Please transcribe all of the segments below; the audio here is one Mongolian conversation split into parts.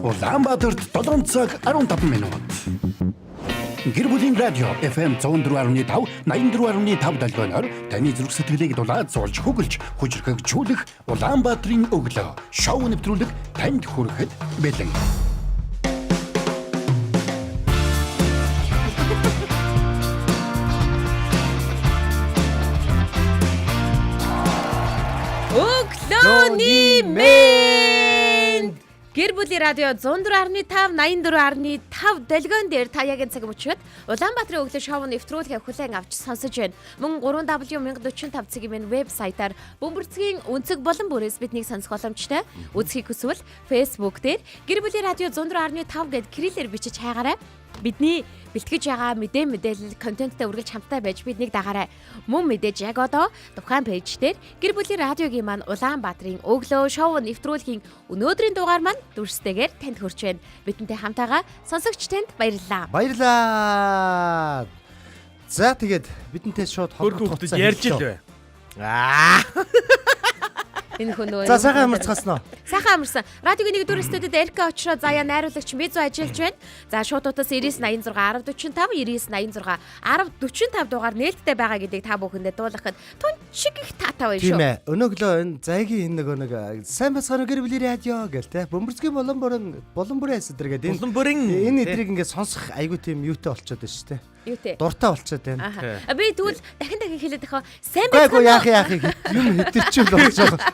Улаанбаатарт 7 цаг 15 минут. Гэр бүлийн радио FM 104.5 84.5 долгионоор таны зүрх сэтгэлийг дулаад зулж хөглж хүчрхэгжүүлэх Улаанбаатарын өглөө шоу нэвтрүүлэг танд хүрэхэд бэлэн. Өглөөний мэнд гэр бүлийн радио 104.5 84.5 долгион дээр та яг энэ цаг мөчид Улаанбаатарын өглөө шоу нэвтрүүлгийг хүлээн авч сонсож байна. Мөн 3W1045 цагийн вебсайтаар бөмбөрцгийн өнцөг болон бүрээс биднийг сонсох боломжтой. Үзхийг хүсвэл Facebook дээр гэр бүлийн радио 104.5 гэд кириллээр бичиж хайгаарай. Бидний бэлтгэж байгаа мэдээлэл контенттой үргэлж хамтдаа байж биднийг дагаарай. Мөн мэдээж яг одоо тухайн пэйж дээр гэр бүлийн радиогийн маань Улаанбаатарын өглөө шоу нэвтрүүлгийн өнөөдрийн дугаар маань дүрстэйгээр танд хүрч байна. Бидэнтэй хамтаага сонсогч танд баярлалаа. Баярлалаа. За тэгээд бидэнтэй шууд хөргөд ярьж л бай. Энэ хүн За сайхан амарцгаснаа. Сайхан амарсан. Радиогийн нэгдүгээр студид Эрика очроо заяа найруулагч Мизу ажиллаж байна. За шууд утас 9986 1045 9986 1045 дугаар нээлттэй байгаа гэдгийг та бүхэндээ дуулгахад тун шиг их таатай байна шүү. Тийм ээ. Өнөөглөө энэ зайгийн нэг сайн басганы гэр бүлийн радио гэл те. Бөмбөрцгийн болон бүрэн эсдэр гэдэг энэ эдрийг ингээд сонсох айгу тийм юутай болчиход байна шүү те. Юутэй? Дуртай болчиход байна. Би тэгвэл дахин хэлээд ахаа сайн байцгаана. Яах юм хэтэрчүүл болж байгаа.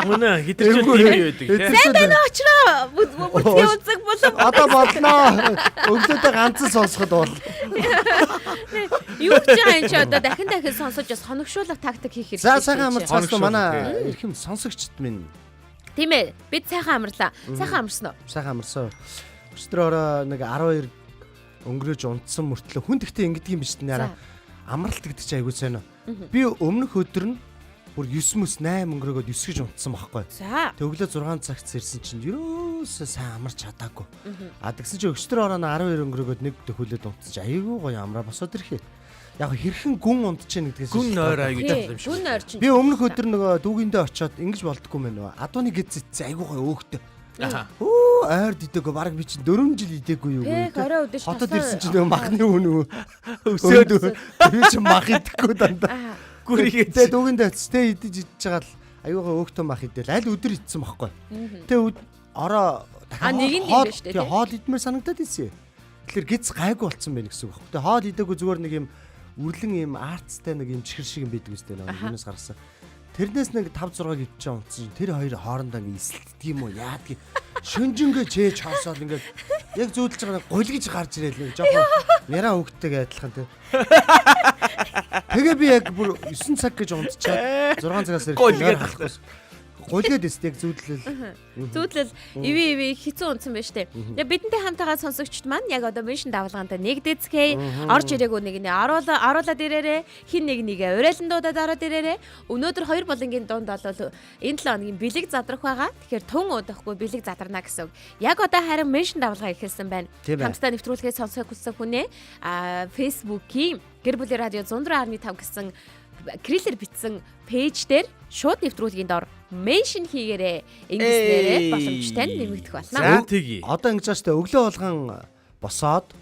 Мөнө хэтэрчүүл тийм юу байдаг те. Сайн байна очроо. Бөмбөрцгийн өнцөг болон одоо болноо. Өглөөдөө ганцхан сонсоход бол. Юу гэж байгаа юм чи одоо дахин сонсож соногшуулах тактик хийх хэрэгтэй. За сайхан амарцгаснаа манай эрхэм сонсогчд минь. Тийм ээ. Бид сайхан амарлаа. Сайхан амарсан уу? Сайхан амарсан. Өчтөрөөрөө нэг 12 өнгөрөөж унтсан мөртлөө хүн тэгтээ ингэдэг юм биш нэраа амралт гэдэг чи айгуу сайн уу. Би өмнөх өдөр нь бүр 9 мөс 8 өнгөрөөгөөд 9 гэж унтсан байхгүй. За. Тэг өглөө 6 цагт ирсэн чинь ерөөсөө сайн амарч чадаагүй. Тэгсэн чи өчтөр ороо 12 өнгөрөөгөөд нэг дөхөлөд унтсан чи айгуу гоё амраа босоод ирэхээ. Яг хэрхэн гүн унтж чинь гэдгээс гүн нойр аягүй даа юм шиг. Гүн нойр чинь. Би өмнөх өдөр нөгөө дүүгиндээ очиод ингэж болдгоо мэн нөгөө адууны гэзэц айгуу гоё өөхтэй. Ойр дидэггүй баг би чинь 4 жил идэггүй юу гэдэг. Хотод ирсэн чинь нөгөө махны үнэ өсөөд би чинь мах идэхгүй дандаа. Гүрийгээ дүүгэндээ өцтэй идэж байгаа л аюугаа өөхтөн мах идэл аль өдөр идсэн байхгүй. Тэгээ ороо нэг юм биш үү? Хоол идмээр санагдаад ирсэн. Тэгэхээр гиз гайгүй болцсон байх гэсэн үг байхгүй. Тэгээ хоол идэггүй зүгээр нэг юм үрлэн юм артстай нэг юм чихэр шиг юм байдаг үстэй нэг юунаас гарсан. Тэрнээс нэг 5 6 гівч унтсан. Тэр хоёр хоорондоо ингээ эсэлдэг юм уу? Яадаг. Шүнжингээ чээж хоосоод ингээ яг зүүдэлж байгаа гулгиж гарч ирэл нэг жоохон няраа хөвгтэйгээ адилхан тий. Тэгээ би яг бүр 9 цаг гэж унтчаад 6 цагаас ирэх гулгээд эсдэг зүүдлэл иви хэцүү унтсан байж тээ. Тэгээ бидэнтэй хамтагаа сонсогчд маань яг одоо меншн давлгаантай нэгдэцгээ орж ирээгүй нэг нэ оруулаад ирээрээ хин нэгээ урайлан дуудаад ороод ирээрээ. Өнөөдөр 2 болонгийн дунд бол энэ 7 хоногийн бэлэг задрах байгаа. Тэгэхээр тун удахгүй бэлэг задарна гэсэн үг. Яг одоо харин меншн давлгаа ихэлсэн байна. Хамтдаа нэвтрүүлгээ сонсох хүссэн хүнээ Facebook-ийн гэр бүлийн радио 104.5 гэсэн крилэр битсэн пэйж дээр шууд нэвтрүүлгийн дор меншн хийгээрээ ингэснээрээ боломжтой нэмэгдэх болно. За тэгье. Одоо ингэж ааштай өглөө болгон босоод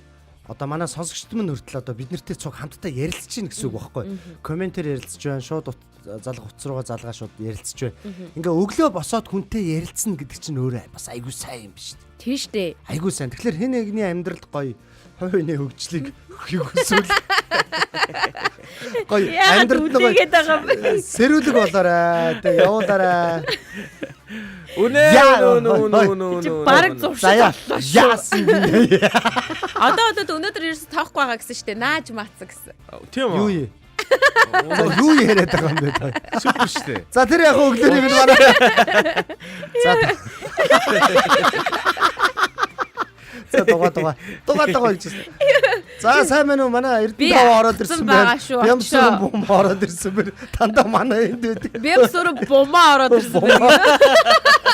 одоо манай сонсогчд минь хүртэл одоо бид нартэй цуг хамтдаа ярилцж гин гэсэн үг байхгүй. Комментээр ярилцж байна. Шууд залга утас руугаа залгаа шууд ярилцж байна. Ингээ өглөө босоод хүнтэй ярилцсан гэдэг чинь өөрөө бас айгүй сайн юм биш үү? Тийш дээ. Айгүй сайн. Тэгэхээр хэн нэгний амьдралд гоё хувийн хөгжлийг өгөхийг хүсвэл гоё амьдралд гоё сэрүүлэг болоорой. Тэг явуулаарай. Үнэ. Бараг зуршил. Яасан гинэ. Одоо өнөөдөр ерөөс тоохгүй байгаа гэсэн штэ. Нааж маацсан гэсэн. Тийм Юу үү? юм? Юу яриад байгаа юм бэ та? Супер штэ. За тэр яг өглөөний минь манай. За. За дугаа гэж. За сайн мэн үү манай Эрдэнэ тав ороод ирсэн байна. Бямсурын бум ороод ирсэн байна. Дандаа манай энд байдаг. Бямсурын бумаа ороод ирсэн байна.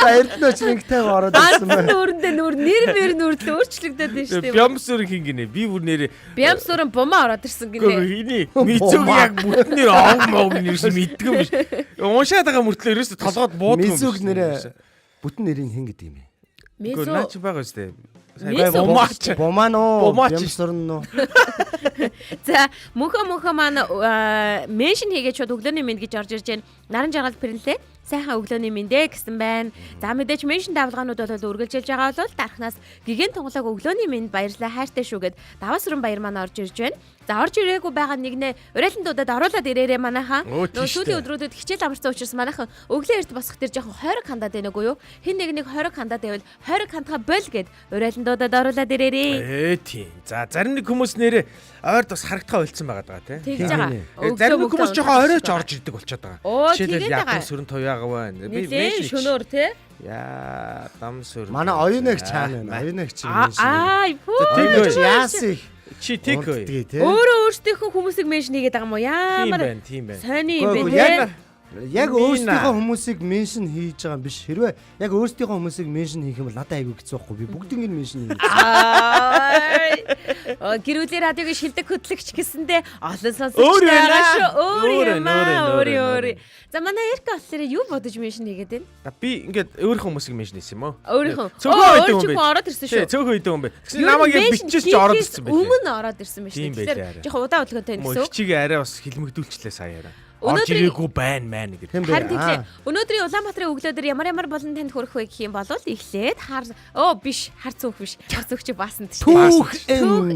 За Эрдэнэ ч нэгтэй ороод ирсэн байна. Нүүрэндээ нэр нүрдлээ өөрчлөгдөд байна шүү дээ. Бямсурын хин гинэ. Би бүр нэрээ Бямсурын бумаа ороод ирсэн гинэ. Хиний Мицуг яг бүтнээр оог нэрс мэддэг юм биш. Уншаад байгаа мөртлөө ерөөсө толгойд буудаг юм. Мицуг нэрээ бүтэн нэрийг хэн гэдэг юм бэ? Гүр наач байгаа үстэй. Бумано. Бумаач. Ямсорно. За мөнхөө маань меншн хийгээд шууд өглөөний мэнд гэж орж ирж байна. Наран жаргал пэрнлээ. Сайхан өглөөний мэндэ гэсэн байна. За мэдээж меншн давлгаанууд бол үргэлжилж байгаа бол дарахнаас гигэн тунгалаг өглөөний мэнд баярлалаа хайртай шүүгээд даваасрын баяр маань орж ирж байна. За орж ирээгүй байгаа нэгнээ урайландуудад оруулаад ирээрээ манайхан. Сүүлийн өдрүүдэд хичээл амарсан учраас манайхан өглөө эрт босох тэр жоохон хойрог хандаад байна үгүй юу? Хин нэг хойрог хандаад байвал хойрог хандхаа бол гэд урайландуудад оруулаад ирээрээ. Тийм. За зарим нэг хүмүүс нэрээ ойрд бас харагдхаа ойлцсон байгаа даа тий. Тэгж байгаа. Зарим нэг хүмүүс жоохон оройч орж ирдэг болчиход байгаа. Оо Жишээлбэл тэгээд ятан байгаа. сүрэн туяага байна. Нилээ шөнөөр тий. Яа, дам сүрэн. Манай оюуныг чаана байна. Оюуныг чи меншн. Тэг Яасан их. чи тэг хөөе. Өөрөө өөрсдийнхөө хүмүүсийг меншн хийгээд байгаа юм уу? Яамаар Тийм байна. сони юм бэ? Яг өөрсдийнхөө хүмүүсийг меншн хийж байгаа юм биш. Хэрвээ яг өөрсдийнхөө хүмүүсийг меншн хийх юм бол надад айгүй хэцүү байхгүй. Би бүгдийг нь меншн хийж. Гэрүүлийн радиогийн шилдэг хөтлөгч гэсэндээ олон сонсогчтой байгаа шүү. Өөр. За манай Эрка болохоор юу бодож меншн хийгээд байна? Би ингээд өөрийнхөө хүмүүсийг меншн хийсэн юм уу? Өөрийнхөө. Цөөхөн ороод ирсэн шүү. Цөөхөн идэв юм бэ. Тэгсэн намайг биччихэж ороод ирсэн байх. Өмнө ороод ирсэн байх Тийм шүү. байлаа. Тэгэхээр жоохон удаа удаатай гэсэн үг. Хичиг арай бас хилмигдүүлчлээ саяараа. Өнөөдрийн- Оржирээгүй байна гэдэг. Тийм Харин байх. тийм. Өнөөдрийн Улаанбаатарын өглөөдөр ямар болон танд хүрэх вэ гэх юм бол эхлээд хар цөөх биш. Хар цөөх чи баасан тийм. Түүх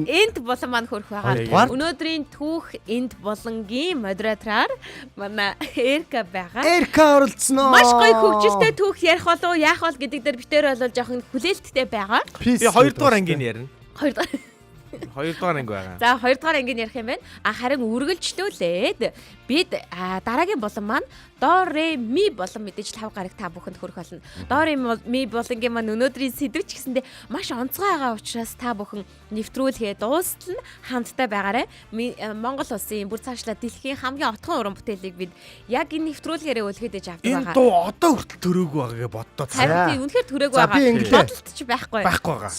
Энд болон маань хүрэх байгаа. Хоёрдугаар. Өнөөдрийн түүх энд болонгийн модератораар манай Эрка байгаа. Эрка оролцсноо. Маш гоё хөгжилтэй түүх ярих болов яах бол гэдэг дээр битээр бол жоохон хүлээлттэй байгаа. Би 2 дугаар ангийн ярина. Хоёрдугаар. 2 дугаар анги байгаа. За 2 дугаар ангийн ярих юм байна. Харин үргэлжлүүлээд бид дараагийн болон маань до ре ми болон мэдээж 5 гараг та бүхэнд хүрэх болно. До ре ми болонгийн маань өнөөдрийн сэдвч гэсэндээ маш онцгой байгаа учраас та бүхэн нэвтрүүлгээ дуустал нь хамтдаа байгаарай. Монгол улсын бүр цаашлаа дэлхийн хамгийн отгон уран бүтээлийг бид яг энэ нэвтрүүлгээрээ үлгэдэж авдаг Энэ байгаа. дуу одоо хүртэл төрөөгүй байгаагээ боддоо. Харин тийм үнэхээр төрөөгүй За, байгаа. би инглээ. Бодолт ч байхгүй. Байхгүй байгаа.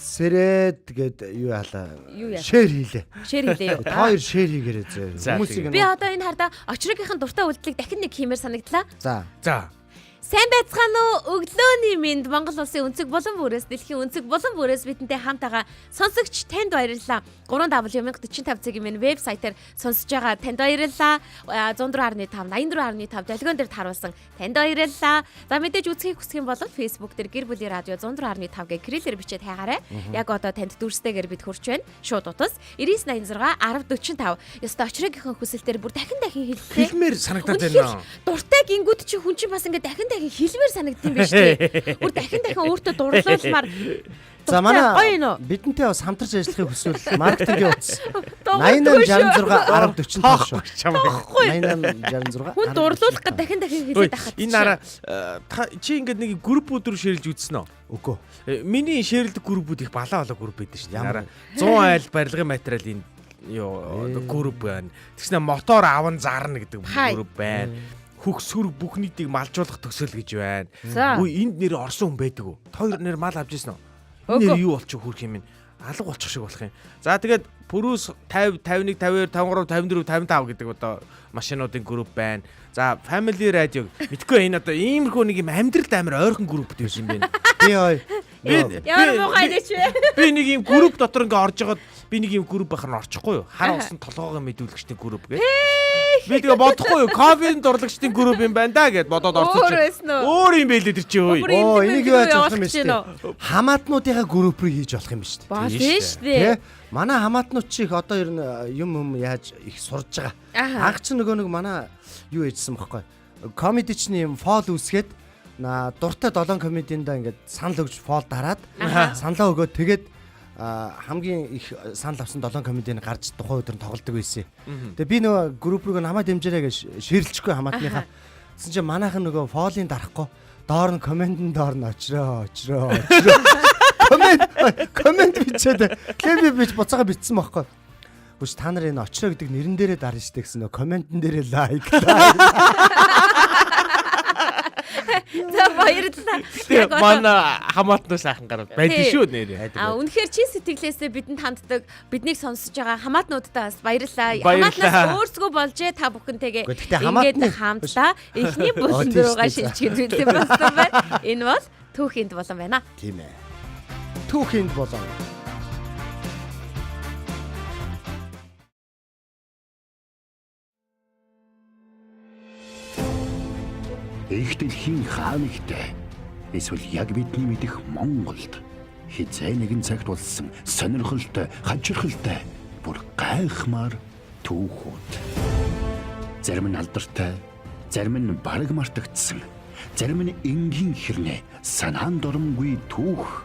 Сэрэд гэд юу яалаа. Юу яа? Шэр хийлээ. Шэр хэлээ юу? Хоёр шэр хийгээрэй зөө. За, Хүмүүсийг Би одоо энэ харда очрогийнхэн дуртай үйлдэлийг дахин нэг хиймээр санагдлаа. За. За. Сайн байцгаана уу? Өглөөний мэнд Монгол улсын өнцөг болон бүрээс дэлхийн өнцөг болон бүрээс бидэнтэй хамт байгаа сонсогч танд баярлалаа. 3W1045 цагийн минь вебсайтаар сонсож байгаа танд баярлалаа. 104.5 84.5 долгион дээр таруулсан танд баярлалаа. За мэдээж үзхийг хүсэх юм бол Facebook дээр гэр бүлийн радио 104.5 гэх кириллээр бичээд хайгаарай. Яг одоо танд дүрстэйгээр бид хурж байна. Шууд утас 9986 1045. Ёстой очрогийнхэн хүсэлтээр бүр дахин хэллээ. Фильмээр санагдаад байна. Дуртай гингүүд чи хүн чинь бас ингээд дахин хэлмээр санагдсан байж тээ. Бүр дахин өөртөө дурлуулмаар. За гоё манай нөө. бидэнтэй бас хамтарч ажиллахыг хүсвэл маркетингийн утас 8866 1045 шүү. Тоохгүй. 8866 Хүн дурлуулах гэж дахин хэлээд ахад. Энэ нараа чи ингээд нэг группүүд рүү ширэлж үзсэн үү? Үгүй. Миний ширэлдэг группүүд их балаа групп байдаг шүү дээ. Ямар? Нараа 100 айл барилгын материалын групп байна. Тэгснэ мотор аван зарна гэдэг групп байна. Хөхсүр бүх нийтийг малжуулах төсөл гэж байна. Үгүй энд нэр орсон хүн байдаг уу? Хоёр нэр мал авч ирсэн үү? Энэ нэр юу болчих хүрх юм бэ? Алга болчих шиг болох юм. За тэгээд Пүрүс 50, 51, 52, 53, 54, 55 гэдэг одоо машинуудын групп байна. За Family Radio мэдгүй энэ одоо иймэрхүү нэг юм амьдралд амар ойрхон групп гэж юм байна. Би ой. Ямар муухай дэч вэ? Би нэг юм групп дотор ингээ орж байгаад би нэг юм групп байхаар нь орчихгүй юу? Хар усан толгоогоо мэдүүлэгчдийн групп гэ. Би тэгээ бодохгүй юу? Кофеийн дурлагчдын групп юм байна да гэд бодоод орсон чинь. Өөр юм байлээ тэр чи өөй. Оо энийг юу яаж болох юм бэ шүү дээ. Хамаатнуудынхаа группыг хийж болох юм ба шүү дээ. Баа тийм шүү дээ. Манай хамаатнууд чи их одоо ер нь юм яаж их сурж байгаа. Анх чи нөгөө нэг манай юу ээжсэн бохоггүй. Комеди чны юм фол үсгээд дуртай 7 комединдаа ингээд санал өгж фол дараад саналаа өгөөд тэгээд хамгийн их санал авсан 7 комедийн гарч тухайн өдөр нь тоглодог байсан. Тэгээ би нөгөө групп руу намайг дэмжээрэй гэж ширэлчихгүй хамаатныхаа. Тэгсэн чинь манайхан нөгөө фолын дарахгүй доор нь комментэн доор нь очроо. Коммент бичээд тэгээ би буцаага бичсэн байхгүй. Бүс та нар энэ очроо гэдэг нэрэн дээрээ дарна штэ гэсэн нөгөө комментэн дээрээ лайк. За баярлалаа. Манай хамаатны сайхан гараад байдаг шүү нэр. Үнэхээр чин сэтгэлээсээ бидэнд ханддаг, биднийг сонсож байгаа хамаатнуудтай бас баярлалаа. Хамаатнаас өөрсгөө болжээ та бүхэнтэйгээ ингээд хамтлаа. Эхний булан руугаа шилжүүлсэн болсон байна. Энэ бол түүхэнд болон байна. Тийм ээ. Түүхэнд болон. Их дэлхийн хаанигтай эсвэл яг бидний мэдих Монголд хизээ нэгэн цагт болсон сонирхолтой, хачирхалтай, бүр гайхмаар түүхүүд. Зарим нь алдартай, зарим нь бараг мартагдсан, зарим нь энгийн хэрнээ санаанд оромгүй түүх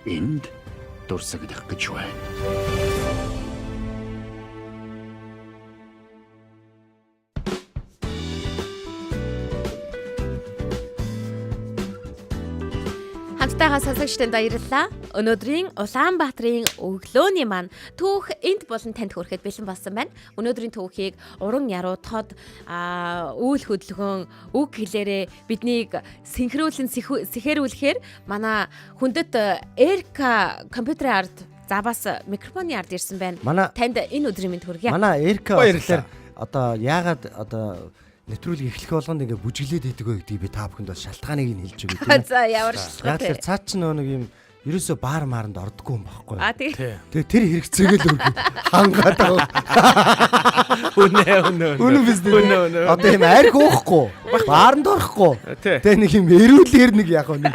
энд дурсагдах гэж байна. Хамтдаа сонсогчдод баярлалаа. Өнөөдрийн Улаанбаатарын өглөөний маань түүх энд болон танд хүрэхэд бэлэн болсон байна. Өнөөдрийн түүхийг уран яруу тод үйл хөдөлгөөн үг хэлээрээ биднийг синхруулан сэхэрүүлэхээр манай хүндэт Эрка компьютерийн ард бас микрофоны ард ирсэн байна. Танд энэ өдрийн мэнд хүргье. Манай Эрка баярлалаа. Одоо яагаад нэвтрүүлэг эхлэх болгонд ингээ бүжиглээд идэг вэ гэдгийг би та бүхэнд бас шалтгааныг нь хэлж өгье тийм. За ямар шалтгаан. Яг тэр цаа чи нэг юм ерөөсөө баар мааранд ордоггүй юм байхгүй. Тэгээ тэр хэрэгцээгээл үргэлж хангаад байгаа. Үнэ биз дээ. Одоо юм арх уухгүй. Бааранд орохгүй. Тэгээ нэг юм эрүүлэр нэг яг нэг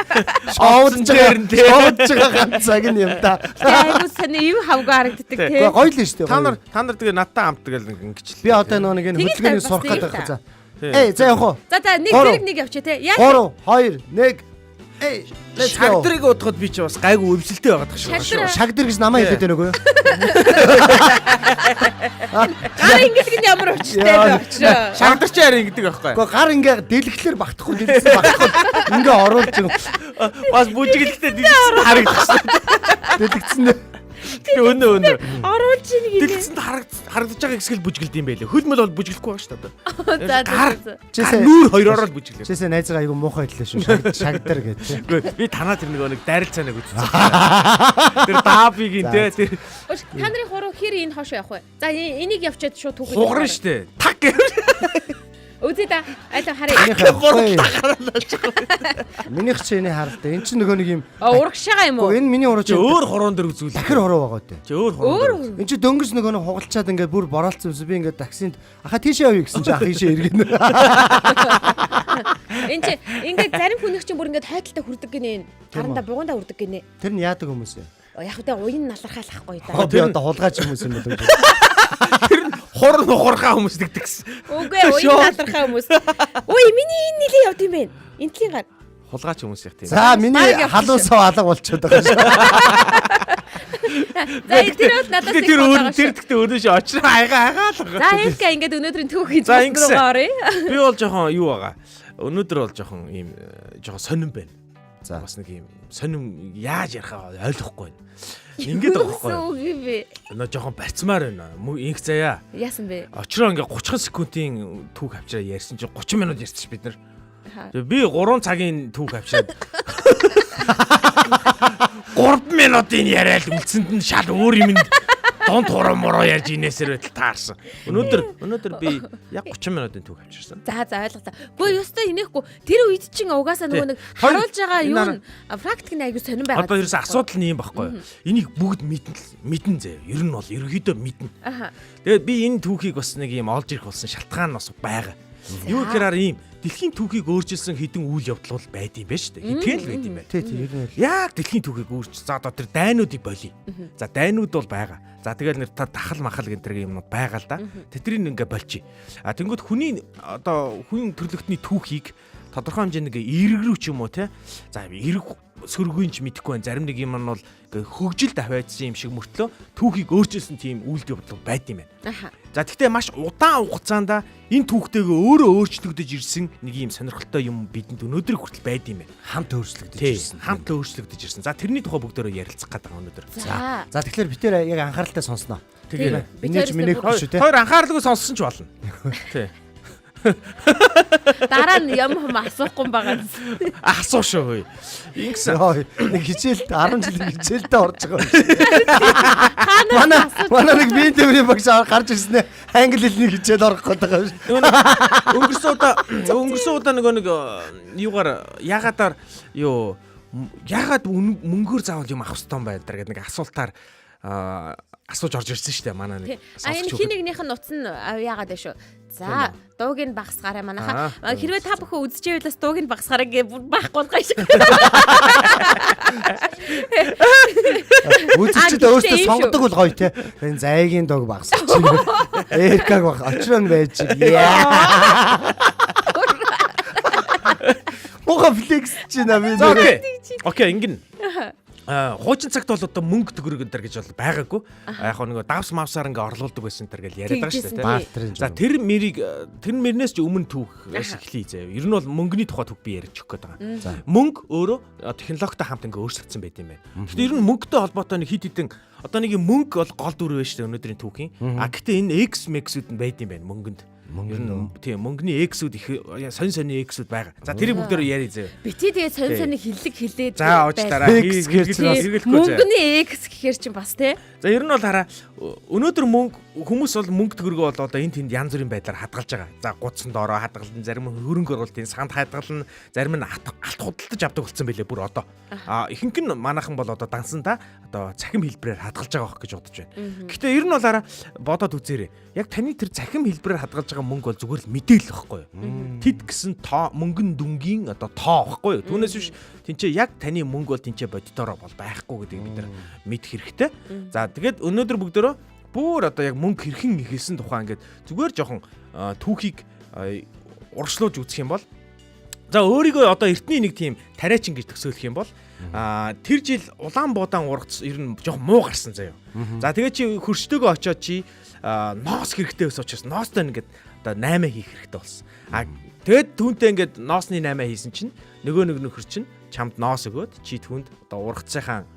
шоудж байгаа ганц цаг юм да. айгуу сони юм хавгаа харагддаг тий. Гоё л нь шүү дээ. Та нар тэгээ надтай хамтдаг л ингэч. Би одоо нэг хөдөлгөөний сурах гэдэг байгаа. За явах уу? За нэг зэрэг нэг явчих те. 3 2 1 Шагдрыг удахад би чи бас гайгүй өвсөлтэй байгаад тах шүү. Шагдэр гэж намайг хэлээд байна үгүй юу? Гар ингэдэг нь ямар учиртай вэ? Шагдарч яар ингэдэг байхгүй. Гэхдээ гар ингээ дэлгэхлээр багтахгүй дэлгэсэн багтахгүй ингээ оруулж бас бүжигэлтэй дэлгэсэн харагдчихсан. дэлгэсэн. Өнөө оруулж ийн гэдэг. дэлгэсэнд харагдаж байгаа хэсгэл бүжгэлд юм байлээ. Хөлмөл бол бүжгэлэхгүй байгаа шүү дээ. За Нүүр хоёроор л бүжгэлээ. Чисээ найзгаа айгу муухай хэллээ шүү. Шагдар гэдэг. Би танаа тэр нэг дайрал цаанаг үзсэн. Тэр даабигийн те тэр та нарын хуруу хэр энэ хошоо явах вэ? За энийг явчаад шууд түүхэд. хугарна шүү дээ. Так гэв. Үзье да. Айлаа харъя. Минийх чи энийг харалтай. Энд чинь нөгөө нэг юм урагшаага юм уу? Энэ миний уруу чи өөр хороон дээр үзүүл. дахир хороо байгаа дээ. Чи өөр хороон. Энд чи дөнгөж нөгөө нэг хугалчаад ингээд бүр бороолцсон юмс би ингээд таксинд аха тийшээ явъя гэсэн чи ах ийшээ эргэнэ. Энд чи ингээд зарим хүнийх чинь бүр ингээд хойдолтой хүрдэг гинэ. Гаранда бугундаа хүрдэг гинэ. Тэр нь яадаг хүмүүс юм? Яг үгүй уян налархаалахгүй да. Би одоо хулгайч хүмүүс юм бол. Тэр хорон ухархаа хүмүүс гэдэг гэсэн. Үгүй уян налархаа хүмүүс. Ой миний энэ нилээ явд юм бэ? Энтлийн гар. Хулгайч хүмүүс их тийм. За миний халуусаа алга болчиход байгаа шүү. За тэр бол надаас их болоо. Тэр гэхдээ өнөөш очроо айгаа л. За Эрка ингээд өнөөдрийн түүхийн За орё. Би бол жоохон юу байгаа. Өнөөдөр бол жоохон ийм жоохон сонирн байна. За бас нэг юм сонирм яаж ярихаа ойлгохгүй байна. Ингээд байгаа байхгүй. Нөө жоохон барьцмаар байна. Инх заяа. Яасан бэ? Очроо ингээ 30 секундын түүх авчраа ярьсан чи 30 минут ярьсан ш бид нар. Би 3 цагийн түүх авчираад 3 минутын яриад үлдсэнд нь шал өөр юм дон тураа мороо ярьж инээсээр байтал таарсан. Өнөөдөр би яг 30 минутын түүх авчирсан. За ойлголоо. Гэхдээ ёстой инехгүй тэр үед чинь угаасаа нөгөө нэг харуулж байгаа юу н практик нь аягүй сонирн байгаа. Одоо ерөөс асуудал нь юм байхгүй юу? Энийг бүгд мэдэн зэ. Ер нь бол ерөөхдөө мэднэ. Тэгээд би энэ түүхийг бас нэг юм олж ирэх болсон шалтгаан нь бас байгаа. Юу гэхээр ийм дэлхийн түүхийг өөрчилсөн хэдэн үйл явдал бол байд юм байна шүү дээ. Итгэл байд юм байна. Тий. Яг дэлхийн түүхийг өөрчилсөн. За одоо тэр дайнуудыг болиё. За дайнууд бол байгаа. За тэгэл нэр тахал махал гэнтрэг юмнууд байгаа л да. Тэдрийг ингээ болчих. А тэнгууд хүний одоо хүн төрлөختний түүхийг тодорхой хэмжээнд эрг рүү ч юм уу те. За эрг сөргүйн ч мэдэхгүй байна. Зарим нэг юм нь бол хөгжилд аваадсан юм шиг мөртлөө түүхийг өөрчилсөн тийм үйл явдал байд юм байна. За тэгтээ маш удаан хугацаанд энэ түүхтэйгээ өөрөө өөрчлөгдөж ирсэн нэг юм сонирхолтой юм бидэнд өнөөдөр хүртэл байд юм байна. Хамт өөрчлөгдөж ирсэн. Хамт өөрчлөгдөж ирсэн. За тэрний тухай бүгдөө ярилцах гэдэг өнөөдөр. За тэгэхээр би тэр яг анхааралтай сонсноо. Тэгээ минийч минийх шүү те. Хоёр анхааралгүй сонссон ч болно. Тий. Дараа нь юм асуухгүй юм байгаа. Асуу шүү. Ингэсэн. Нэг хичээлд 10 жил хичээлдээ орж байгаа. Манай нэг би төвний багш гарч ирсэн ээ. Англи хэлний хичээл орох гэдэг юм. Өнгөрсөн удаа нэг юугаар ягаадаар ягаад мөнгөөр заавал юм авах хэрэгтэй юм байна гэдэг нэг асуултаар асууж орж ирсэн шүү дээ манай нэг. Энэ хин нэгнийх нь нуц нь яагаад вэ шүү. За, дууг нь багасгаарай манайха. Хэрвээ та бүхэн үзэж байвал бас дууг нь багасгаарай гэж байхгүй болгоо шиг. Үзэгчд өөрсдөө сонгодог бол гоё те. Энэ зайгийн дууг багасгачих. Эркаг баг очроо нь байж. Муха флекс чи нами. Окей, ингэн. Хуучин цагт бол одоо мөнгө төгрөг энэ гэж бол байгаагүй. Яг нөгөө давс мавсаар ингээ орлуулдаг байсан энэ гэж яриад байгаа шүү дээ. За тэр мөрнөөс ч өмнө түүх эхлэе заяа. Ер нь бол мөнгөний тухай түүх би ярьж өгөх гээд байгаа. Мөнгө өөрөө технологитой хамт ингээ өөрчлөгдсөн байт юм байна. Гэхдээ ер нь мөнгөтэй холбоотой нэг хит хитэн одоо нэг мөнгө бол гол дүр байж шүү дээ өнөөдрийн түүхийн. Гэхдээ энэ X Max-үүд нь байт юм байна мөнгөнд. Ер нь тийм мөнгөний X-үүд их сонь X-үүд байгаа. За тэрийг бүгдөө яриа заяа. Бити тэгээ сонь хиллээд. За уучлаарай. Мөнгөний X гэхэр чинь бас тий. За ер нь бол хараа өнөөдөр хүмүүс бол мөнгө төгрөгөө бол одоо энэ тэнд янз бүрийн байдлаар хадгалж байгаа. За гудсан доороо хадгална, зарим нь хөрөнгө оруулалтын санд хадгална, зарим нь алт худалдаж авдаг болсон байлээ бүр одоо. Ихэнх нь манайхан бол одоо дансандаа одоо цахим хэлбэрээр хадгалж байгаа байх гэж бодож байна. Гэхдээ ер нь бол хараа бодоод үзээрэй. Яг таны тэр цахим хэлбэрээр хадгалж байгаа мөнгө бол зүгээр л мэдээлэл байхгүй юу? Тэд гэсэн тоо мөнгөн дүнгийн одоо тоо байхгүй юу? Түүнээс биш тэнцээ яг таны мөнгө бол тэнцээ бодитороо бол байхгүй гэдгийг бид нар мэдэх хэрэгтэй. За тэгээд өнөөдөр бүгдөө бүр одоо яг мөнгө хэрхэн ихэлсэн тухай ингээд зүгээр жоохон түүхийг урагшлуулж үзэх юм бол за өөрийгөө одоо эртний нэг тийм тариачин гэж төсөөлөх юм бол тэр жил Улаанбуудаан ургац ер нь жоохон муу гарсан заяа. За тэгээд чи хөрчдөөгөө очиод чи ноос хэрэгтэй байсан учраас ноостой ингээд одоо 8 хийх хэрэгтэй болсон. Тэгээд түүнтэй ингээд ноосны 8 хийсэн чинь нөгөө нэг нөхөр чинь чамд ноос өгөөд чи түүнд одоо ургацынхаа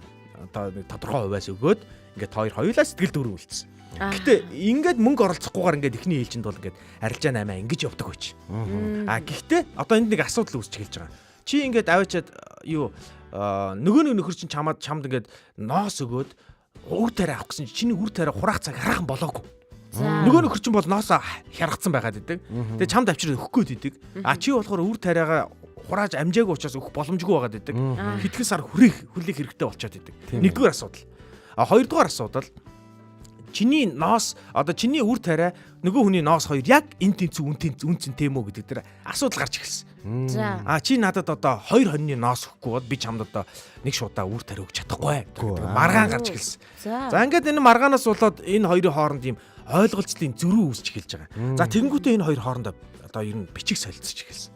одоо нэг тодорхой хувиас өгөөд ингээд хоёулаа сэтгэл дүүрэн үлдсэн. Гэтэ ингээд мөнгө оролцохгүйгээр ингээд ихний ээлжинд бол ингээд арилжаа 8 ингэж явдаг байж. Гэхдээ одоо энд нэг асуудал үүсч эхэлж байгаа. Чи ингээд аваачаад нөгөө нэг нөхөр чинь чамд ингээд ноос өгөөд үр тариа авах гэсэн чиний үр тариа хураах цаг хараахан болоогүй. Нөгөө нөхөр чинь бол ноосоо хяргацсан байгаад идэг. Тэгээ чамд авчираад өгөх гээд идэг. Чи болохоор үр тариагаа хурааж амжаагүй учраас өгөх боломжгүй байгаад идэг. Хэдхэн сар хүлээх хэрэгтэй болчиход идэг. Нэгдүгээр асуудал. Хоёрдугаар асуудал чиний ноос одоо чиний үр тариа нөгөө хүний ноос хоёр яг энэ тэнцүү үнцэн тийм үү гэдэг дээр асуудал гарч ирсэн. Чи надад одоо 2 хонины ноос өгөхгүй бол би чамд одоо нэг шуудаа үр тариа өгч чадахгүй гэдэг маргаан гарч ирсэн. За ингээд энэ маргаанаас болоод энэ хоёрын хооронд ийм ойлголцлын зөрүү үүсч эхэлж байгаа. За тэгэнгүүтээ энэ хоёр хоорондоо одоо ер нь бичиг солилцож эхэлсэн.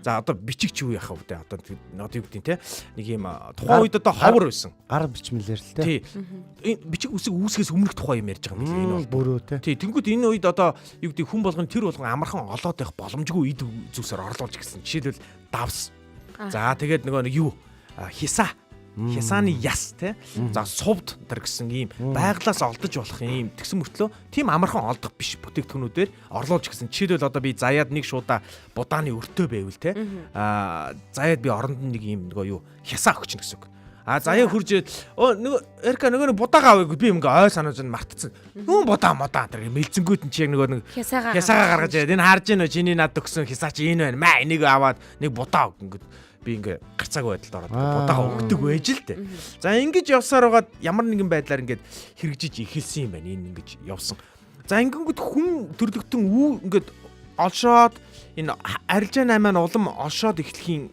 За одоо бичиг ч юу яхав вэ? Одоо юу гэдэг те нэг юм тухайн үед одоо ховор байсан. Гар бичмэлэр л те. Тий. Энэ бичиг үсэг үүсгээс өмнөх тухай юм ярьж байгаа юм лээ. Энэ бол бүрөө те. Тий. Тэнгүүд энэ үед одоо юу гэдэг хүн болгон тэр болгон амархан олоод байх боломжгүй эд зүйлсээр орлуулж гисэн. Жишээлбэл давс. За тэгээд нөгөө нэг юу хисааны яс те. За сувд тэр гэсэн ийм байглаас олдож болох ийм тэгсэн мөртлөө тийм амархан олдох биш бүтээгдэхүүнүүдээр орлуулж гисэн. Жишээлбэл одоо би заяад нэг шуудаа будааны өртөө байвал те. Заяад би оронд нэг ийм нөгөө юу хясаа өгч гэсэн үг. Заяа хуржээд нөгөө эрка нөгөө будаага авъя би ингээ ой санаж мартцсан. Нүүн будаа тэр мэлзэнгүүд нь чи яг нөгөө нэг хясаагаа гаргаж яа. Энэ харж гэнэ чиний над өгсөн хясаа чи энэ байна. Маа энийг аваад нэг будаа ингээ би ингээ гарцаагүй байдалд ороод будаага өгдөг байж л дээ. За ингэж явсаар байгаад ямар нэгэн байдлаар ингээд хэрэгжиж эхэлсэн юм байна. Энэ ингэж явсан. За ингэнгүүт хүн төрлөختөн ингээд олшоод энэ арилжаа 8 маань улам олшоод эхлэхийн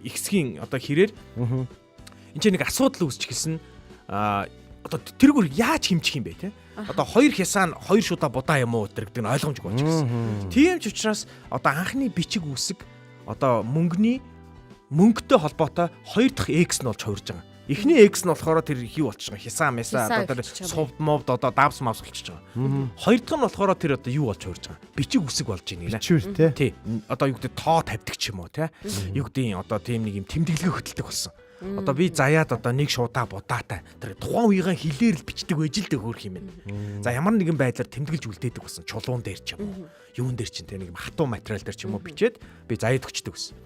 ихсгийн одоо хэрээр энэ ч нэг асуудал үүсч эхэлсэн. Одоо тэргүүр яаж хэмжих юм бэ те? Одоо хоёр хясаа нь хоёр шудаа будаа юм уу гэдэг нь ойлгомжгүй болж гисэн. Тийм ч учраас одоо анхны бичиг үсэг одоо мөнгөтэй холбоотой хоёр дахь X нь болж хувирж байгаа. Эхний X нь болохоор тэр юу болчих байгаа. Хисаа меса одоо тэр сувд мовд одоо давс мавс болчих байгаа. Хоёр дахь нь болохоор тэр одоо юу болж хувирж байгаа. Бичиг үсэг болж байна нэ. Тий. Одоо юу гэдэг тоо тавьдаг ч юм уу те. Юу гэдэг одоо тийм нэг юм тэмдэглэгээ хөтэлдэг болсон. Одоо би заяад одоо нэг шуудаа будаатай тэр тухайн үеийн хэлээр л бичдэг байж л дээ хөөх юм байна. За ямар нэгэн байдлаар тэмдэглэж үлдээдэг болсон чулуун дээр ч юм уу. Юун дээр ч тэр нэг хатуу материал дээр ч юм уу бичээд би заяад өгчдөг гэсэн.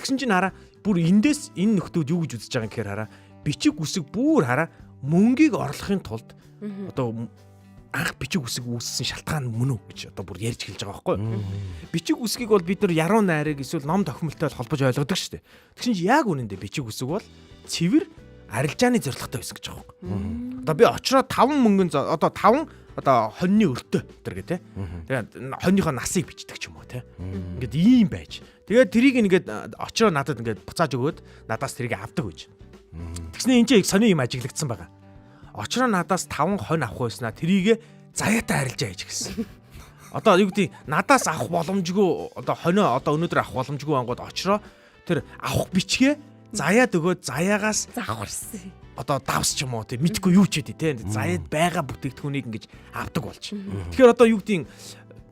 Тэгсэн чинь хараа бүр эндээс энэ нөхдүүд юу гэж үзэж байгаа юм гэхээр хараа бичиг үсэг бүр хараа мөнгийг орлохын тулд одоо анх бичиг үсэг үүссэн шалтгаан мөн үү гэж одоо бүр ярьж хэлж байгаа байхгүй юу? Бичиг үсгийг бол бид нар яруу найрыг эсвэл ном тохиомлтой холбож ойлгодог шүү дээ. Тэгсэн чинь яг үнэндээ бичиг үсэг бол цэвэр арилжааны зорилготой байсан гэж байгаа байхгүй юу? Одоо би очроо 5 мөнгөн одоо 5 одоо хоньны өртөө тэр гэ тэ. Тэгээд хоньныхоо насыг бичдэг ч юм уу тэ. Ингээд ийм байж. Тэгээд тэрийг ингээд очроо надад ингээд буцааж өгөөд надаас тэрийг авдаг гэж. Тэгснэ энэ чинь сони юм ажиглагдсан байгаа. Очроо надаас 5 хонь авах байснаа тэрийг заяатай арилжаа гэж гисэн. Одоо юу гэдэг надаас авах боломжгүй одоо хонио одоо өнөөдөр авах боломжгүй ангууд очроо тэр авах бичгээ заяад өгөөд заяагаас Завхарсан. одоо давс ч юм уу тийм мэдгүй юу ч хэдий те заяад байгаа бүтээгдэхүүнийг ингэж авдаг болж. Тэгэхээр одоо юу гэдэг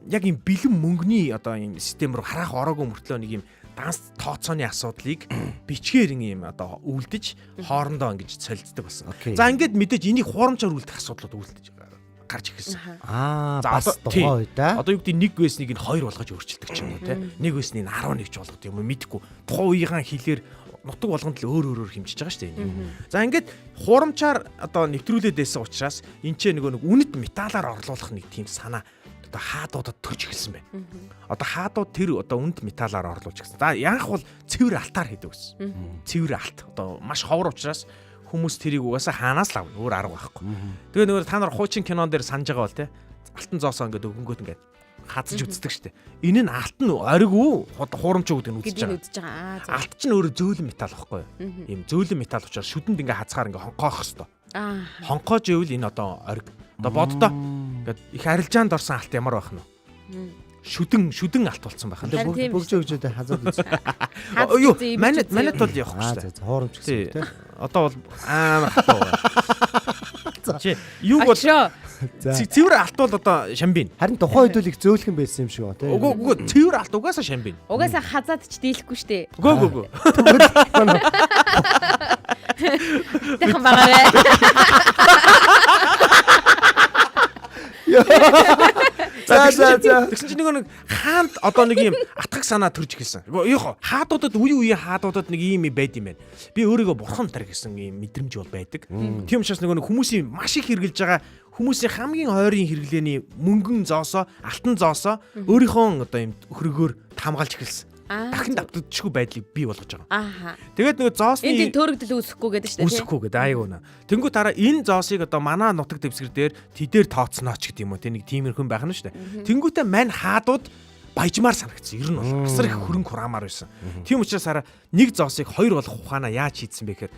яг юм бэлэн мөнгөний одоо юм систем рүү харах ороогүй мөртлөө нэг юм данс тооцооны асуудлыг бичгээр юм одоо үлдэж хоорондоо ингэж солилцдог болсон. За ингээд мэдээж энийг хуурамчаар үлдэх асуудлууд үлдэж гарч ирсэн. Бас тухайн үед одоо юу гэдэг нэг байсныг нь 2 болгож өөрчилдөг ч юм уу те. Нэг байсныг 11 ч болгох юм мэдгүй. Тухайн үеийн хэлээр нутаг болгонд л өөр хэмжиж байгаа шүү дээ. За ингээд хуурамчаар одоо нэвтрүүлээд байсан учраас энэ ч нэг үнэт металлаар орлуулах нэг тийм санаа одоо хаадуудад төрж эхэлсэн байна. Одоо хаадууд тэр одоо үнд металлаар орлуулж гисэн. За янх бол цэвэр алтаар хийдэг гэсэн. Цэвэр алт. Одоо маш ховор учраас хүмүүс тэрийг угаасаа хаанаас л авна. Өөр арга байхгүй. Тэгээ нөгөө та нар хуучин кинон дээр санаж байгаа бол те алтан зоосоо ингээд өгөнгөт ингээд хазж үздэг штэ. Энэ нь алтан ориг үү? Хуурамч гэдэг нь үзэж байгаа. Алт чинь өөрөө зөөлөн металл байхгүй юу? Ийм зөөлөн металл учраас шүдэнд ингээд хазгаар ингээд хонкоох хэвээр. Хонкоож ивэл энэ одоо ориг. Одоо боддоо ингээд их арилжаанд орсон алт ямар байх нь вэ? Шүдэн алт болсон байх нь. Бүгжөө өгчөөд хазаад үз. Юу манайд бол явахгүй штэ. Хуурамч гэсэн тийм. Одоо бол амар хатуу. Чи юу бол цэвэр алт бол одоо шамбин. Харин тухайн үед л их зөөлхөн байсан юм шиг ба тийм. Үгүй цэвэр алт угаасаа шамбин. Угаасаа хазаад ч дийлэхгүй штэ. Үгүй. Тэхэн багаарай. За. Тэгсэн чинь нэг хаанд одоо нэг юм атгах санаа төрж эхэлсэн. Юу хаадуудад үеийн хаадуудад нэг юм байд юм байна. Би өөрийгөө бурхан тар гэсэн юм мэдрэмж бол байдаг. Тийм учраас нэг хүмүүсийн маш их хэрглэж байгаа хүмүүсийн хамгийн ойрын хэрэглээний мөнгөн зоосоо, алтан зоосоо өөрийнхөө одоо юм хөргөөр хамгаалж эхэлсэн. Дахин давтагдчихгүй байдлыг бий болгож байгаа. Тэгээд нөгөө зоосны энд төрөгдөл үүсэхгүй гэдэг шүү дээ. Үүсэхгүй гэдэг аяг үнэ. Тэнгүү дараа энэ зоосыг одоо манай нутаг дэвсгэр дээр тэдээр тооцнооч гэдэг юм уу. Тэ нэг тиймэрхэн байх нь шүү дээ. Тэнгүүтээ мань хаадууд баяжмаар санагдсан. Ер нь бол асар их хөрөнгө хураамаар байсан. Тийм учраас хараа нэг зоосыг 2 болгох ухаанаа яаж хийдсэн бэ гэхээр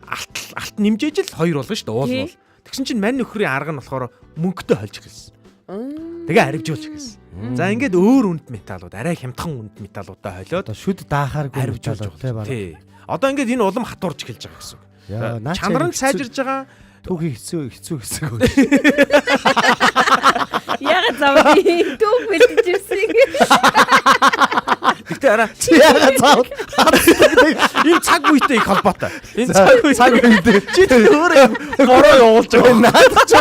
алт нэмжээж л 2 болгоно шүү дээ. Уул бол. Тэгсэн чинь мань нөхрийн арга нь болохоор мөнгөтэй хольж эхэлсэн. Тэгээ харивжуулж эхэлсэн. За ингээд өөр үнд металлууд арай хямдхан үнд металлуудаа холиод шүд даахааргүй металлууд тий. Одоо ингээд энэ улам хатуурж эхэлж байгаа гэсэн үг. Чанар нь сайжирж байгаа. Түүхий хэцүү хэсэг. Ягаад заавал түүх бэлдэж ирсэн. Гэтэ араа ягаад заавал энэ цаг үетэй их холбоотой. Энэ цаг үедээ чи өөрөө бороо явуулж байгаа. Наад ч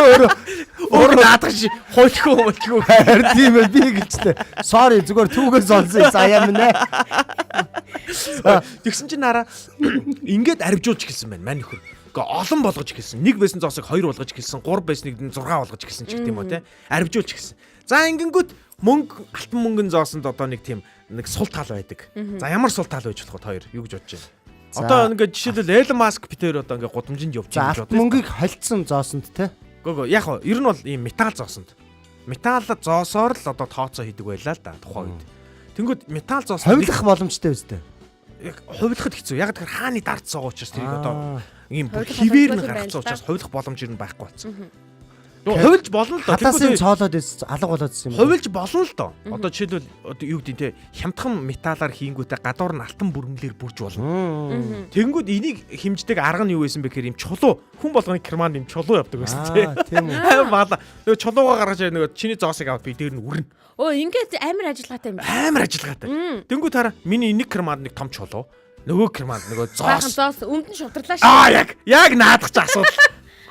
өөр наадах ши хойлхоо. Харин тийм ээ би гэлжтэй. Sorry зүгээр түүгээс олсон заяа минь ээ. Тэгсэн чинь араа ингээд арвжуулж эхэлсэн байна мань нөхөр. Гэхдээ олон болгож эхэлсэн. Нэг байсан зоосыг 2 болгож эхэлсэн. 3 байсныг 6 болгож эхэлсэн ч гэх юм уу те. Арвжуулж эхэлсэн. За ингэнгүүт мөнгө алтан мөнгөн зоосонд одоо нэг тийм нэг сул тал байдаг. За ямар сул тал байж болох вэ хоёр? Юу гэж бодож байна? Одоо ингээд жишээлбэл Elon Musk битээр одоо ингээд гудамжинд явж байгаа гэж бодъё. Мөнгийг холцсон зоосонд те. Гөө яг нь ер нь бол ийм металл зоосонд. Металл зоосоор л одоо тооцоо хийдэг байлаа л да тухайн үед. Тэнгүүд металл зоос хувилах боломжтой үстэй. Яг хувилахад хэцүү. Яг тэгэхээр хааны дард цогоо учраас тэрийг одоо ийм хിവэр нь гаргацсан учраас хувилах боломж ер нь байхгүй болсон. Хувилж болно л доо. Хатасын цоолоод алга болоодсэн юм. Хувилж болно л доо. Одоо жишээлбэл одоо юу гэдэг те хямдхан металлаар хийнгүүтээ гадуур нь алтан бүрэнглэр бүрж болно. Тэнгүүд энийг хэмждэг арга нь юу байсан бэ гэхээр ийм чулуу хүн болгоны керман ийм чулуу явдаг байсан тийм үү. Баала. Нөгөө чулуугаа гаргаж нөгөө чиний зоосыг аваад би дээр нь үрнэ. Оо ингээд амар ажиллагаатай юм байна. Амар ажиллагаатай. Тэнгүүд хараа миний нэг керманд нэг том чулуу. Нөгөө керманд нөгөө Баахан зоос. зоос өмдөн шудралаа шүү. Яг наадах ч асуудал.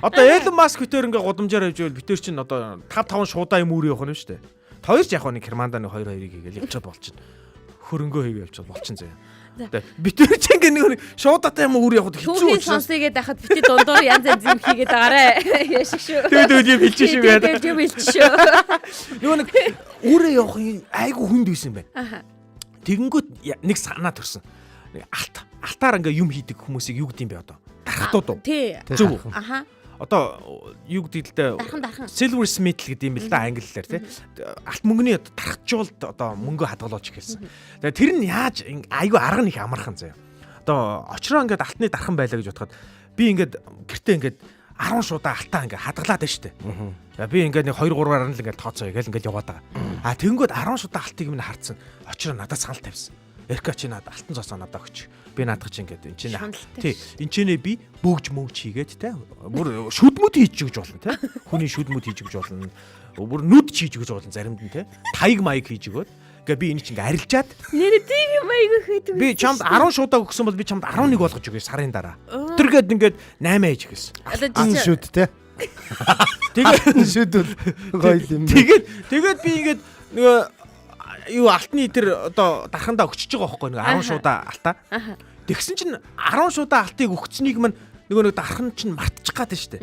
Одоо Elon Musk битээр ингээ гудамжаар явж байвал битээр чинь одоо 5 шуудаа юм үр явах нь шүү дээ. Хоёр ч яг нэг керманда нэг 2-2 хийгээл явчихад болчихно. Хөрөнгөө хийгээл явчихад болчихно заяа. Битээр чинь ингээ нэг шуудаатай юм үр явахд хэцүү Түүхийн учраас. сонсыгээд байхад бити дундуур янз янз юм хийгээд байгаарэ. Яшиг шүү. Тэгвэл юм хэлчих шиг байна. Тэгвэл юм хэлчих шүү. Нөгөө нэг үрээ явах айгу хүнд байсан байна. Аха. Тэгэнгүүт нэг санаа төрсөн. Нэг алтаар ингээ юм хийдэг хүмүүсийг юу гэдэм бэ одоо? Дархтууд уу? Тий. Зөв. Аха. Одоо юу гэдэг л Дархан. дээ silversmith гэдэг юм бэл да англиар тий. Алт мөнгөний дархжуулалт одоо мөнгө хадгалууч гэсэн. Тэгээ тэр нь яаж айгу арга нэг амархан заяа. Одоо очроо ингээд алтны дархан байлаа гэж бодоход би ингээд гэртээ ингээд 10 шуудаа алтаа ингээд хадгалаад байна штэ. За би ингээд нэг 2-3-аар нь л ингээд тооцоо гээл ингээд яваад байгаа. А тэгэнгүүт 10 шуудаа алтыг минь харцсан. Очроо надад санал тавьсан. Эрка чи надад алтан цоцоо надад өгч. Би наадах чи ингээд энэ чинь тий энэ чинь би бөгж мөгж хийгээд те бүр шүдмөд хийж өгч болно те хүний шүдмөд хийж өгч болно бүр нүд хийж өгч болно заримд нь те таяг маяг хийж өгөөд ингээ би энэ чинь ингээ арилжаад Нэр тийм юм айгүй хийдэг. би чамд 10 шуудаа өгсөн бол би чамд 11 болгож өгье сарын дараа тэргээд ингээд 8 ээж гэсэн Ан шүд те. тэгээд Шүд гоё юм. тэгээд би ингээд нөгөө юу алтны тэр одоо дархандаа өгчөж байгаа байхгүй нэг 10 шуудаа алтаа. Тэгсэн чинь 10 шуудаа алтыг өгцнийг мань нөгөө нэг дархан чинь мартчих гад нь штэ.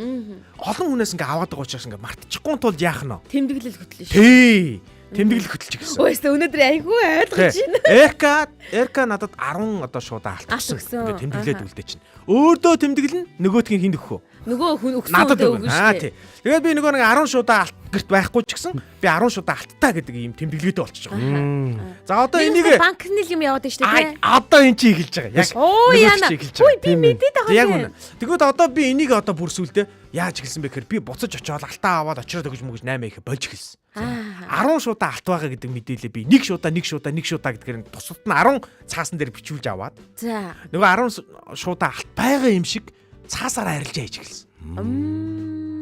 Олон хүнээс ингээ аваад байгаа учраас ингээ мартчихгүй тулд яах нь вэ? Тэмдэглэл хөтлөж шүү. Тий. Тэмдэглэл хөтлөж гэсэн. Өөстө өнөөдөр айгүй ойлгож байна. Эрка надад 10 одоо шуудаа алт өгсөн. Өгсөн. Ингээ тэмдэглээд үлдээ чинь. Өөрдөө тэмдэглэн нөгөөтгийг хинд өгөх үү? Нөгөө хүн өгсөн Надад үедээ өгнө. өгнө Аа шүү. тий. Тэгээд би нөгөө нэг 10 шуудаа алт гэрт байхгүй ч гэсэн би 10 шуудаа алттаа гэдэг ийм тэмдэглээтэй болчихж байгаа. За одоо энийг банкны юм яваад байна шүү дээ. одоо эн чи эхэлж байгаа. Яг Оо яана. Үй би мэдээд байгаа яг юм. үнэ. Тэгвэл одоо би энийг одоо бүрсүүлдэ яаж эхэлсэн бэ гэхээр би буцаж очиод алтаа аваад очироод өгч мөгж 8 их болж эхэлсэн. 10 шуудаа алт байгаа гэдэг мэдээлэл би нэг шуудаа гэдгээр тусалт нь 10 цаасан дээр бичүүлж аваад. За. Нөгөө 10 шуудаа алт байгаа юм шиг цаасаар арилж яаж эхэлсэн.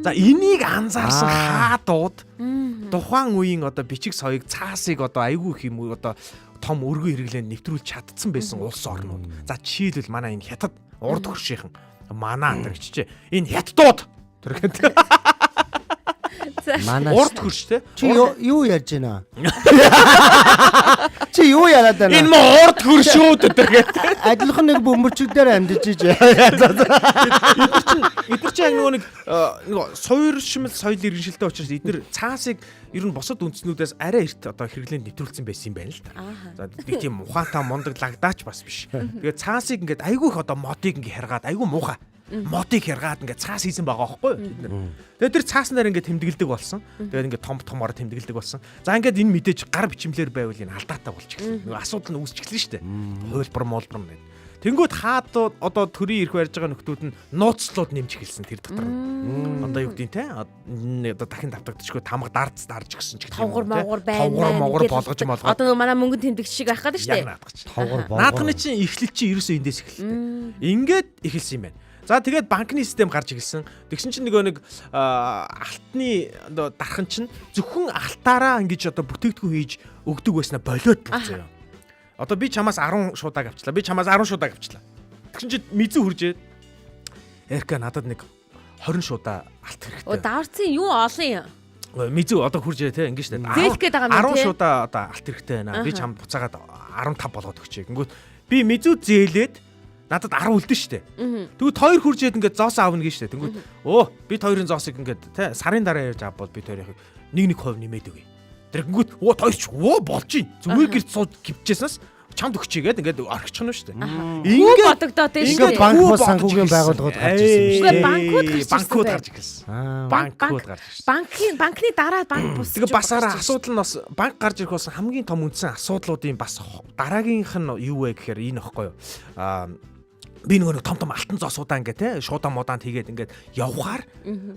За энийг анзаарсан хаадууд тухайн үеийн одоо бичиг соёыг цаасыг одоо айгүй их юм одоо том өргөн хэрэглээнд нэвтрүүлж чадсан байсан улс орнууд. За жишээлбэл манай энэ хятад урд хөршийнхэн манаа тэрэгчээ. Энэ хятадууд тэрэгтэй. Манай Урд хөрш те. чи юу ярьж байна? Чи юу яриад байна? Энэ муу урд хөршүүд тэрэгтэй. Адилхан нэг бөмбөрчгдээр амьдж иж. Эдгээр чинь нөгөө нэг суур шимэл соёл иргэншилтэй учраас эдгээр цаасыг ер нь босод үндснүүдээс арай эрт одоо хэрэглээнд нэвтрүүлсэн байсан юм байна л да. За нэг тийм ухаантай мундаг лагдаач бас биш. Тэгээд цаасыг ингээд айгүй их одоо модыг ингээд хэргаад айгүй муухай. Модыг хэргаад ингээд цаас хийсэн байгаа байхгүй юу? Тэгээд тэр цааснаар ингээд тэмдэглэдэг болсон. Тэгээд ингээд томор тэмдэглэдэг болсон. За ингээд энэ мэдээж гар бичмлэр байвал энэ алдаатай болчихсон. Нөгөө асуудал нь үүсчихлээ шүү дээ. Хуулбар молбар нь. Тэнгүүд хаадууд одоо төрийн ирэх барьж байгаа нөхдүүд нь нууцлууд нэмж эхэлсэн тэр дотор. Одоо юу гэдэг те одоо дахин давтагдчихгүй тамга дарж гисэн ч гэдэг юм. Тавгар байна. Тавгар болгож молгоод. Одоо манай мөнгөнд тэмдэгч шиг байх гэдэг шүү дээ. Тавгар болгоо. Наадхны чинь эхлэл чинь ерөөсөө эндээс эхэлдэг. Ингээд эхэлсэн юм байна. За тэгээд банкны систем гарч ирсэн. Тэгсэн чинь нэг алтны одоо дархан чинь зөвхөн алтаараа ингэж одоо бүтээгдэхүүн хийж өгдөг байснаа болоод болцоо. Одоо би чамаас 10 шуудааг авчлаа. Би чамаас 10 шуудааг авчлаа. Тэгсэн чинь мизүү хуржээд Эрка надад нэг 20 шуудаа алт хэрэгтэй. Оо даарцын юу олон юм. Мизүү одоо хуржээ те ингэж штэ. Зээлэх гээд байгаа юм 10 шуудаа одоо алт хэрэгтэй байна. Би чамд буцаагаад 15 болгоод өгчээ. Гингүүт би мизүү зээлээд надад 10 үлдэн штэ. Тэгвэл хоёр хуржээд ингээд зоос аавна гэж штэ. Тэнгүүт бид хоёрын зоосыг ингээд те сарын дараа ярьж авбал бид хоёрыг 1% нэмээд өгье. Тэрнгүүт тойрч болж гин. Зүгээр гэрт сууд гівчээсээс чамд өгчийгээд ингээд орхичих нь шүү дээ. Ингээд бодогдоод тийм шүү дээ. Банк бос санхүүгийн байгууллагууд гарч ирсэн шүү дээ. Банкуд гарч ирсэн. Банкуд гарч ирсэн. Банкны дараа банк бус. Тэгээ бас асуудал нь бас банк гарч ирэх болсон хамгийн том үндсэн асуудлуудын бас дараагийнх нь юу вэ гэхээр энэ ихгүй юу. Би нөгөө том алтан зоосуудаа ингээд те шуудан модаанд хийгээд ингээд явхаар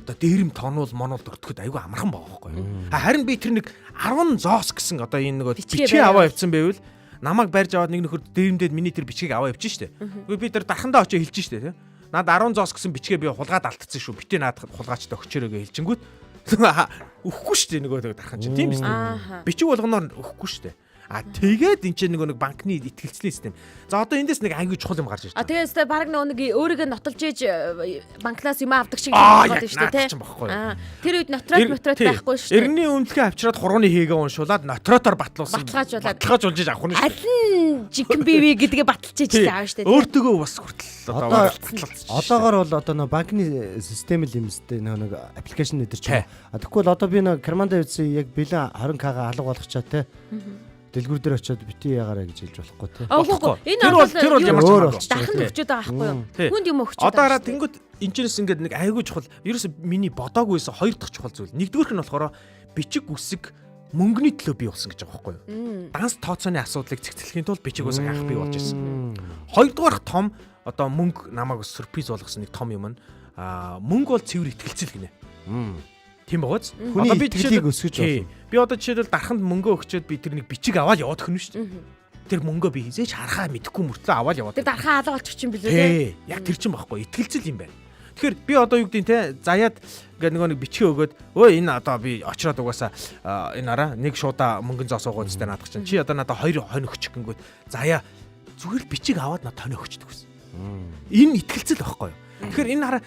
одоо дээрэм тонуул монол өртөхөд айгүй амархан байгаа байхгүй юу. Харин би тэр нэг 10 зоос гэсэн одоо энэ нөгөө бичгээ аваа явцсан байвал намайг барьж аваад нэг нөхөр дээрэмдээд миний тэр бичгийг аваа явчихсан шүү дээ. Би тэр дархандаа очиж хэлж шүү дээ те. Наад 10 зоос гэсэн бичгээ би хулгаад алдсан шүү. Битээ наад хулгаачтай өгчөөрөө хэлжингүүт өхгүй шүү дээ нөгөө дархан чинь тийм биз дээ. Бичиг болгоноор өхгүй шүү дээ. Тэгээд энэ чинь нэг банкны итгэлцлийн систем. За одоо эндээс нэг аягүй чухал юм гарч ирж байна. Тэгээс баг нэг өөрийгөө нотолж ээж банкнаас юм авдаг шиг болоод шүү дээ тий. Тэр үед нотрот байхгүй шүү дээ. Эргний үнэлгээ авчираад хурууны хийгээ уншуулад нотротоор батлуулсан. Баталгааж болж иж авах нь шүү. Алин жигэн бивэ гэдгээ баталж ээж аав шүү дээ. Өөртөөгөө бас хүртэл одоогоор бол одоо нэг банкны систем л юм сте нэг аппликейшн дээр ч. Тэгэхгүй бол одоо би нэг Карманда үтсэн яг бэлэн 20k-га алга болгочоо те. Дэлгүүр дээр очиод бити ягаараа гэж хэлж болохгүй те. Энэ бол ямар ч юм дахин өгчөөд байгаа байхгүй юу? Хүнд юм өгчөөд. Одоо хараа тэнгууд энэчнээс ингээд нэг айгүй чухал. Ерөөсө миний бодоагүйсэн хоёр дахь чухал зүйл. Нэгдүгээрх нь болохоор бичиг үсэг мөнгөний төлөө бий болсон гэж байгаа байхгүй юу? Данс тооцооны асуудлыг цэгцлэхийн тулд бичиг үсэг анх бий болж ирсэн. Хоёрдугаарх том одоо мөнгө намайг сюрприз болгосон нэг том юм нь мөнгө бол цэвэр итгэлцэл гинэ. Тийм байгаач. Одоо би итгэлийг өсгөж болно. Би одоо жишээлбэл дарханд мөнгө өгчөөд би тэр нэг бичиг аваад яваад өгнө шүү дээ. Тэр мөнгөө би хизээч харахаа мэдэхгүй мөртлөө аваад яваад. Тэр дархаа алга болчих чинь билүү те. Яг тэр чинь байхгүй. Итгэлцэл юм байна. Тэгэхээр би одоо юу гэдэг нь те заяад ингээд нэг бичгээ өгөөд өө энэ одоо би очроод угаасаа энэ араа нэг шуудаа мөнгөн зоосоогоо зүтэй наадах чинь чи одоо надаа 2 хоног өччих гингүүд заяа зүгээр л бичиг аваад надад хоног өчдөг гэсэн. Энэ итгэлцэл байхгүй юу? Тэгэхээр энэ хараа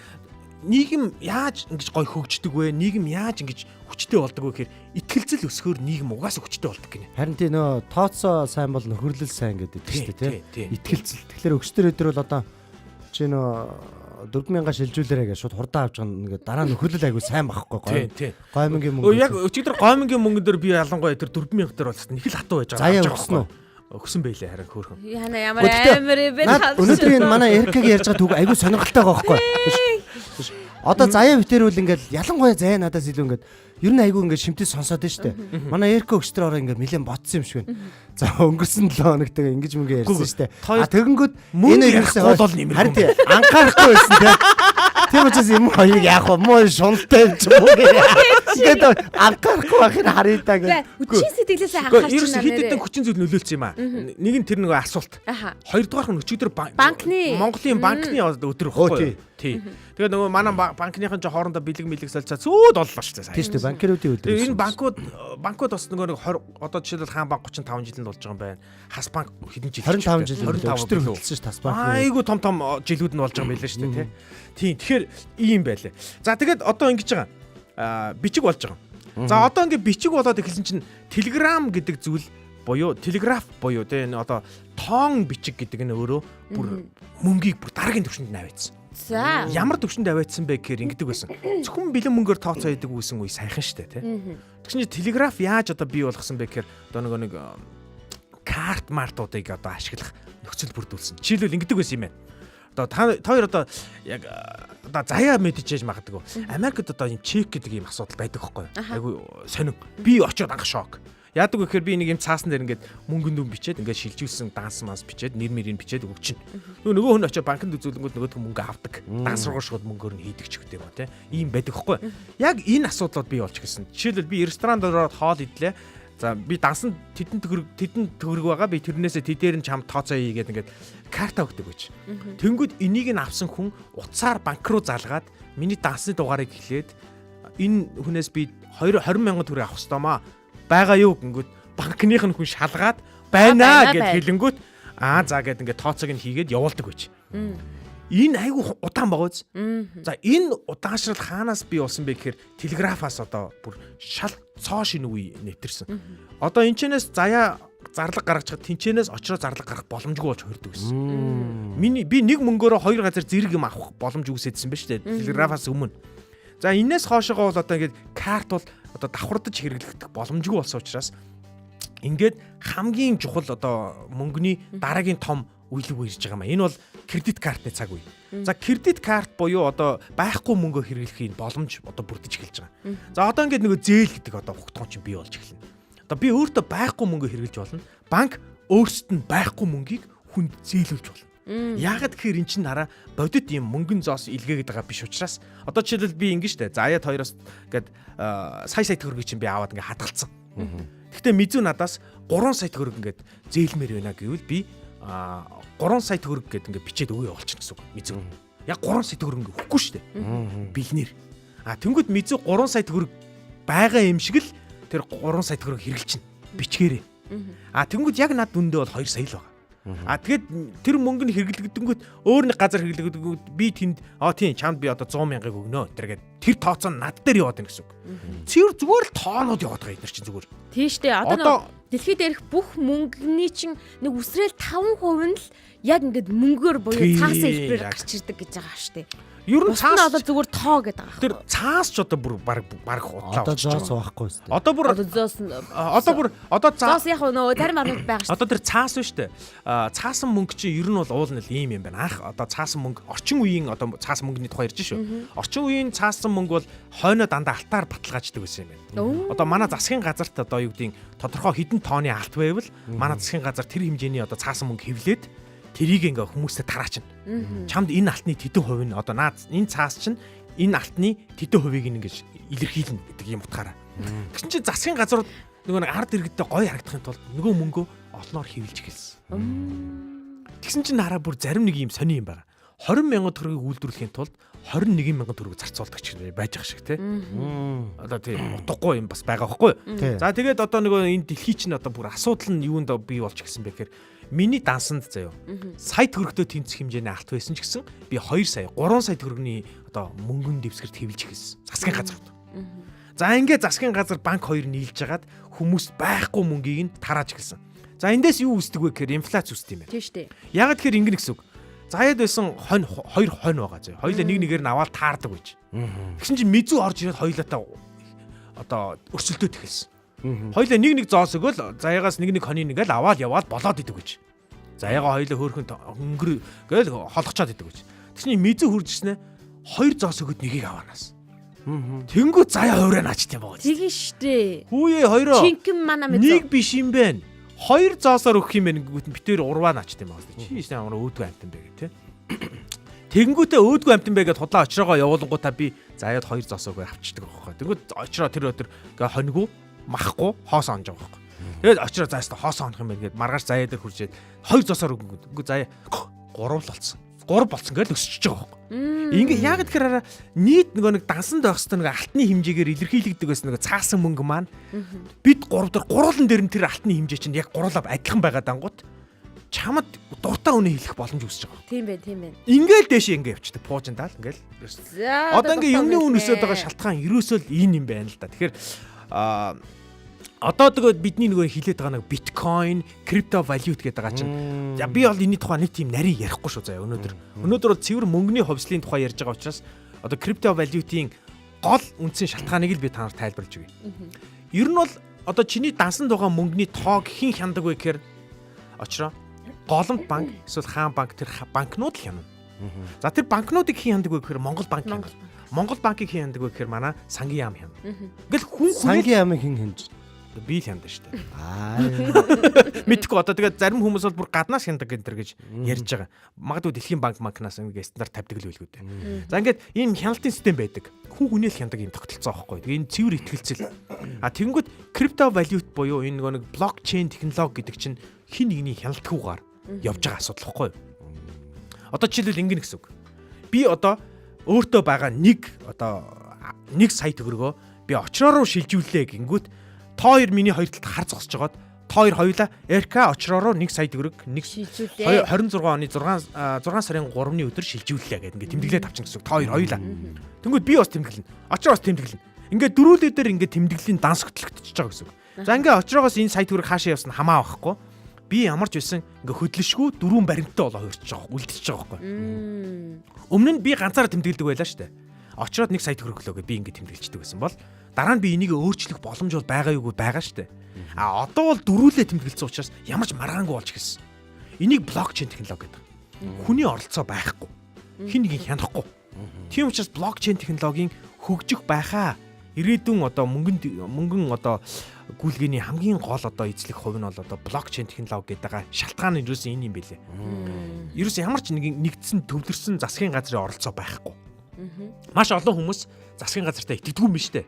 нийгэм яаж ингэж гой хөгждөг вэ? Нийгэм яаж ингэж хүчтэй болдог вэ гэхээр итгэлцэл өсгөөр нийгэм угаасаа хүчтэй болдог гинэ. Харин тий нөө тооцоо сайн бол нөхөрлөл сайн гэдэг шүү дээ тий. Итгэлцэл. Тэгэхээр өгчтөр өдөр бол одоо чи нөө 4000 шилжүүлээрээ гэж шууд хурдан авч байгаа нэгэ дараа нөхөрлөл айгу сайн байхгүй гоё. Гоймонгийн мөнгө. Яг өчигдөр гоймонгийн мөнгөн дээр би ялангуяа тэр 4000 дээр болсон нэг л хатуу байж байгаа. Заяа өгсөн үү? Өгсөн байлээ харин хөөрхөн. Яна ямар амар бэ? Өнөөдөр энэ манай Эркагийн ярьж байгаа түүх айгу сонирхолтой байгаа байхгүй. Одоо заяа битэрүүл ингээд ялангуяа заяа надаас илүү ингээд ер нь айгу ингээд шимтээ сонсоод байна шүү дээ. Манай Эрка өгчтөр ороо ингээд нэлээд бодсон юм шиг байна. За өнгөрсөн 7 хоногт ингэж мөнгө ярьсан шүү дээ. А тэгэнгүүт энэ ерөөсөө бол нэмэр. Харин тий анхаарахгүй байсан тий. Тийм учраас юм хоёрыг яах вэ? Муу шунтай юм ч юм уу гээ. Ингээд анхаарахгүй байхыг харъя гэх. Хүчин сэтгэлээс анхаарч байна. Ерөөсөө хэд хэдэн хүчин зүйл нөлөөлсөн юм аа. Нэг нь тэр нэг асуулт. Хоёрдугаарх нь өчигдөр банкны Монголын банкны өдөр байхгүй юу? Тий. Тэгээд нөгөө манай банкныхан ч хоорондоо бэлэг мэлэг солилцаа зүүд боллоо шүү дээ. Тийм шүү дээ. Банкеруудын өдөр. Энэ банкуд бас нөгөө одоо жишээлбэл хаан банк 35 жил нь болж байгаа юм байна. Хас банк хэдэн жил? 25 жил. 25 хөдөлсөн шүү Тас банк. Айгу том жилүүд нь болж байгаа юм байлаа шүү дээ, тий. Тийм. Тэгэхээр ийм байлаа. За тэгээд одоо ингэж байгаа. Бичиг болж байгаа. За одоо ингэ бичиг болоод эхэлсэн чинь Telegram гэдэг зүйл буюу телеграф буюу тий одоо тоон бичиг гэдэг нь өөрөө бүр мөнгийг бүр дараагийн түвшинд наваадсан. За ямар түвшинд аваадсан бэ гэхээр ингэдэг байсан. Зөвхөн бэлэн мөнгөөр тооцоо хийдэг үсэн үе сайхан штэ тий. Тэгсэн чинь телеграф яаж одоо бий болгосон бэ гэхээр одоо нэг карт мартуудыг одоо ашиглах нөхцөл бүрдүүлсэн. Жишээлбэл ингэдэг байсан юм байна. Одоо та хоёр одоо яг одоо заяа мэдчихэж магадгүй. Америкт одоо энэ чек гэдэг ийм асуудал байдаг байхгүй юу? Айгу сонин. Би очиод анх шок. Яадаг вэ гэхээр би нэг юм цаасан дээр ингээд мөнгөнд дүн бичээд ингээд шилжүүлсэн данс манс бичээд нэр мэрийг бичээд өгчин. Нөгөө хүн очиод банкнд үзүүлэнгүүт нөгөөдх мөнгө авдаг. Данс руу шууд мөнгөөр нь хийдэг ч гэдэг юм ба тий. Ийм байдаг хгүй. Яг энэ асуудлууд бий болж гисэн. Жишээлбэл би ресторанд ороод хоол идлээ. За би дансанд тэдэн төгрөг байгаа. Би тэрнээсээ тэдээр нь чам тооцоо хийгээд ингээд карта өгдөг гэж. Тэнгүүд энийг нь авсан хүн утсаар банк руу залгаад миний дансны дугаарыг хэлээд энэ хүнээс би 20 мянган төгрөг авах ёстоймаа байгаа юу гингүүд банкных нь хүн шалгаад байна гэд хэлэнгүүт за гэд ингээд тооцоог нь хийгээд явуулдаг байж. Энэ айгу удаан байгааз. За энэ удааншрал хаанаас бий болсон бэ гэхээр телеграфаас одоо бүр шал цоо шинэ үе нэвтэрсэн. Одоо энэчнээс заяа зарлаг гаргаж чад тэнчэнээс очроо зарлаг гарах боломжгүй болж хордог гэсэн. Би нэг мөнгөөрөө хоёр газар зэрэг юм авах боломж үүсэжсэн ба шүү дээ. Телеграфаас өмнө. За энэс хоошоогоо бол одоо ингээд карт бол одоо давхардаж хэрэглэгдэх боломжгүй болсон учраас ингээд хамгийн чухал одоо мөнгөний дараагийн том үйлэг үерж байгаа юм. Энэ бол кредит картны цаг үе. За кредит карт буюу одоо байхгүй мөнгө хэрэглэхийн боломж одоо бүрдэж эхэлж байгаа. За одоо ингээд нөгөө зээл гэдэг одоо хугтгон чинь бий болж эхэлнэ. Одоо би өөртөө байхгүй мөнгө хэрэглэж болно. Банк өөрсдөд нь байхгүй мөнгийг хүнд зээлүүлж болно. Яагаад гэхээр эн чинь хараа бодит юм мөнгөн зоос илгээгээд байгаа биш учраас одоо жишээлбэл би ингэ штэ заяа хоёроос гээд сая төгрөгийг чинь би аваад ингээ хадгалсан. Гэхдээ мизүү надаас 3 сая төгрөг ингээд зээлмээр байна гэвэл би 3 сая төгрөг гээд ингээ бичээд өгөө явуулчих гэсэн үг мизүү. Яг 3 сая төгрөг ингээ өгөхгүй штэ. Бэлнэр. Тэнгүүд мизүү 3 сая төгрөг байгаа юм шиг л тэр 3 сая төгрөг хэрэглэж чинь бичгээрээ. Тэнгүүд яг над дүндээ бол 2 сая л байгаа. Тэгээд тэр мөнгө нь хэрэглэгдэнгүүт өөр нэг газар хэрэглэгдэнгүүт би тэнд тийм чамд би одоо 100 мянгыг өгнө тэргээд тэр тооцоо над дээр яваад байна гэсэн үг. Цэвэр зүгээр л тоонууд яваад байгаа эдгээр чинь зүгээр. Тийм шүү дээ. Одоо дэлхийд дээрх бүх мөнгөний чинь нэг үсрээл 5% нь л яг ингээд мөнгөөр буюу цаасан хэлбэрээр гарч ирдэг гэж байгаа шүү дээ. Ер нь цаас одоо зүгээр тоо гэдэг байгаа. Тэр цаас ч одоо бүр баг худлаа. Одоо зоос байхгүй шүү дээ. Одоо зоос яг нөө зарим аргууд байгаа шүү дээ. Одоо тэр цаас нь шүү дээ. Цаасан мөнгө чинь ер нь бол уулна л ийм юм байна. Одоо цаасан мөнгө орчин үеийн одоо цаасан мөнгөний тухай ярьж шүү. Орчин үеийн цаасан мөнгө бол хойноо дандаа алтаар баталгааждаг байсан юм байна. Одоо манай засгийн газарт одоо юу гэдгийг тодорхой хэдэн тооны алт байвал манай засгийн газар тэр хэмжээний одоо цаасан мөнгө хэвлээд тэрийг ингээ хүмүүстэй тараачна. Чамд энэ алтны тэдэн хувь нь одоо наад энэ цаас чинь энэ алтны тэдэн хувийг ингэж илэрхийлнэ гэдэг юм утгаараа. Тэгсэн чинь засгийн газрууд нөгөө нэг ард иргэдтэй гоё харагдахын тулд нөгөө мөнгөө олноор хэвлэж эхэлсэн. Тэгсэн чинь хараа бүр зарим нэг юм сони юм байна. 20 мянган төгрөгийг үйлдвэрлэхийн тулд 21 мянган төгрөг зарцуулдаг ч байж ах шиг тий. Одоо тийм утгагүй юм бас байгаа байхгүй. За тэгээд одоо нөгөө энэ дэлхий чинь одоо бүр асуудал нь юунд бий болж гисэн бэ гэхээр миний дансанд заяа. Сая төгрөгтэй тэнцэх хэмжээний алт байсан ч гэсэн би 2 сая 3 сая төгрөгийн одоо мөнгөн дэвсгэрт хэвлэж эхэлсэн. Засгийн газарт. За ингээд засгийн газар банк хоёр нийлж хагаад хүмүүс байхгүй мөнгийг нь тарааж эхэлсэн. За эндээс юу үүсдэг вэ гэхээр инфляц үүсдэг юм байна. Тийм шүү дээ. Яг тэгэхээр ингэнэ гэсэн үг. Заяад байсан хоёр хонь байгаа заяа. Хоёулаа нэг нэгээр нь аваад таардаг байж. Тэгсэн чинь мизүү орж ирээд хоёулаа одоо өрсөлдөөд эхэлсэн. Хоёулаа нэг зоос өгөөл заяагаас нэг хоньыг ингээл аваад яваад болоод идэг гэж. Заяагаа хоёулаа хөөхөн өнгөр гээл холгочоод идэг гэж. Тэгсэн чинь мизүү хуржснээ 2 зоос өгöd нэгийг аваанаас. Тэнгүү заяа хуурай наачт юм байгаа. Тэгин штэ. Хүүе хоёроо. Чинхэн мана мэд. Нэг биш юм бэ. 2 зоосоор өгөх юм бэ гэнгүүт битээр урваа наачт юм байгаа. Чи ястаа амраа өөдгөө амтан бэ гэх тээ. Тэнгүүтээ өөдгөө амтан бэ гэд худлаа очроогоо явуулангуудаа би заяад 2 зоос өгөө авчдаг байхгүй. Тэнгүүд очроо тэр өдөр хоньгүй махгүй хоос онж байгаа байхгүй. Тэгээд очроо заастаа хоос онох юм байна гэд маргааш заяа дээр хуржээд 2 зоосоор өгөнгүүд. Үгүй заяа 3 л болсон. 3 болсон гэж өсөж байгаа байхгүй. Ингээ яг тэгэхээр нийт нэг дансанд байх хэвээр нэг алтны хэмжээгээр илэрхийлэгдэг байсан нэг цаасан мөнгө маань бид 3 дээр гуруулан дээр нь тэр алтны хэмжээ чинь яг гуруулаа адилхан байгаа дангууд чамд дуртай үнэ хэлэх боломж үүсэж байгаа. Тийм байх, тийм байх. Ингээл дэшээ ингээ явчихдаг пуужиндаал ингээл. Одоо ингээ юмны үн өсөд байгаа шалтгаан ерөөсөө л энэ юм байна л да. Тэгэхээр одоо тэгээд бидний нөгөө хилээд байгаа нэг биткойн, крипто валют гэдэг байгаа чинь. За би бол энэний тухай нэг тийм нарийн ярихгүй шүү заяа өнөөдөр. Өнөөдөр бол цэвэр мөнгөний хувьслын тухай ярьж байгаа учраас одоо крипто валютын гол үндсэн шалтгааныг л би танаар тайлбарлаж өгье. Ер нь бол одоо чиний дансанд байгаа мөнгөний тоог хэн хяндаг вэ гэхээр очроо голомт банк эсвэл хаан банк тэр банкнууд л хянана. За тэр банкнуудыг хэн хяндаг вэ гэхээр Монгол банк хяндаг. Монгол банкыг хэн хяндаг вэ гэхээр манай сангийн яам хянана. Ингээл хүн сангийн яамыг хэн хянаж би л хяндаг шүү дээ. Мэдхгүй одоо тэгээд зарим хүмүүс бол бүр гаднаас хяндаг гэнтэр гэж ярьж байгаа. Магадгүй дэлхийн банкнаас ингэ стандарт тавьдаг л байлгүй дээ. За ингээд ийм хяналтын систем байдаг. Хүн хүнээл хяндаг юм тогтолцоо байхгүй. Тэгээд энэ цэвэр ихтгэлцэл. Тэгэнгүүт крипто валют буюу энэ нэг блокчейн технологи гэдэг чинь хин нэгний хяналтгүйгээр явж байгаа асуудал байхгүй. Одоо жишээлбэл ингэнэ гэсэн үг. Би одоо өөртөө байгаа нэг сая төгрөгөө би очроо руу шилжүүлээ гингүүт та хоёр миний хоёр талд хар зогсож байгаад та хоёр хоёулаа РК очроороо 1 сая төгрөг 26 оны 6 сарын 3-ны өдөр шилжүүллээ гэдэг ингээд тэмдэглээд авчин гэсэн үг. Та хоёр хоёулаа. Тэнгүүд би бас тэмдэглэнэ. Очроо бас тэмдэглэнэ. Ингээд дөрүүлээ дээр ингээд тэмдэглэлийн данс хөтлөгдөж байгаа гэсэн үг. За ингээд очроогоос энэ сая төгрөг хаашаа явсан хамаа байхгүй. Би ямарч байсан ингээд хөдлөшгүй дөрвөн баримттай болоо хуурч байгаа. Үлдчихэж байгаа байхгүй. Өмнө нь би ганцаараа тэмдэглэдэг байлаа шүү дээ. Очроод 1 сая төгрөг лөө би ингээд тэмдэглэждэг байсан бол дараа нь би энийг өөрчлөх боломж бол байгаа юугүй байгаа шүү дээ. Одоо бол дөрүүлээ тэмдэглэсэн учраас ямар ч маргаангүй болж гисэн. Энийг блокчейн технологи гэдэг. Хүний оролцоо байхгүй. Хин нэгийг хянахгүй. Тийм учраас блокчейн технологийн хөгжих байхаа ирээдүйн одоо мөнгөн одоо гүйлгээний хамгийн гол одоо эзлэх хувь нь бол одоо блокчейн технологи гэдэг шалтгаан нь юусэн энэ юм бэлээ. Ерөөс ямар ч нэгдсэн төвлөрсөн засгийн газрын оролцоо байхгүй. Маш олон хүмүүс засгийн газартаа итгэдэггүй юм шүү дээ.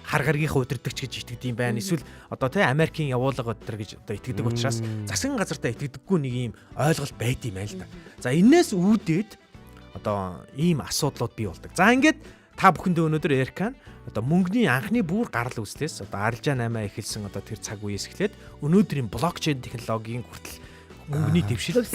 Хар гаргийнхаа удирдагч гэж итгэдэг юм байна. Эсвэл одоо тий Америкийн явуулга өдр гэж одоо итгэдэг учраас засгийн газартаа итгэдэггүй нэг юм ойлголт байд юм байна л да. За энээс үүдээд одоо ийм асуудлууд бий болдог. За ингээд та бүхэндээ өнөөдөр Эркан одоо мөнгөний анхны бүр гарал үүслээс одоо арилжаа 8 эхэлсэн одоо тэр цаг үеэс эхлээд өнөөдрийн блокчейн технологийн хүртэл мөнгөний дэвшил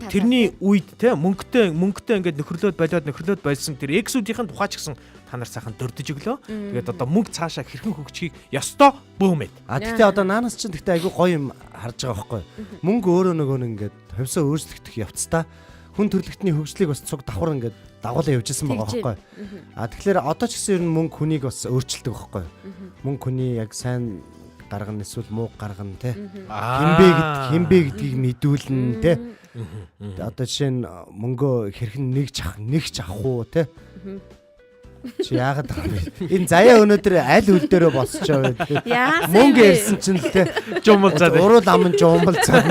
тэрний үед те мөнгөтэй ингээд нөхрлөөд болсон тэр эксүүдийн тухай ч гэсэн та нар сайхан дурдж өглөө. Тэгээд одоо мөнгө цаашаа хэрхэн хөгжихийг ёстой бөөмэд. Гэхдээ одоо наанаас чинь гэхдээ айгүй гоё юм харж байгаа байхгүй. Мөнгө өөрөө нөгөө нэг ингээд хувьсаа өөрчлөгдөх явцдаа хүн төрөлхтний хөгжлийг бас цуг давхар ингээд дагуулсан явжсэн байгаа байхгүй. Тэгэхээр одоо ч гэсэн ер нь мөнгө хүнийг бас өөрчилдөг байхгүй. Мөнгө хүний яг сайн гаргана эсвэл муу гаргана те. Хинбэ гэдгийг мэдүүлнэ те. Одоо жишээ нь мөнгөө хэрхэн нэг ч авах уу те. Чи яагаад байгаа юм? Энэ заяа өнөөдөр аль үл дээрөө босчоо вэ? Мөнгө ирсэн чинь л те жумалцаад. Уруу ламн жумалцаад.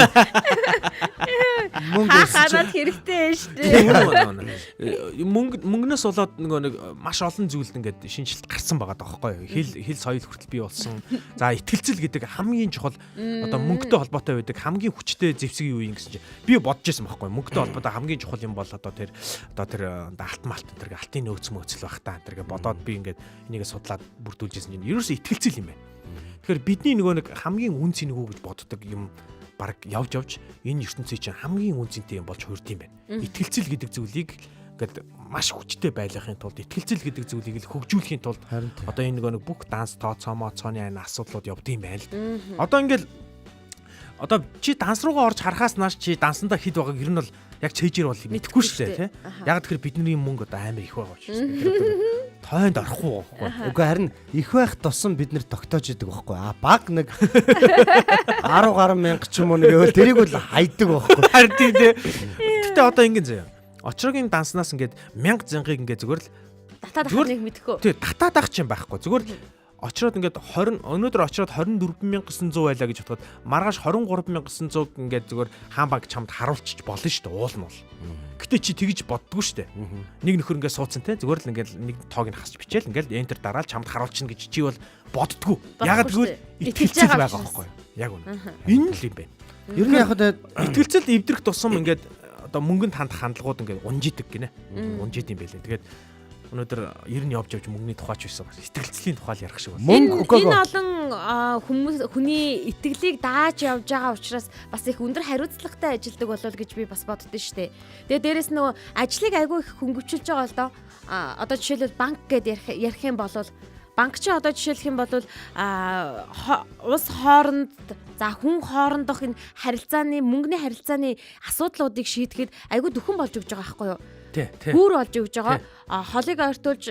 Хахаад хэрэгтэй шүү дээ. Мөнгнөөс болоод нэг маш олон зүйлд ингээд шинжилт гарсан байгаа даахгүй. Хэл соёл хүртэл бий болсон. За итгэлцэл гэдэг хамгийн чухал одоо мөнгөтэй холбоотой байдаг хамгийн хүчтэй зэвсгийн үе гэсэн чинь би бодож байсан байхгүй. Мөнгөтэй холбоотой хамгийн чухал юм бол одоо тэр алт малт тэр алтын нөөц мөөцөл байх та тэргээ бодоод би ингээд энийгээ судлаад бүрдүүлжсэн чинь ерөөсөө итгэлцэл юм байна. Тэгэхээр бидний нэг хамгийн үн цэнэ хүү гэж боддог юм баг явж энэ ертөнцийн чинь хамгийн үнцэнтэй юм болж хуурд юм байна. Итгэлцэл гэдэг зүйлийг ингээд маш хүчтэй байлгахын тулд итгэлцэл гэдэг зүйлийг л хөгжүүлэхийн тулд одоо энэ нэг бүх данс цооны энэ асуудлууд явдсан юм байна л. Одоо ингээд одоо чи данс руугаа орж харахаас нааш чи дансандаа хэд байгааг ер нь бол яг чэйжэр бол мэдэхгүй шүү дээ тий. Яг тэгэхээр бидний мөнгө одоо амар их байгаа шүү дээ. Тойнд орохгүй байхгүй. Үгүй харин их байх тусам бид нэр тогтоож идэг байхгүй. Баг нэг 10 гаруй мянга ч юм уу нэг өөл тэрийг бол хайдаг байхгүй. Харин тий. Гэтэ одоо ингэ заяа. Очрогийн данснаас ингээд 1000 зянгийг ингээд зүгээр л татаад авах нэг мэдэхгүй. Тий, татаад авах юм байхгүй. Зүгээр л очроод ингээд 20 өнөөдөр очроод 24900 байлаа гэж бодоход маргааш 23900 ингээд зүгээр хаан баг чамд харуулчих болно шүү дээ. Уул нь бол. Гэтэ чи тэгж боддгоо шүү дээ. Нэг нөхөр ингээд суудсан те зүгээр л ингээд нэг тоог нь хасч бичээл ингээд enter дараал чамд харуулчихна гэж чи бол боддгоо. Ягаад гэвэл итгэлцэл байгаа байхгүй. Яг үнэ. Энэ л юм байна. Ер нь яг итгэлцэл эвдрэх тусам ингээд одоо мөнгөнд хандах хандлагууд ингээд унжидаг гинэ. Унжид юм байлээ. Тэгээд өнөөдөр ер нь явж мөнгөний тухай ч байсан. Итгэлцлийн тухай л ярих шиг байна. Энэ олон хүмүүс хүний итгэлийг дааж явж байгаа учраас бас их өндөр хариуцлагатай ажилдаг болов гэж би бас боддоо штэ. Тэгээ дээрэс нөгөө ажлыг айгүй их хөнгөвчүүлж байгаа л доо. Одоо жишээлбэл банк гэдээ ярих юм бол банк ч одоо жишээлх юм бол улс хооронд за хүн хоорондох энэ харилцааны мөнгөний харилцааны асуудлуудыг шийдэхэд айгүй дөхөн болж өгч байгаа байхгүй юу? Гүүр болж өгж байгаа. Холыг ойртуулж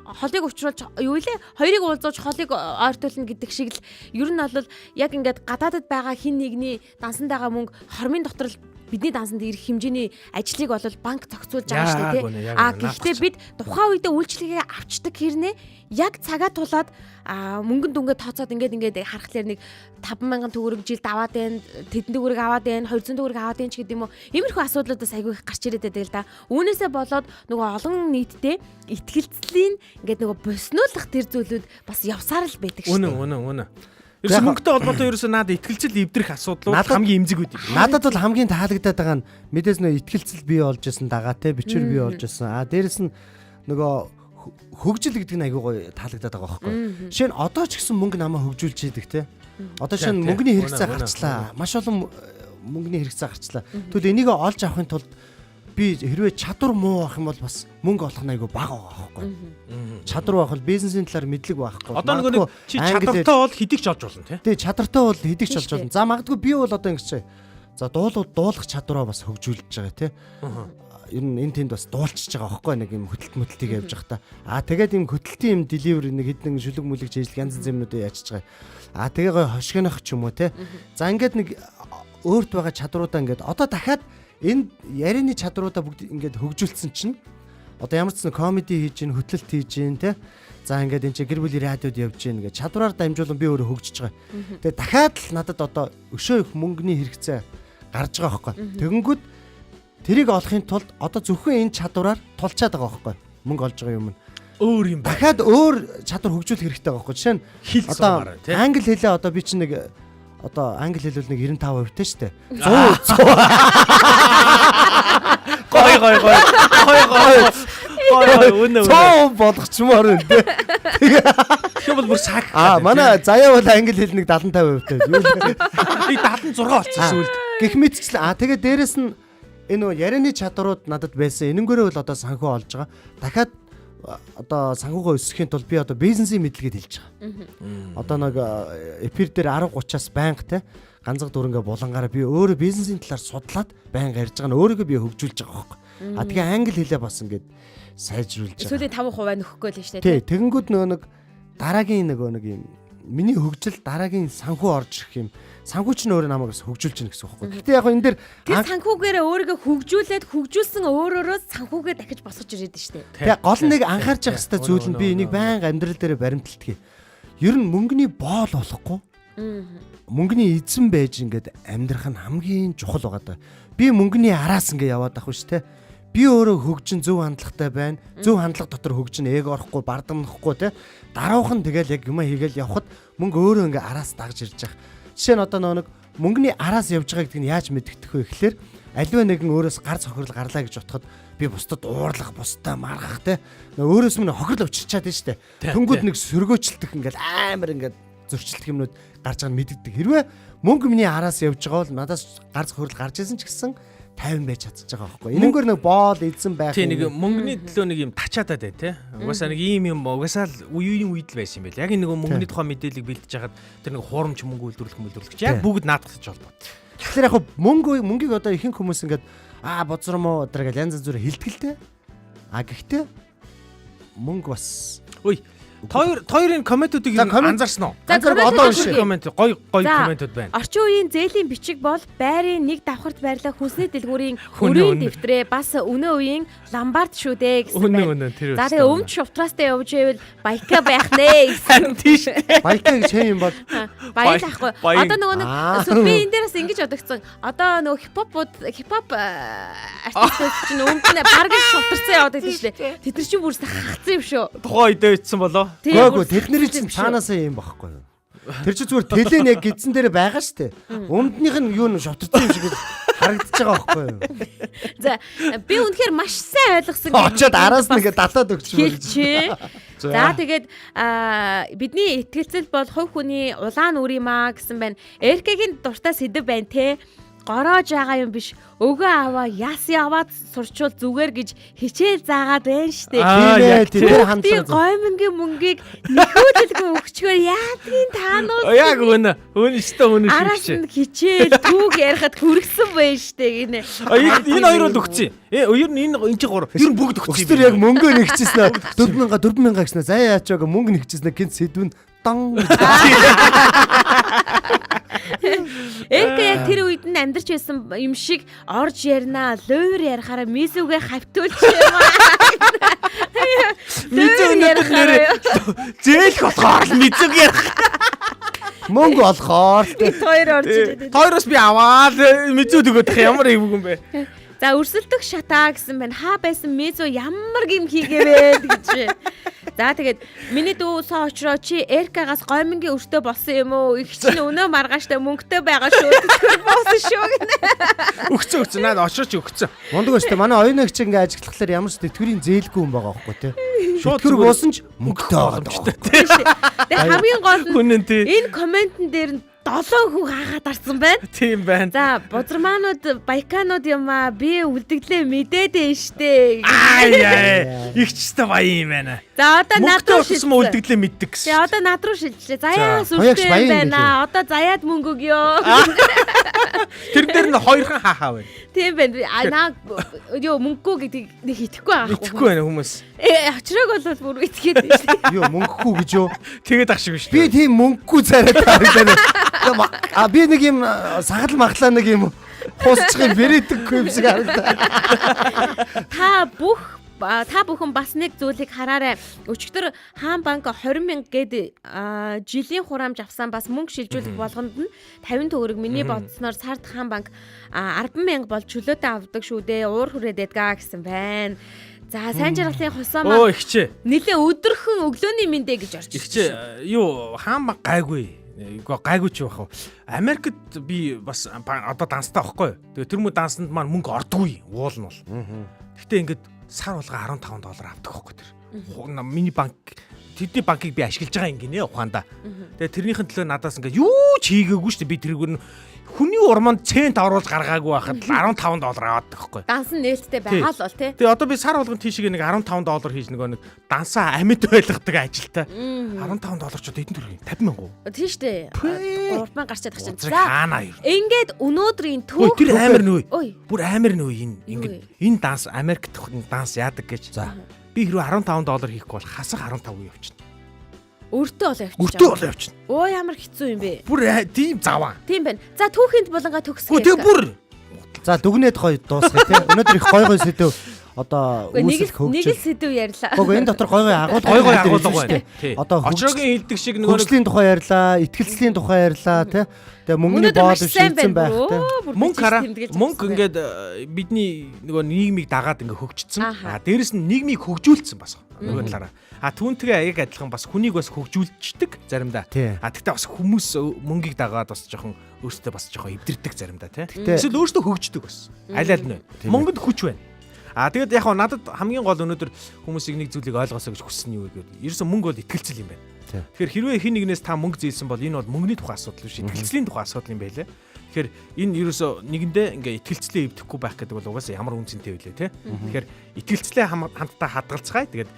холыг учруулж юу илээ? Хоёрыг уулзууж холыг ойртуулна гэдэг шиг л ер нь бол яг ингээд гадаадд байгаа хин нэгний дансанд байгаа мөнгө хормын дотор л бидний дансанд ирэх хэмжээний ажлыг бол банк зохицуулж байгаа шүү дээ. Гэхдээ бид тухайн үедээ үйлчлэгээ авчдаг хэрнээ яг цагаа тулаад мөнгөн дүнгээ тооцоод ингээд харахаар нэг 50000 төгрөг жилд аваад байна, тэдэн төгрөг аваад байна, 200 төгрөг аваад байна ч гэдэг юм уу. Иймэрхүү асуудлуудаас айгүй их гарч ирээд байдаг л да. Үүнээсээ болоод нөгөө олон нийтдээ итгэлцлийн ингээд нөгөө боснуулах тэр зүйлүүд бас явсаар л байдаг шүү дээ. Үнэ. Ерөөс мөнгөтэй холбоотой ерөөсөө надад итгэлцэл эвдрэх асуудлууд хамгийн эмзэг үүд. Надад бол хамгийн таалагдаад байгаа нь мэдээс нөө итгэлцэл бий болж исэн дагаа те бичвэр бий болж исэн. Дээрэс нь нөгөө хөгжил гэдэг нь айгүй гоё таалагдаад байгаа байхгүй. Жишээ нь одоо ч гэсэн мөнгө намаа хөгжүүлж идэг те. Одоо жишээ нь мөнгөний хэрэгцээ гарчлаа. Маш олон мөнгөний хэрэгцээ гарчлаа. Тэгвэл энийг олж авахын тулд би хэрвээ чадвар муу байх юм бол бас мөнгө олох нь айгүй бага байгаа байхгүй. Чадвар байх бол бизнесийн талаар мэдлэг байхгүй. Одоо нэг чи чадвартай бол хэдийгч олж болно тий. Тий, чадвартай бол хэдийгч олж болно. За магадгүй би бол одоо ингэж за дуулах чадвараа бас хөгжүүлж байгаа тий. Ер нь энэ тэнд бас дуулчихж байгаа байхгүй нэг юм хөтөлтийг явьж байгаа та. Тэгээд юм хөтөлтийн юм delivery нэг хэдэн шүлэг мүлэг жижиг янз янзын юмнуудыг яачиж байгаа. Тэгээ гой хошгонох ч юм уу тий. За ингээд нэг өөрт байгаа чадваруудаа ингээд одоо дахиад энэ ярианы чадруудаа бүгд ингээд хөгжүүлсэн чинь одоо ямар ч нэг комеди хийж гин хөтлөлт хийж гин те за ингээд энэ чи гэр бүлийн радиод явж гин ингээд чадвараар дамжуулан би өөрөө хөгжиж байгаа. Тэгээ дахиад л надад одоо өшөө их мөнгөний хэрэгцээ гарч байгаа байхгүй. Тэгэнгүүт тэрийг олохын тулд одоо зөвхөн энэ чадвараар тулчаад байгаа байхгүй. Мөнгө олж байгаа юм нь өөр юм байна. Дахиад өөр чадвар хөгжүүлэх хэрэгтэй байгаа байхгүй. Жишээ нь одоо англи хэлээ одоо би чи нэг одоо англи хэлбэл нэг 95% те штэ. 100. Гой. Үнэ. Цоо болгочмоор байна те. Тэгэхээр бол бүр цаг. Манай заяа бол англи хэл нэг 70-50% таа. Би 76 болсон сүлд. Гэх мэтчлээ. Тэгээд дээрэс нь энэ нөө ярианы чадварууд надад байсан. Энэнгээрээ бол одоо санхүү олж байгаа. Дахиад одоо санхүүгөө өсгөхийн тулд би одоо бизнесийн мэдлэгэд хэлж байгаа. Одоо нэг эфир дээр 10-30-аас байнга те ганцхан дүрнгээ булангаараа би өөрөө бизнесийн талаар судлаад байнга ярьж байгаа нь өөрийгөө би хөгжүүлж байгаа байхгүй. Тэгээ англи хэлээ бас ингээд сайжруулж байгаа. Сүүлийн 5% нөхөхгүй л шүү дээ. Тэгэнгүүт нэг дараагийн нэг юм миний хөгжил дараагийн санхүү орж ирэх юм. Санхүүч нь өөрөө намайг хөгжүүлж гэнэ гэсэн үг байхгүй. Гэтэ яг энэ дэр тэр санхүүгээрээ өөрийгөө хөгжүүлсэн өөрөөрөө санхүүгээ дахиж босгож ирээд нь шүү дээ. Тэгээ гол нэг анхаарч явах хэрэгтэй зүйл нь би энийг байнга амьдрал дээр баримталдаг. Ер нь мөнгөний боол болохгүй. Мөнгөний эзэн байж ингээд амьдрах нь хамгийн чухал байгаа даа. Би мөнгөний араас ингээд яваад ах биш те. Би өөрөө хөгжин зөв хандлагатай байна. Зөв хандлага дотор хөгжин ээг орохгүй, бардамнахгүй те. Даруухан тэгэл яг юм хийгээл явхад мөнгө өөрөө ингээд араас дагж ирж байгаа. Жишээ нь одоо нэг мөнгөний араас явж байгаа гэдгийг яаж мэддэх вэ гэхээр аливаа нэгэн өөрөөс гар цохирол гарлаа гэж бодоход би бусдад уурлах, бусдаа маргах те. Өөрөөс минь хохирол өччихад байна штэ. Тэнгүүд нэг сөргөөчлөлтөх ингээд амар ингээд зөрчилдөх юмнууд гарч байгааг мэддэг. Хэрвээ мөнгө миний араас явж байгаа бол надаас гар цохирол гарч исэн ч гэсэн 50 байж чадчих байгаа байхгүй. Энэгээр нэг боол эзэн байх. Тийм нэг мөнгөний төлөө нэг юм тачаадаад бай тээ. Угаасаа нэг ийм юм угаасаа л үеийн үед л байсан юм байл. Яг нэг мөнгөний тухай мэдээлэл бэлдэж хагаад тэр нэг хуурамч мөнгө үйлдвэрлэх яг бүгд наадах гэж холбоотой. Тэгэхээр яг мөнгийг одоо ихэнх хүмүүс ингээд бозромоо одоо гэж янз бүрээр хилтгэлтэй. Гэхдээ мөнгө бас Хоёрын комментуудыг анзаарсан уу? Одоо коммент гоё комментууд байна. Орчин үеийн зээлийн бичиг бол байрын нэг давхарт байрлах хүнсний дэлгүүрийн өрийн дэвтрээ бас өнөө үеийн ламбард шүү дээ гэсэн байна. За тэгээ өмч шувтраастай явж ивэл байка байх нэ гэсэн. Тийш. Байка гэж хэм юм бол баялахгүй. Одоо нөгөө нэг би энэ дээрээс ингэж бодогцсон. Одоо нөгөө хипхоп артист чинь өмднө бараг шувтарсан яваад байдаг шүү дээ. Тэд нар чинь бүрс хагцсан юм шүү. Тухайн үедээ ицсэн болоо. Гөөгүй тэдний чинь цаанаасаа юм байхгүй юу? Тэр чинь зүгээр телен яг гидсэн дээр байгаа штэ. Өмднийх нь юу н шовтөрсөн юм шиг харагдаж байгаа байхгүй юу? За би үнэхээр маш сайн ойлгосон гэж. Очоод араас нь ингээ далаад өгч. За тэгээд бидний итгэлцэл бол хувь хүний улаан үр юм аа гэсэн байна. Эркэгийн дуртай сэдв байна те. Гороож байгаа юм биш. Өгөө аваа яс яваад сурчвал зүгээр гэж хичээл заагаад байна штэ. Тэр хандлага. Гоймонгийн мөнгийг нөхөөлөлгүй өгчгөр яадгийн таанууд. Яг үнэ өштэй үнэ шүү. Араас нь хичээл түүг ярихад хүргсэн байна штэ гинэ. Энэ хоёр бол өгсөн. Ер нь энэ чинь гур. Ер нь бүгд өгсөн. Тэр яг мөнгөө нэгчээснэ 4000 гэснэ. Заяа яачаага мөнгө нэгчээснэ гинт сэдвэн дан. Яг тэр үед нь амьдарч байсан юм шиг орж ярина, луур ярихаараа мисүгээ хавтуулж юм аа. Мисүг нэрээ зээл болохоор л мисүг ярих. Мөнгө олохоор хоёр орж ирээд. Хоёроос би аваад мисүг өгөх ямар юм бэ? За өрсөлдөх шатаа гэсэн байна. Хаа байсан мисү ямар гим хийгээвэ гэж. За тэгээд миний дүү соо очроо чи Эркагаас гоймонгийн өртөө болсон юм уу? Их чинь өнөө маргааштай мөнгөтэй байгаа шүү. Тэр боосон шүү гэнэ. Өгцөө наад очрооч өгцөө. Мундаг өстэй манай оюунагч ингээ ажиглахлаар ямар ч тэтгэврийн зээлгүй юм байгаа байхгүй тий. Шүтгэр буусан ч мөнгөтэй байгаа шүү. Тэгээд хамгийн гол нь энэ комментэн дээр нь 7 хүн хаагаад арсан байна. Тийм байна. За, бузармаанууд, баяканууд юм аа. Би үлдэгдлээ мэдээд байна штэ. Их ч та баян юм байна. За, одоо над руу шилжсэн үлдэгдлээ мэддэг гэсэн. За, одоо над руу шилжлээ. Заяа сүртэй байна. Одоо заяад мөнгө өгөө. Тэр дээр нь хоёрхан хаахаа байна. Тийм байна. Наа ёо мөнгөө гэдэг нэг итгэхгүй байгаа байхгүй. Итгэхгүй байна хүмүүс. Очрог бол бүр итгээд байна штэ. Ёо мөнгөхгүй гэж юу? Тэгээд ах шиг шүү. Би тийм мөнгөгүй царайтай харагдана. Би нэг юм сагал махлаа нэг юм хуусчих юм бэрээдэггүй юм шиг харагдаа. Та бүхэн бас нэг зүйлийг хараарай. Өчигдөр хаан банк 20,000 гээд жилийн хураамж авсан бас мөнгө шилжүүлэх болгонд нь 50 төгрөг миний бодсноор сард хаан банк 10,000 бол чөлөөтэй авдаг шүү дээ. Уур хүрээд эдгаа гэсэн байна. За сайн жаргалын хосоо маань нэлээ өдөрхөн өглөөний мэндэ гэж орж ирсэн. Юу хаан банк гайгүй. Гайгүй ч байх. Америкт би бас одоо данстай байхгүй. Тэгээ тэр мө дансанд маань мөнгө ордгүй уул нь бол. Гэхдээ ингээд сар болго $15 авдаг байхгүй тэр. Миний банк тэдний банкыг би ашиглаж байгаа юм гинэ ухаанда. Тэгээ тэрнийхэн төлөө надаас ингээд юу ч хийгээгүй шүү дээ. Би тэргээр нь хүний урманд цент оруулж гаргаагүй байхад $15 аваад байхгүй. Данс нь нээлттэй байгаа л бол тий. Тэгээ одоо би сар болгон тийшээ нэг $15 хийж нэг дансаа амьд байлгадаг ажилтаа. $15 ч эдэн төгрөг 50,000. Тийм шүү дээ. 3,000 гарчаад тах чинь. Хаана юу? Ингээд өнөөдрийн түүх тэр амар нөө. Ой. Бүр амар нөө энэ энэ данс Америкт данс яадаг гэж. За би хэрвээ $15 хийхгүй бол хасах 15 үе явчихна. Өөртөө бол явчих. Өөртөө бол явчихна. Оо ямар хэцүү юм бэ? Бүр тийм заваа. Тийм байна. За түүхэнд болонгаа төгсгөө. Тэгээ бүр. За дүгнээд гоё дуусгая тий. Өнөөдөр их гоё сэдв одоо нэг л сэдв ярьлаа. Гоо энэ дотор гоё агуулга байна. Одоо очрогийн хэлдэг шиг нөгөө хөгжлийн тухай ярьлаа, итгэлцлийн тухай ярьлаа тий. Тэгээ мөнгөний боод шилжсэн байх тий. Мөнгө ингээд бидний нөгөө нийгмийг дагаад ингээд хөгжсөн. Дээрэс нь нийгмийг хөгжүүлсэн бас нөгөө талаараа. Түүнтэйгээ яг адилхан бас хүнийг бас хөгжүүлждэг заримдаа. Тэгтээ бас хүмүүс мөнгийг дагаад бас жоохон өөртөө бас жоохон эвдэрдэг заримдаа тий. Эсвэл өөртөө хөгждөг бас. Аль аль нь. Мөнгөнд хүч байна. Тэгээд яг надад хамгийн гол өнөөдөр хүмүүсийг нэг зүйлийг ойлгосоо гэж хүссэн юу гэвэл ерөөсөн мөнгө бол итгэлцэл юм байна. Тэгэхээр хэрвээ хин нэгнээс та мөнгө зээлсэн бол энэ бол мөнгөний тухай асуудал биш, итгэлцлийн тухай асуудал юм байлээ. Тэгэхээр энэ ерөөсөө нэгэндээ ингээ итгэлцлээ эвдэхгүй байх гэдэг бол угаасаа ямар үнцэнтэй вэ те. Тэгэхээр итгэлцлээ хамтдаа хадгалцгаая. Тэгээд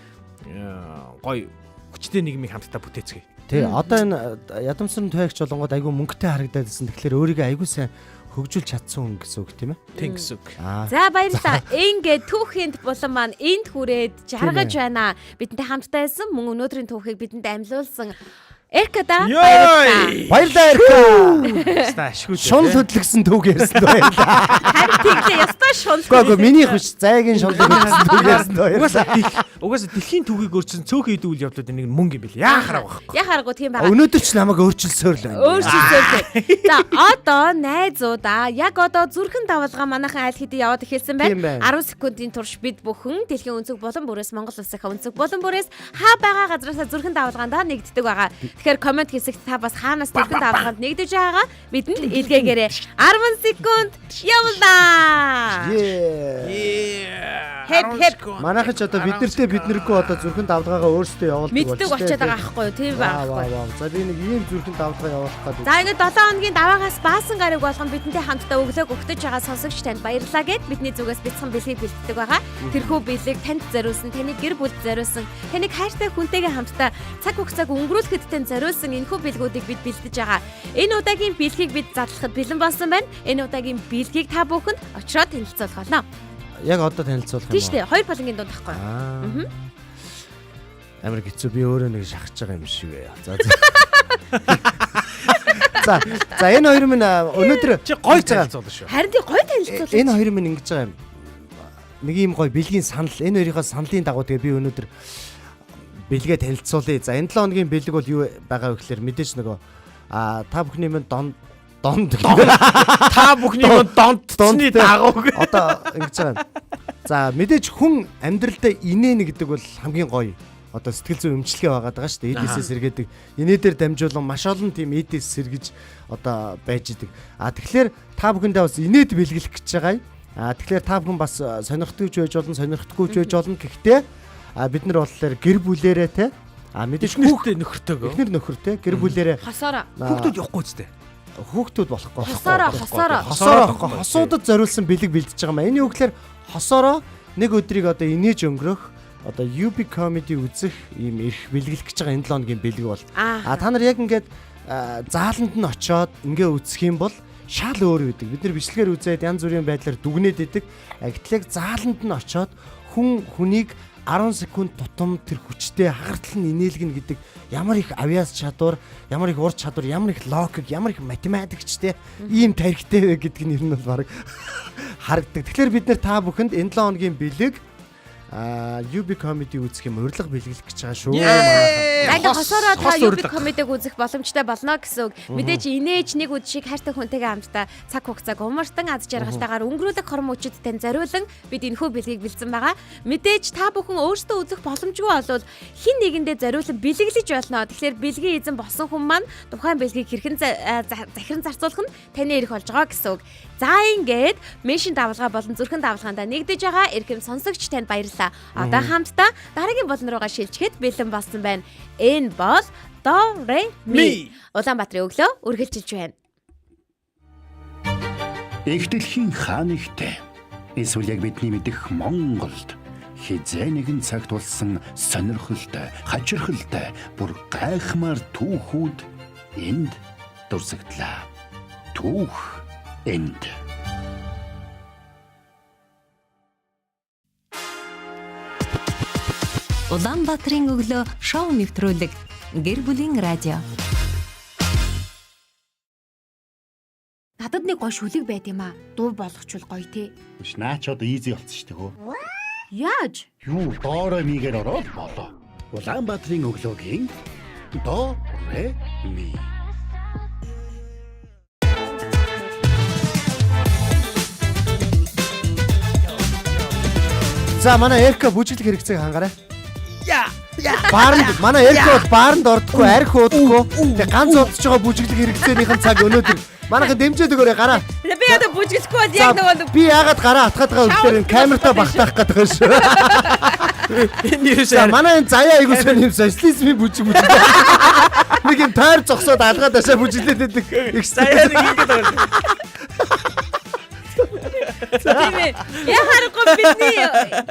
гоё хүчтэй нийгмийг хамтдаа бүтээцгээе. Тий, одоо энэ ядамсрын туягч болонгод айгүй мөнгөтэй харагдаад байсан. Тэгэхээр өөрийгөө айгүй сайн хөгжүүлж чадсан хүн гэсэн үг тийм ээ. Тийм гэсэн үг. За баярлалаа. Ингээд түүхэнд булан маань энд хүрээд жаргаж байна. Бидэнтэй хамтдаа байсан мөн өнөөдрийн түүхийг бидэнд амьлуулсан Эркада баярлалаа Эрка. Шунал хөдлөсөн түүх ярьсан баярлалаа. Харин тийм ястаа шунал. Гоо миний хүч зайгийн шунал хөдлөсөн түүх ярьсан баярлалаа. Угаасаа дэлхийн түүхийг өөрчилсөн цөөхөн идэв үйл явдлууд нэг мөнгө юм бэл. Яахаар байгаа. Яхааргүй тийм байгаа. Өнөөдөр ч намайг өөрчилсөөр л байна. Өөрчилсөөр. За одоо найзуудаа яг одоо зүрхэн давалгаа манайхан аль хэдийн яваад эхэлсэн байна. 10 секундын турш бид бүхэн дэлхийн өнцөг болон бүрээс Монгол улсынхаа өнцөг болон бүрээс хаа байгаа газраас зүрхэн давалгаандаа нэгддэг байгаа. Тэгэхээр комент хэсэгт та бас хаанаас зүрхэн давалгаанд нэгдэж байгаа бидэнд илгээгээрэй. 10 секунд явлаа. Хэп. Манайхан ч одоо биднэргүй одоо зүрхэн давлгаагаа өөрсдөө явуулдаг болж мэддэг болчиход байгаа аахгүй юу? Тийм байхгүй. За би нэг ийм зүрхэн давлгаа явуулах гэдэг. За ингээд 7 хоногийн даваагаас баасан гариг болгон бидэнтэй хамтдаа өглөөг өгтөж байгаа сонсогч танд баярлалаа гэд бидний зүгээс бяцхан бэлгийг бэлддэг байгаа. Тэрхүү бэлэг танд зориулсан, таны гэр бүлд зориулсан, таныг хайртай хүнтэйгээ хамтдаа цаг хугацааг өнгөрүүлэхэд тань зориулсан энэхүү бэлгүүдийг бид бэлдэж байгаа. Энэ удаагийн бэлгийг бид задлахад бэлэн болсон байна. Энэ удаагийн бэлгийг та бүхэнд очроод танилцуулах болно. Яг одоо танилцуулах юм уу? Тийм шүү дээ. 2 палангийн дунд тахгүй. Амар хэцүү би өөрөө нэг шахаж байгаа юм шиг ээ. За энэ хоёр минь өнөөдөр чи гоё танилцуулна шүү. Харин тий гоё танилцуулна. Энэ хоёр минь ингэж байгаа юм. Нэг юм гоё бэлгийн санал энэ хоёрынхаа саналын дагуу тэгээ би өнөөдөр бэлгээ танилцуулъя. За энэ 7 хоногийн бэлэг бол юу байгаа вэ гэхээр мэдээж нөгөө та бүхний минь донд та бүхний минь дондны дагуу одоо ингэж байгаа. За мэдээж хүн амьдралдаа инээнэ гэдэг бол хамгийн гоё одоо сэтгэл зүйн өмчлөгээ байгаад байгаа шүү дээ. Эдээсээ сэргээдэг. Инээ дээр дамжуулан маш олон тийм эдээс сэргэж одоо байж идэг. Тэгэхээр та бүхэндээ бас инээд бэлгэлэх гэж байгаа юм. Тэгэхээр та бүхэн бас сонирхтойж байж болно, сонирхдаггүйж байж болно. Гэхдээ бид нар болохоор гэр бүлээрээ те мэдээж хүүхдээ нөхөртөөгөө. Эхнэр нөхөртэй гэр бүлээрээ хосоороо. Хүүхдүүд явахгүй үстэй. Хүүхдүүд болохгүй. Хосоороо. Хосуудад зориулсан бэлэг бэлдэж байгаа юм. Энэ үгээр хосоороо нэг өдрийг одоо инээж өнгөрөх одоо UB comedy үзэх ийм эрх бэлгэлэх гэж байгаа энэ 7 хоногийн бэлэг бол. Та нар яг ингээд зааланд нь очоод ингээ үзэх юм бол шал өөр үүдэг. Бид нар бичлэгээр үзээд янз бүрийн байдлаар дүгнээд идэг. Гэтэл зааланд нь очоод хүнийг 10 секунд тутам тэр хүчтэй хагартал нь инээлгэн гэдэг ямар их авиас чадвар, ямар их ур чадвар, ямар их логик, ямар их математикчтэй ийм тарихтай вэ гэдг нь ер нь бол баг харагддаг. Тэгэхээр бид нар та бүхэнд энэ 7 хоногийн бэлэг UB comedy үзэх юм урилга бэлгэлэх гэж байгаа шүү. Яг хосоороо та UB comedy-г үзэх боломжтой болно гэсэн үг. Мэдээж инээж нэг үд шиг хайртай хүнтэйгээ хамтдаа цаг хугацааг умартан аз жаргалтайгаар өнгөрүүлэх хором үчид тань зориулан бид энэхүү бэлгийг бэлдсэн байгаа. Мэдээж та бүхэн өөрсдөө үзэх боломжгүй болвол хин нэгэндээ зориулан бэлгэлж болно. Тэгэхээр бэлгийн эзэн болсон хүн маань тухайн бэлгийг хэрхэн захиран зарцуулах нь таны эрх болж байгаа гэсэн үг. За ингээд мешин давалгаа болон зүрхэн давалгаанда нэгдэж байгаа эрхэм сонсогч танд баярлалаа. Одоо хамтдаа дараагийн болон руугаа шилжихэд бэлэн болсон байна. Энэ бол до ре ми. Улаанбаатарын өглөө үргэлжилж байна. Их дэлхийн хаанигтэй эсвэл яг бидний мэдих Монголд хизээ нэгэн цагт болсон сонирхолтой, хачирхалтай, бүр гайхмаар түүхүүд энд дурсагдлаа. Түүх энд. Улаанбаатарын өглөө шоу нэвтрүүлэг Гэр бүлийн радио. Надад нэг гоё шүлэг байд юм аа. Дуу болгочвол гоё те. Биш наач одоо easy болсон шүү дээ хөө. Яаж? Юу доорой мигээр ороод болоо. Улаанбаатарын өглөөгийн до ре ми. За манай Эрка бүжиглэх хэрэгцээг хангаарай. Баарнд манай Эрка бол баарнд ордохгүй, арх уудахгүй. Тэгээ ганц удаж байгаа бүжиглэх хэрэгцээнийхэн цаг өнөөдөр манайхан дэмжээд өгөөрэй гараа. Би одоо бүжгэлэхгүй бол яг нөгөө Би яагаад гараа атгаад байгаа үгээр камертаа багтаах гэдэг юм шүү. Энэ юу За манай энэ заяа айгуу сон юм социализмын бүжиг. Нэг юм тойр зогсоод алгаад ашаа бүжиглээд байдаг. Их заяа нэг ингэж байгаа. тийм ээ. Я харахгүй бидний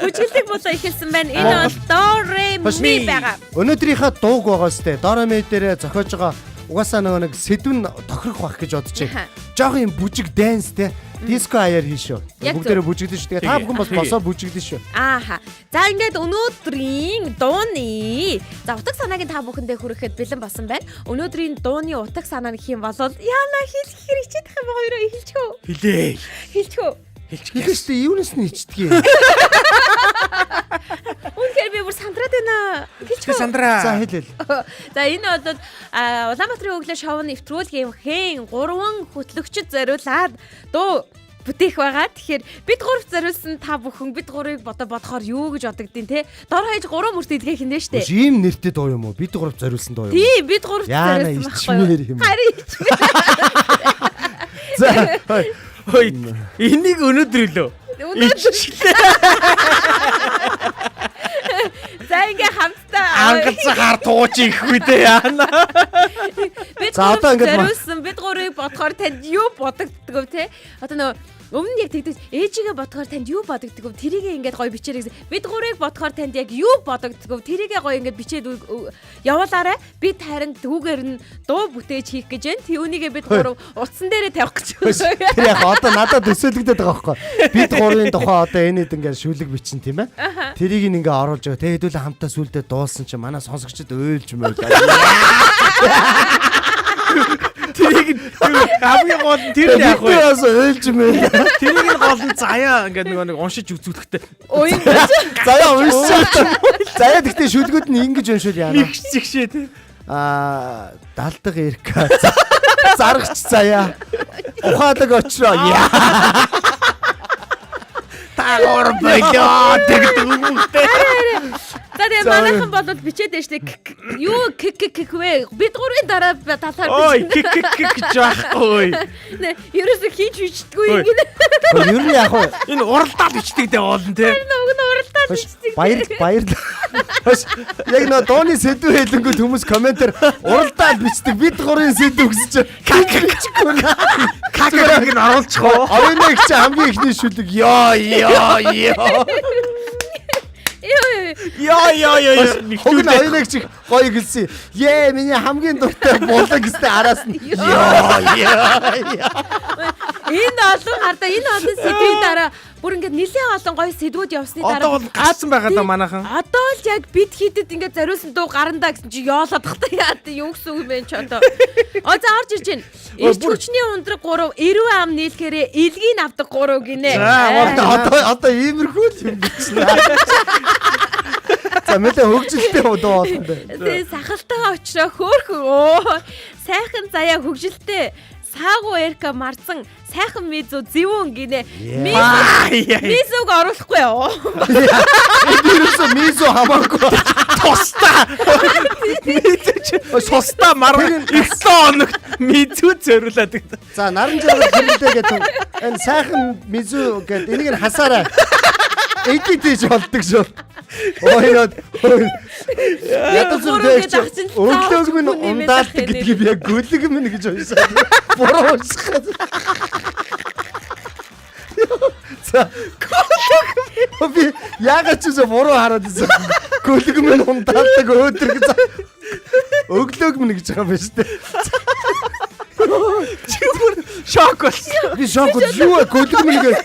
бүжгэлэг болоо ихэлсэн байна. Энэ бол до ре ми байгаа. Өнөөдрийнхээ дууг байгаа сте. Доромэ дээр зохиож байгаа угаасаа нэг сэдвэн тохирох байх гэж бодчих. Жог юм бүжиг дэнс те. Диско аяар хийшөө. Бүгдээрээ бүжиглэн шүү. Тэгээ та бүхэн бас босоо бүжиглэн шүү. Ааха. За ингээд өнөөдрийн дууны утга санааг та бүхэндээ хүрэхэд бэлэн болсон байна. Өнөөдрийн дууны утга санаа нь хэм болол яана хэлэх хэрэгчээд байгаа юм хоёроо эхэлчихөө. Хэлээ. Хэлчихөө. Хэлчихээ юунаас нь ичдгийг. Үнэхээр би бүр сандраад байна. Хэлчихээ сандраа. За хэлээл. За энэ бол Улаанбаатарын өглөө шоу нэвтрүүлгийн хэн 3 хөтлөгчд зориулаад дуу бүтээх байгаа. Тэгэхээр бид 3 зориулсан та бүхэн бид 3-ыг бодохоор юу гэж бодогдیں۔ Тэ? Дор хаяж 3 мөрт идэх хинэ штэ. Ийм нэртэй дуу юм уу? Бид 3 зориулсан дуу юм уу? Тий, бид 3 зориулсан байхгүй юу? Харин За. Ой, энийг өнөөдөр лөө. За ингээ хамтдаа Ангацгаар тууж ихгүй дээ яана. бид За, одоо ингээд зориулсан бид 3-ыг бодохоор танд юу бодогддог вэ те? Одоо нөгөө өмнө яг тэгдэг ээжигээ бодохоор танд юу бодогддог вэ? Тэрийгээ ингээд гоё бичээрэй гэсэн. Бид 3-ыг бодохоор танд яг юу бодогддог вэ? Тэрийгээ гоё ингээд бичээд явуулаарай. Бид харин түүгээр нь дуу бүтээж хийх гэж байна. Түүнийгээ бид 3 утсан дээрээ тавих гэж байна. Тэр яг одоо надад төсөөлөгдөд байгаа байхгүй. Бид 3-ын тухай одоо энэд ингээд шүлэг бичин тийм ээ. Тэрийг ингээд оруулж байгаа. Тэ хэдүүлээ хамтаа сүлдээ дуулсан чинь манай сонсогчдод өөлж мөөл. Тэрийг хамгийн гол нь тэр яах вэ? Бас өөлж мөөл. Тэрийг гол нь заяа ингээд нэг уншиж үзүүлэхтэй. Ой. Заяа уншиж. Заяа гэхдээ шүлгүүд нь ингэж уншуул яана. Мигшчихшээ тий. Далдаг Эрка. Заргач заяа. Ухаадаг очроо. Тагуур болоо тэгдэг үгтэй. За тэгээ манайхан бол бичээд байна штэ. Юу кк вэ? Бид 3-ын дараа талаар Ой кк гэж байхгүй. нэ ерөөсө хийж бичдэггүй ингэ. Юу нь яах вэ? Энэ уралдаад бичдэг дээ болно те. Нөгөө нь уралдаад бичдэг. Баяр. Яг нөө дууны сэдв хэлэнгүүт хүмүүс комментээр уралдаад бичдэг. Бид 3-ын сэдв өгсөж кк. Какаг нь оруулчих уу? Оройноо их чи хамгийн ихний шүлэг ёо. Яа. Хог нь оройноо чи гоё гэлсэн. Ээ миний хамгийн дуртай булаг гэстэй араас нь ёо. Энэ олон хардаа энэ олон сэдвийн дараа бүр ингээд нэлээд олон гоё сэдвүүд явсны дараа Одоо бол гацсан байгаа да манайхан. Одоо л яг бид хийдэд ингээд зориулсан дуу гарандаа гэсэн чи ёолоод тахтай яа юу гэсэн үг бэ ч одоо. За орж ирж байна. Ирч хүчний ундраг 3 эрүү ам нийлэхээрээ илгийн авдаг 3 гинэ. Одоо иймэрхүү юм бичнэ. За мэлээ хөгжилтэй дуу болно дээ. Тэгээ сахалтай очроо хөөхөө. Сайхан заяа хөгжилтэй. Саагу Эрка марцсан сайхан мизүү зэвүүн гинэ. Мизүүг оруулахгүй юу? Ерөөсөө мизүү хамаагүй. Тустай. Сустаа марга 9 хоногт мизүү зориулаад гэдэг. За наран жаргал хэмлээ гэдэг энэ сайхан мизүү гэдэг энийг нь хасаарай. Эдит хийж болдог шүү. Ойнод. Ядаж үлдээч. Өглөөг минь ундаалдаг гэдгийг яг гүлэг минь гэж уншаад. Буруу уншихад. За. Би яагаад ч үгүй буруу хараад байсан. Гүлэг минь ундаалдаг өөдрөг. Өглөөг минь гэж байгаа юм байна шүү дээ. Чимэр шок болсон. Би шок юу гүлэг минь гэж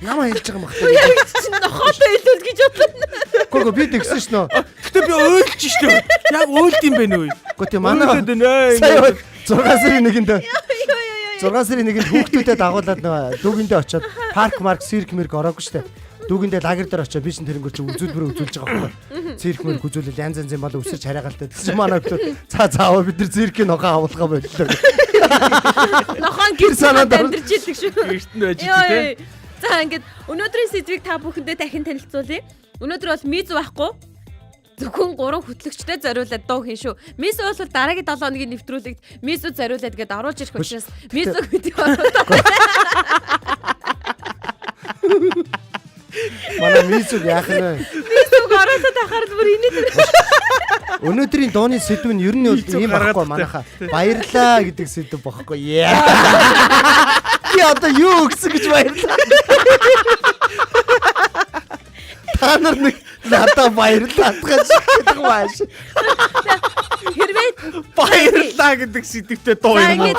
намаа хэлж байгаа юм байна. Яг чинь нохоотой илүүл гэж бодлоо. Гүг би тэгсэн шнөө. Гэтэ би ойлж шүү. Яг ойлд юм байна уу? Гэхдээ тийм манай 6 сарын 1-нд 6 сарын 1-нд хүүхдүүдэд дагуулад дүүгэндээ очиод парк марк цирк мэрк ороогүй штэ. Дүүгэндээ лагер дээр очиод би шин тэрнгөр чи үзүүлбэр үзүүлж байгаа байхгүй. Цирк мэрк үзүүлэл янз янзын мал өсөрч хараагаалтай. Тэгсэн манай хүүхдүүд цаа бид нар циркийн нохоо авуулгаа боллоо. Нохон гэр санаад амьдэрч идэг шүү. Эрт нь байж тий. За ингээд өнөөдрийн сэдвийг та бүхэндээ дахин танилцуулъя. Өнөөдөр бол миз байхгүй. Зөвхөн 3 хөтлөгчтэй зориулаад дуу хийн шүү. Миз бол дараагийн 7 хоногийн нэвтрүүлэгт миз зориулаад гээд оруулж ирэх учраас миз гэдэг оруулаад. Манай мизүг яах вэ? Мизүг оруулаад ахаар бүр инээд. Өнөөдрийн дууны сэдв нь ер нь бол ийм байхгүй манайхаа. Баярлаа гэдэг сэдв бохгүй. Би одоо юу өгсөн гэж баярлаа. Та нар нэг надад баярлаад гэж гэдэг маш. Хэрвээ баярлаа гэдэг сэдвтэй дуу юм уу?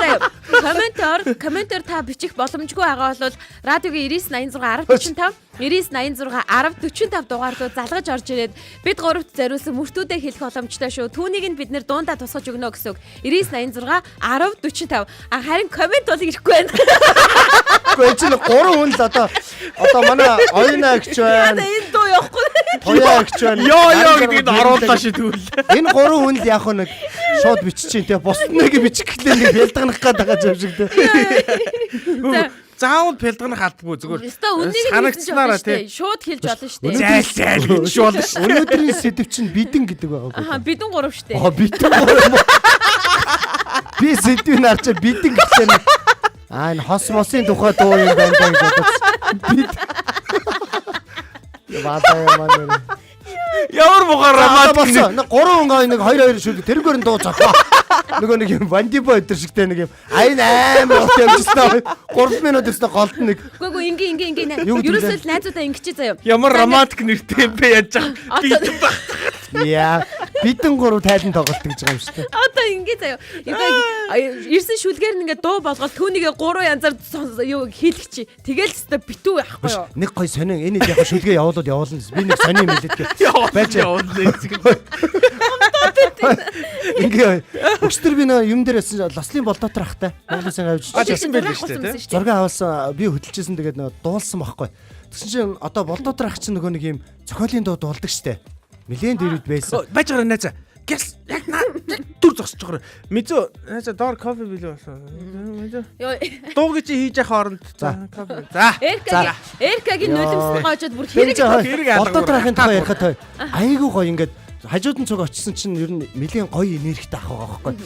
Комментор та бичих боломжгүй байгаа бол радиогийн 9986 1045 9986 1045 дугаарлуу залгаж орж ирээд бид гуравт зориулсан мөртүүдээ хэлэх боломжтой шүү. Түүнийг нь бид нэр дундаа тусгаж өгнө гэсэн үг. 9986 1045 харин коммент бол ирэхгүй байна. Гэхдээ чинь 3 хүн л одоо манай ойна гэж байна. Энэ дуу явахгүй. Тояа гэж байна. Йоо гэдгийг оруулаа шүү тэгвэл. Энэ 3 хүн л яг нэг шууд биччихээн те. Бус нэг бичих гэхлээр нэг хялдганах гэдэг байгаа юм шиг те. Заавал пэлдганах алдгүй зүгээр. Санагцнаараа тий. Шууд хэлж болно шүү дээ. Зайл гэж болно шүү. Өнөөдрийн сэдв чинь бидэн гэдэг байгаа. Аха бидэн 3 шүү дээ. Бидэн 3 юм. Би сэдвийн арчаа бидэн гэсэн. Энэ хос мосын тухай дуу юм байна гэж бодсон. Бид Баатаа маань. Ямар мухаар романтик. 3 хүн нэг 2 шүлэг тэргээр нь дуу цохоо. Нөгөө нэг юм вандибо өдр шигтэй нэг юм. Айн амар ут явчихсан. 3 минут өстө голд нэг. Үгүй ингээ. Ерөөсөө найзуудаа ингэчээ заяа. Ямар романтик нэртэй юм бэ яаж байгаа. Яа, бидэн 3 тайлан тоглолт гэж байгаа юм шүү дээ. Одоо ингээ заяа. Ирсэн шүлгээр нь ингээ дуу болгоод түүнийгээ 3 янзаар юу хийлгчи. Тэгэл өстө битүү байхгүй юу? Нэг гой сонин энэ яг шүлгээ явуулна. Би нэг сонин мэлэдгээ. Байж явуулна. Ингээ өчтөр би нэг юм дээр ясан лослын болдотор ахтай. Монголын авч ирсэн байлээ шүү дээ. Зураг авалсан би хөдөлжсэн тэгээд нэг дуулсан байхгүй. Тэгсэн чинь одоо болдотор ах чинь нөгөө нэг юм зохиолын дуу дуулдаг штэ. Милэн дэрүүд байсан. Байж байгаа найзаа. Гэс яг дүр зогсож байгаа. Мизөө найзаа доор кофе билээ болсон. Дууг чи хийж явах хооронд за кофе. За. Эркагийн нулимсны гоожод бүр хэрэг болдотор ахын тухай ярихад той. Айгуу гоё ингээд хажууд нь цуг очсон чинь ер нь милэн гоё энергитэй ах байгаа байхгүй.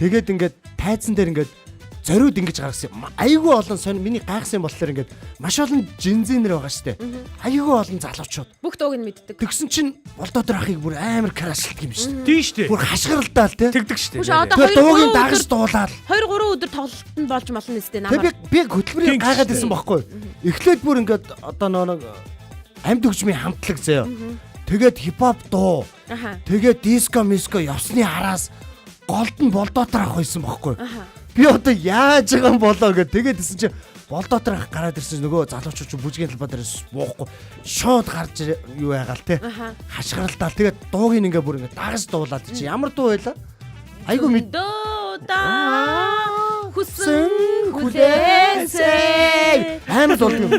Тэгээд ингээд тайзан дээр ингээд зориуд ингэж гаргасан. Айгүй олон сонь миний гайхсан болохоор ингээд маш олон жинзэнэр байгаа штэ. Айгүй олон залуучууд. Бүх дууг нь мэддэг. Тэгсэн чинь болдотор ахыг бүр амар крашлдаг юм шүү. Тийм штэ. Бүр хашгиралтай л те. Тэгдэг штэ. Тэгээд дуугийн дагаж дуулаад 2-3 өдөр тоглолт нь болж мална нэстэ намаа. Би хөтөлбөрийг гайхаад байсан байхгүй. Эхлээд бүр ингээд одоо нэг амьд хөгжмийн хамтлаг заяа. Тэгээд хипхоп дуу. Тэгээд диско миско явсны хараас голд нь болдотор ах байсан байхгүй. Би одоо яаж байгаа юм болоо гэж тэгээд исэн чи болдотор ах гараад ирсэн нөгөө залуучууд бүжгийн талбай дээрээс буухгүй шууд гарч юу яагаал те хашгиралдаал тэгээд дуугийн ингээ бүр ингээ дагаж дуулаад чи ямар дуу байлаа айгу мэд хүсэн хүлээсэй амар дуу юм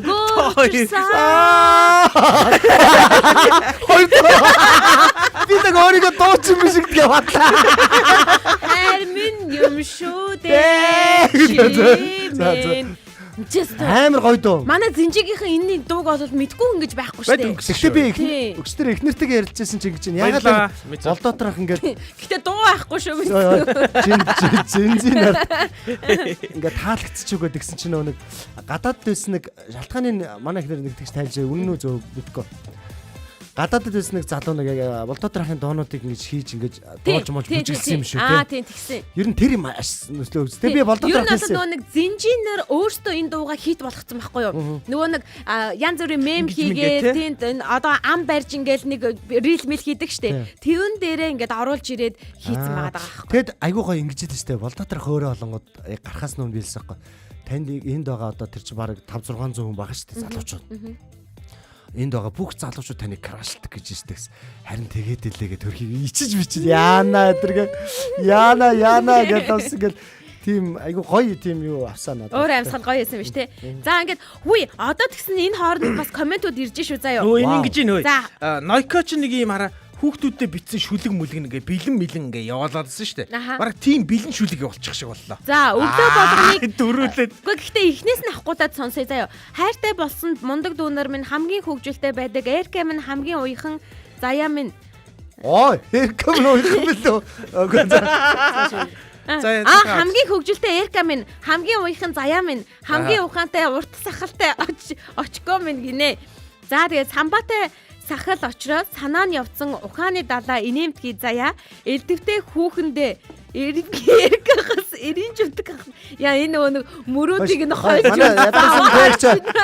би нэг өөрийгөө дуучин биш гэдэг батлаа хармин юм шүү дээ Амар гоё дуу. Манай Зинжигийнхэн энэний дууг бол мэдгүй ингэж байхгүй шүү дээ. Гэхдээ би өчтөр эхнэртэйгээ ярилцсан чинь гэж байна. Ягаад болдооторох ингээд Гэхдээ дуу байхгүй шүү би. Зинзинаар ингээд таалагдчих үгээд гисэн чинь нэг гадаад дэс нэг шалтгааны манай ихнэр нэг тэгж тайлж үнэн үү зөв мэдгүй. Гадаадд байсан нэг залуу нэг болдооторхын доонуудыг ингэж хийж ингэж дуулж молж бүжгэлсэн юм шүү тийм тэгсэн. Ер нь тэр юм нөслөө үзтээ би болдооторх хэлсэн. Ер нь нэг зинжинер өөртөө энэ дууга хит болгоцсон байхгүй юу? Нөгөө нэг янз бүрийн мем хийгээд тийм одоо ам барьж ингээл нэг рил мэл хийдэг штэ. Тэвэн дээрээ ингээд оруулж ирээд хийцэн байгаа даа байхгүй. Тэгэд айгуу гоё ингэж хэлсэн штэ. Болдооторх өөрөө олонгод гарахаас нүн биелсэн байхгүй. Танд энд байгаа одоо тэр чинь баг 5-600 хүн байгаа штэ залуучууд. Энд байгаа бүх залуучууд таныг крашлдаг гэж штэ. Харин тэгээд илээгээ төрхийг ичиж бичиж яана тэргээ яана гэдээс ингээл тийм айгу гоё тийм юу авсаа надад. Өөр амьсгал гоё байсан биз тээ. За ингээд хүй одоо тэгсэн энэ хооронд бас комментууд ирж шүү заяа. Өө энэ ингэж нөө. Нойко ч нэг юм хараа хүүхдүүдэд битсэн шүлэг мүлэг нэгэ бэлэн ингээ яваалаадсэн шүү дээ. Бараг тийм бэлэн шүлэг явуулчих шиг боллоо. За өглөө болгоныг дөрүүлээд. Гэхдээ эхнээс нь авахгүйдаад сонсъё заяа. Хайртай болсонд мундаг дүүнер минь хамгийн хөвгөлтэй байдаг. Эркэ минь хамгийн уяхан заяа минь. Ой, эркэ минь уяхан билүү. Хамгийн хөвгөлтэй эркэ минь хамгийн уяхан заяа минь хамгийн ухаантай урт сахалтай очко минь гинэ. За тэгээд самбатай сахал очроо санаа нь явцсан ухааны далаа инээмтгий заяа элдвтэй хүүхэндээ эргээс эрийн жутг яа энэ нөгөө мөрөөдийг нь хойж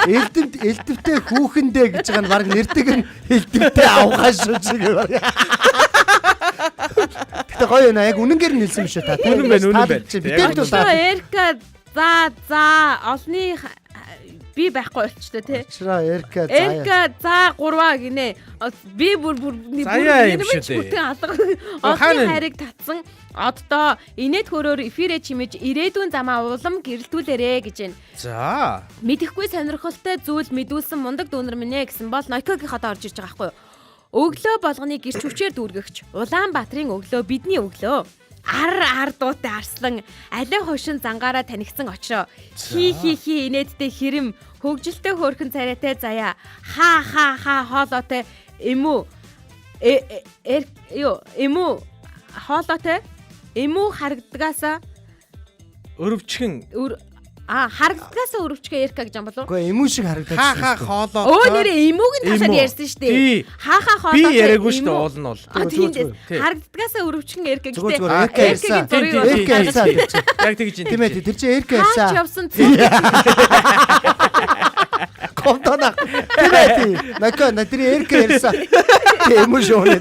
элдвтэй хүүхэндээ гэж байгаа нь баг нэрдэг нь элдвтэй авахаа шүү чиг. Гэтэ гоё нэ яг үнэнгээр нь хэлсэн юм шүү та. Үнэн байна. Бид эрка за олны би байхгүй болчтой тий. Эрка за 3 гинэ. Би бүр бүтэн алга. Одны хайрыг татсан. Оддоо инээд хөрөөр эфирэ чимэж ирээдүйн замаа улам гэрэлтүүлээрэ гэж байна. За. Мэдэхгүй сонирхолтой зүйл мэдүүлсэн мундаг дүүнер минь гэсэн бол Нойкогийнхоо орж ирж байгаа байхгүй юу? Өглөө болгоны гэрч хүчээр дүүргэгч. Улаанбаатарын өглөө бидний өглөө. Ар дуутай арслан алей хошин зангаараа танигдсан очроо. Хи инээдтэй хэрэм хөгжилтэй хөөрхөн царайтай заяа. Ха хоолойтой эмүү хоолойтой эмүү харагдгаасаа өрөвчгөн харагдгаасаа өрөвчгөө эрка гэж юм болов уу? Үгүй эмүү шиг харагдаж байна. Ха хоолой. Өө нэрээ эмүүг нь талаад ярьсан шүү дээ. Ха хоолой. Би яриаггүй шүү дээ уул нь бол. Харагдгаасаа өрөвчгөн эрка гэдэг. Эрка ярьсан. Яг тэгж юм. Тийм ээ тэр чинь эрка ярьсан. Хаач явсан. Комтона. Тийм ээ. Надри эрка ярьсан. Эмүү шүү нэ.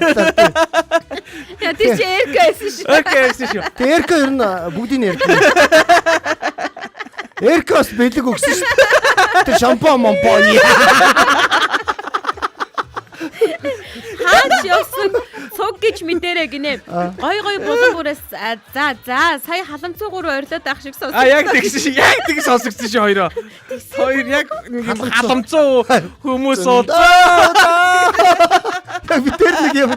Я тэр чинь эрка ярьсан шүү. Эрка ярьсан шүү. Тэр эрка ер нь бүгдийн эрка. Эркос бэлэг өгсөн шүү. Тэр шампан момпон. Хаач явсан цуг гэж мэдэрэ гинэ. Гой булан бүрээс за сая халамцуу гур ойрлоод байх шиг сонссон. Яг тэгж сонсогдсон шүү хоёроо. Хоёр яг халамцуу хүмүүс уулзаа. Би тэр нэг юм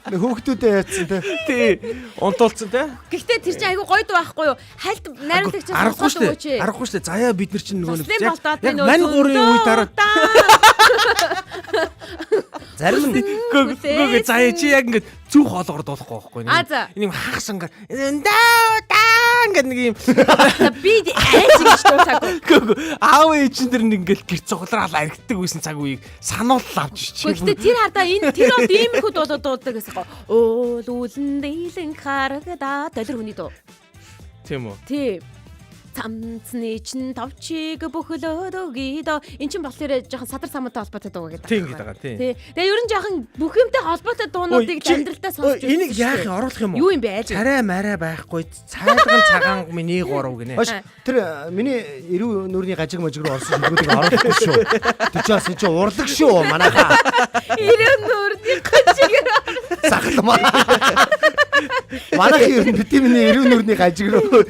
хүүхдүүдэд яатсан тий. Унтуулсан тий. Гэхдээ тэр чинь айгүй гоё дуу байхгүй юу? Хальт найруулагч сонсгохгүй шүү дээ. Аргагүй шүү дээ. Заяа бид нар чинь нөгөө яг мань гурын үе дараа. Зарим нь гүг заяа чи яг ингээд зүг хоолгорд болохгүй байхгүй. Энэ юм хаагсан ингээд нэг юм би айж гэж дуусаагүй. Аав ээжин дэр нэг ингээд гэр цуглаал аригддаг байсан цаг үеийг сануулал авч чи. Гэхдээ тэр хадаа энэ тэр бол иймэрхүү дууддаг гэсэн гоо. Уулын дийлэн харагдаа тэр хүний дуу. Тийм үү? Тийм. Цамцны чин товчиг бөхлөөд өгидо. Эн чин болохоор жоохон садар самуутай холбоотой дуу гэдэг. Тийм гэдэг байгаа тийм. Тэгээ ер нь жоохон бүх юмтай холбоотой дуунуудыг амьдралтаа сонсч үзсэн. Энийг яах юм оруулах юм уу? Юу юм бэ аль? Царай марай байхгүй цайдган цагаан миний 3 гинэ. Тэр миний эрүү нүрийн гажиг можиг руу орсон зүйлүүдийг оруулахгүй шүү. Тэр ч бас энэ урлаг шүү манайхаа. Эрүү нүрийн гажиг сахалмаа. Манайх ер нь бидний эрүү нүрийн гажиг руу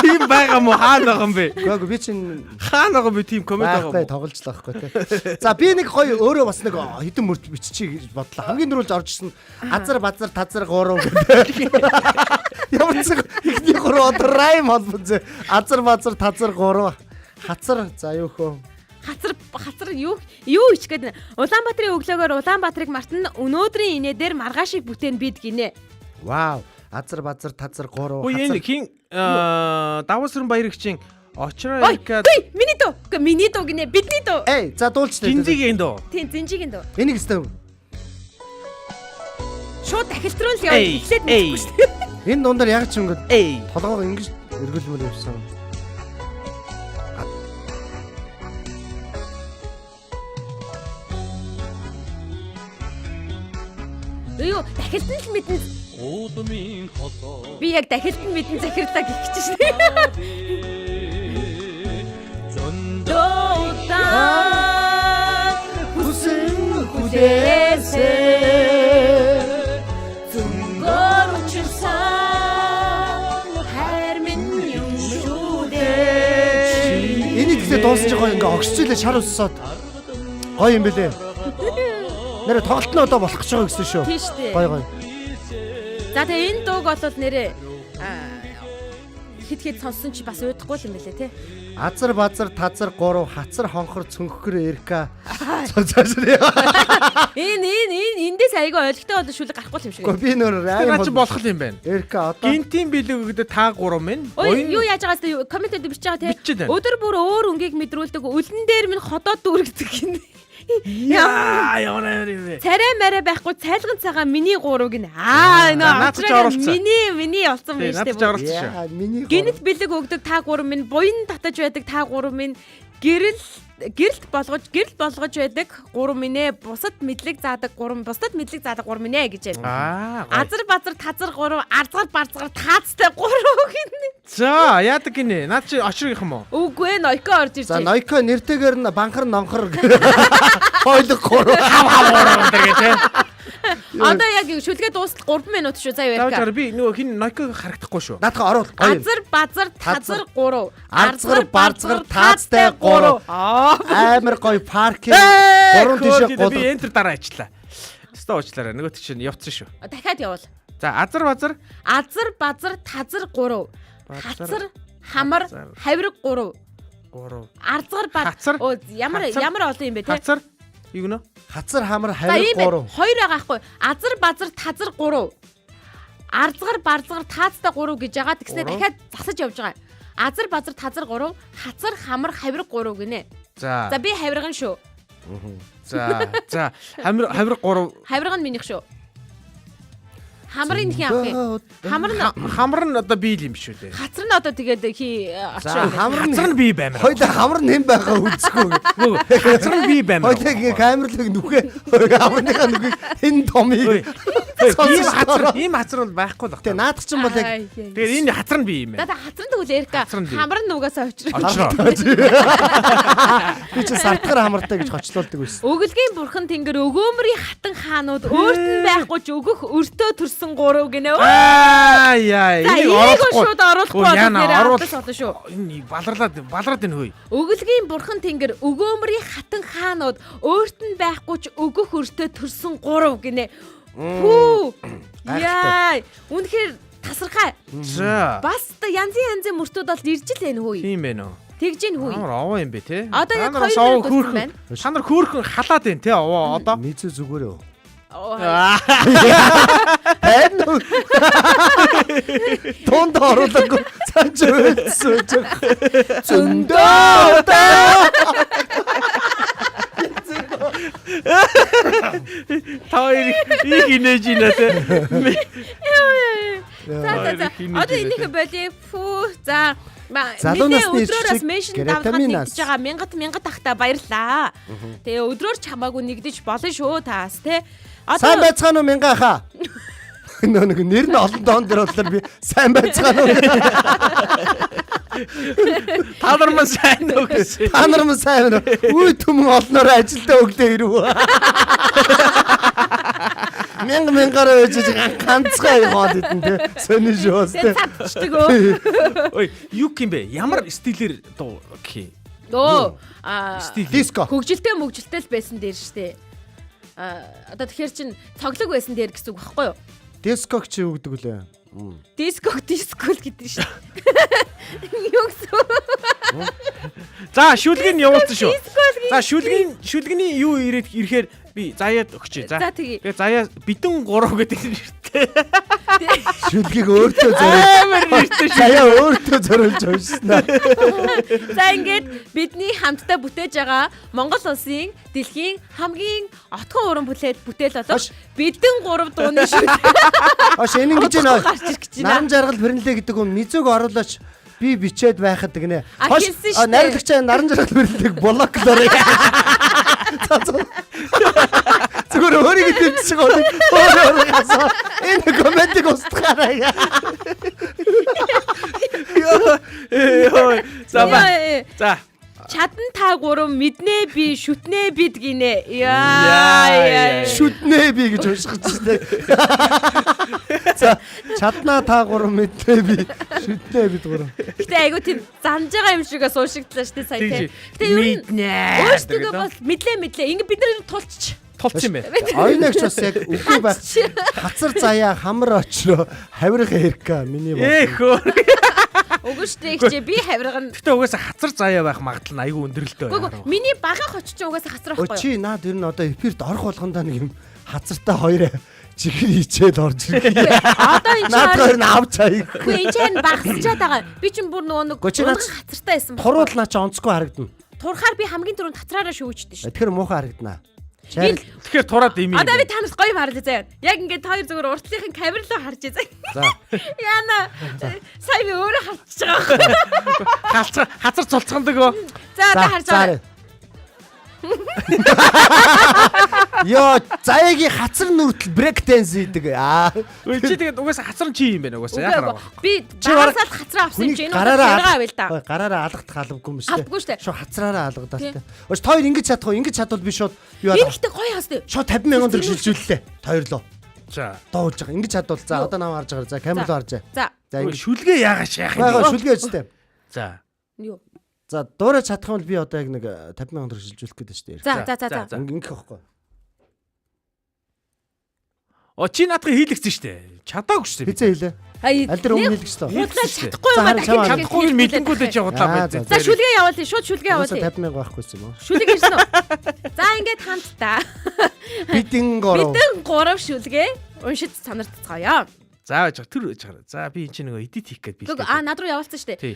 тийм байгаа мó хаана байгаа юм бэ? Гэхдээ би чинь хаана байгаа бэ тийм комент байгаа байхгүй тоглолцлоо байхгүй те. За би нэг гоё өөрөө бас нэг хитэн мөрч биччихье гэж бодлоо. Хамгийн дөрүүлж орж ирсэн азар базар тазар 3 гэдэг. Ямар ч ихний 3 одоо райм холбоо зэ азар базар тазар 3. Хацар за юу хөө. Хацар юу ич гэдэг. Улаанбаатарын өглөөгөр Улаанбаатарыг мартан өнөөдрийн инээдэр маргаашиг бүтээн бид гинэ. Вау. Азар базар тазар 3 Ой энэ хин даваасрын баярагчийн очроо Ой, ирка миний дуу гинэ. Бидний дуу. Эй, за дуулчтай. гинзигийн дөө. Тийм зинжигийн дуу. Энийг өстэй. Шууд дахилтруул яваа. Эхлээд мэдгүй шүү дээ. Энэ дундаар яг ч ингэж Эй. толгоог ингэж эргүүлмээр явсан. Юу дахилтан л мэдэн. Удмын хотоо Би яг дахилтан мэдэн захирлаа гэх гэж байна. Дөөдөө хүсэн хүлээсээ зүнгөр учирсан хайр минь юм шүү дээ. Энийг тэгсээ дуусаж байгаа ингээ огсчлээ шар уссаад. Гоё юм бэлээ. Нэр тоглолт нь одоо болох гэж байгаа гэсэн шүү. Тийм шүү дээ. Гоё. За тэгээ энэ дууг бол нэрээ хит сонссон чи бас уудахгүй юм байлээ те. Азар базар тазар 3 хацар хонхор цөнгөхөр эрка. Цаашраа. Эндээс айгаа ойлгохтой бол шүлэг гарахгүй юм шиг. Гэхдээ би нөр Наа чи болох юм байна. эрка одоо Гинтийн билэг өгдө та 3 минь. Ой юу яаж байгаас те комментэд бичиж байгаа Бичиж те. байна. Өдөр бүр өөр өнгийг мэдрүүлдэг үлэн дээр минь ходоод дүүргдэг гин. Яа яа. Царай марай байхгүй цайлган цагаан миний 3 гин. наад чи Нөө оруулсан. миний олсон байж Наад чи те. оруулсан шүү. яа миний Гинт бэлэг өгдөг та 3 минь буян татаж байдаг та 3 минь гэрэлт болгож байдаг 3 минь бусад мэдлэг заадаг 3 минь гэж байна. Азар базар тазар 3 арзгар барзгар таацтай 3 гин. За яадаг гинэ. Наад чи очрох юм уу? Үгүй нойко орж ирж За байна. Нойко нэртэйгээр нь банхар нонхор хойлог 3 өндөр гэ тэ. Одоо яг шүлгээ дуустал 3 минут шүү заа Давж ярика. би нөгөө хин Nokia харагдахгүй шүү. наадах оруул гоё. Азар базар тазар 3 Арзгар барзгар таацтай 3 амар гоё паркинг 3 тишээ би гол. enter дараа ажиллаа. Өстөө уучлаарай. Нөгөө тийч явцсан шүү. Дахиад явуул. За азар базар Азар базар тазар 3 хацар хамар хавирг 3 арзгар Хацар? ямар олон юм бэ те. хацар юу гэнэ? Хацар хамар За ийм хавир 3 2 байгаа хгүй. Азар базар тазар 3 арзгар барзгар таацтай 3 гэж байгаа. Тэгснэ дахиад засаж явж байгаа. Азар базар тазар 3 хацар хамар хавирг 3 гинэ. За. За би хавирган шүү. За хамар 3 Хавирган минийх шүү. Хамрын хин авах юм. хамар нь одоо бий юм шүү дээ. Хацар нь одоо тэгээд За хамар Хацар нь бий баймаар. хоёул хамар нэм байгаа үзгүй. Хацар нь бий баймаар. Хоёул ингээ камерлыг нүхээ хамарныхаа нүхийг хэн томыг Ийм хацар бол байхгүй л Тэ байна. наадах чинь бол яг Тэгээд энэ хацар нь бий юм байна. За хацран тэгвэл Эрика Хацран бий. хамар нь угаасаа очроо. Очроо. би чи сартгар хамартай гэж хочлуулдаг байсан. Өглөгийн бурхан тэнгэр өгөөмрийн хатан хаанууд өөрт нь байхгүй ч өгөх өртөө төрсөн 3 гинэ. Яа, За энийг энийг оруулахгүй. шууд оруулахгүй бол Яна, нэр оруул. авдас болно шүү. Энэ балраад энэ хөөе. Өглөгийн бурхан тэнгэр өгөөмрийн хатан хаанууд өөрт нь байхгүй ч өгөх өртөө төрсөн 3 гинэ. Хүү. Яа, үнэхээр тасархай. За. Бас та янзын мөртүүд бол ирж л энэ хүү. Тийм байна уу? Тэгж ийн хүү. Амар овоо юм бэ те. Одоо яг Та нараас 2 минут овоо болсон байна. Та нар хөөрхөн халаад байна те овоо одоо. Нийцүү зүгээр юу? Оо, Тонд оруулаагүй цааш үлдсэн. Зөндөө. Таар их инээж ийна те. За. Одоо энийхээ боли. Фүү. За. Залуу насны өдрөөс ирчиг меншн Гретаминаас. давхад нэгдэж байгаа 1000 тахта баярлаа. Тэгээ өдрөөр ч хамаагүй нэгдэж болно шүү таас те. Сайн байцгаана уу мянга хаа? Нэг нэр нь олон доон дээр болохоор би сайн байцгаана уу? Та нар мань сайн уу гэсэн. Та нар мань сайн байна уу? Үе түмэн олноор ажилдаа өглөө ирв. Мянгараа өжиж ганцхан яваад идэн те. Сони жоос те. Цадчдаг өө. Ой, юу юм бэ? Ямар стилээр дуу гэх юм? Өө. Диско. Хөгжилтэй мөгжилтэй л байсан дээр штэ. Одоо тэгэхээр чин цоглог байсан дээр гэсэн үг байхгүй юу? Диског чи өгдөг лээ. Диско л гэдэг штэ. Юу гэсэн? За шүлгийн явуулсан шүү. За шүлгийн юу ирэхээр би заяад өгчээ. За тэгээ заяа бидэн 3 гэдэг юм шүү дээ. Шүлгийг өөртөө заяа өөртөө зориулж уншсан. За ингээд бидний хамтдаа бүтээж байгаа Монгол улсын дэлхийн хамгийн отхон уран бүтээл болох бидэн 3 дууны шүлэг. Энэ ингэж нөө гарч ирэх гэж байна. наран жаргал бэрнэлээ гэдэг нь мизөг оруулаач би бичээд байхад гинэ. Хэлсэн шүү дээ. Найрлагчаа наран жаргал бэрнэлийг блоклоорой. Зүгээр өөрийгөө тэмцэж өөрөө хасаа. Энэ комментиг устгаарай. За. Чадан та 3 мэднэ би шүтнэ бид гинэ. Яа. Шүтнэ би гэж унших чинь. За чаднаа та 3 мэднэ би шүтнэ бид 3. Гэтэ айгу тийм занж байгаа юм шигээ суушигдлаа штэ сая тий. Гэтэ юу өөртөө бас мэдлээ. Ингээ бид нар Тулцсан юм байна. Ойногч бас яг үгүй байх. Хацар заяа хамар очроо хавирах хэрэг миний бод. Өгөөштэй ихчээ би хавиргана. Гэтэ угаасаа хацар заяа байх магадлал нь айгүй өндөрөлтөө байна. Миний багах очиж угаасаа хацар байхгүй. Чи наад ер нь одоо эфирт орох болгондоо нэг юм хацартай хоёр чихэр хичээд орж ирэх. Одоо энэ Наадгаар нь авч хаяг. Үгүй энэ чинь багсчаад байгаа. Би чинь бүр нөгөө хацартай байсан. Туруул наа чи онцгүй харагдана. Турхаар би хамгийн түрүүнд хацраараа шүүждээ шүү. Тэгэхээр муухай харагданаа. Тэгэхээр тураад ими. Одоо би танаас гоё харлаа заяа. Яг ингээд хоёр зүгээр уртлынхын камер руу харж заяа. За. Яна сая би өөрөө харчихж байгаа. Хацар цолцгондог өө. За одоо харж байгаа. Йоо, заяагийн хацар нүртэл брейк данс хийдэг. Үгүй чи тэгээд угаасаа хацар чи юм байна угаасаа яхаа. Би багасаад хацраа авсан юм чи энэ удаа авъя л да. Гараараа алгадах албагүй юм шүү дээ. Албагүй шүү дээ. Шууд хацраараа алгадаа. Өөш хоёр ингэж чадах уу? Ингэж чадвал би шууд юу яа. Ихтэй гоё хастай. Шууд 50,000 төгрөг шилжүүллээ. Хоёрлоо. За. Дуулж байгаа. Ингэж чадвал за одоо нам харж байгаа. За камер руу харж. За. За ингэж шүлгээ яагаад шаах юм. байгаа шүлгээ өчтэй. За. Юу. За дуурай чадах юм бол би одоо яг нэг 50,000 төгрөг шилжүүлэх гэдэг шүү дээ. За. Ингэх байхгүй. Чи наадах хийлэгцэн штэ. Чадаагүй штэ. Хизээ хийлээ. Аль дээр өмнө хийлэгчлээ. Худлаа чадахгүй юм байна. Чадахгүй мэдэнгүүдээ чи худлаа байд. За шүлгээ явуулъя. Шууд шүлгээ явуулъя. 50,000 байхгүйсэн юм уу? Шүлэг ирсэн үү? За ингээд хамтдаа. Бидэн 3 шүлгээ уншиж санартцгаая. За тэр чаар. За би эн чинь нөгөө эдит хийх гээд бэлдээ. Над руу явуулсан шүү дээ.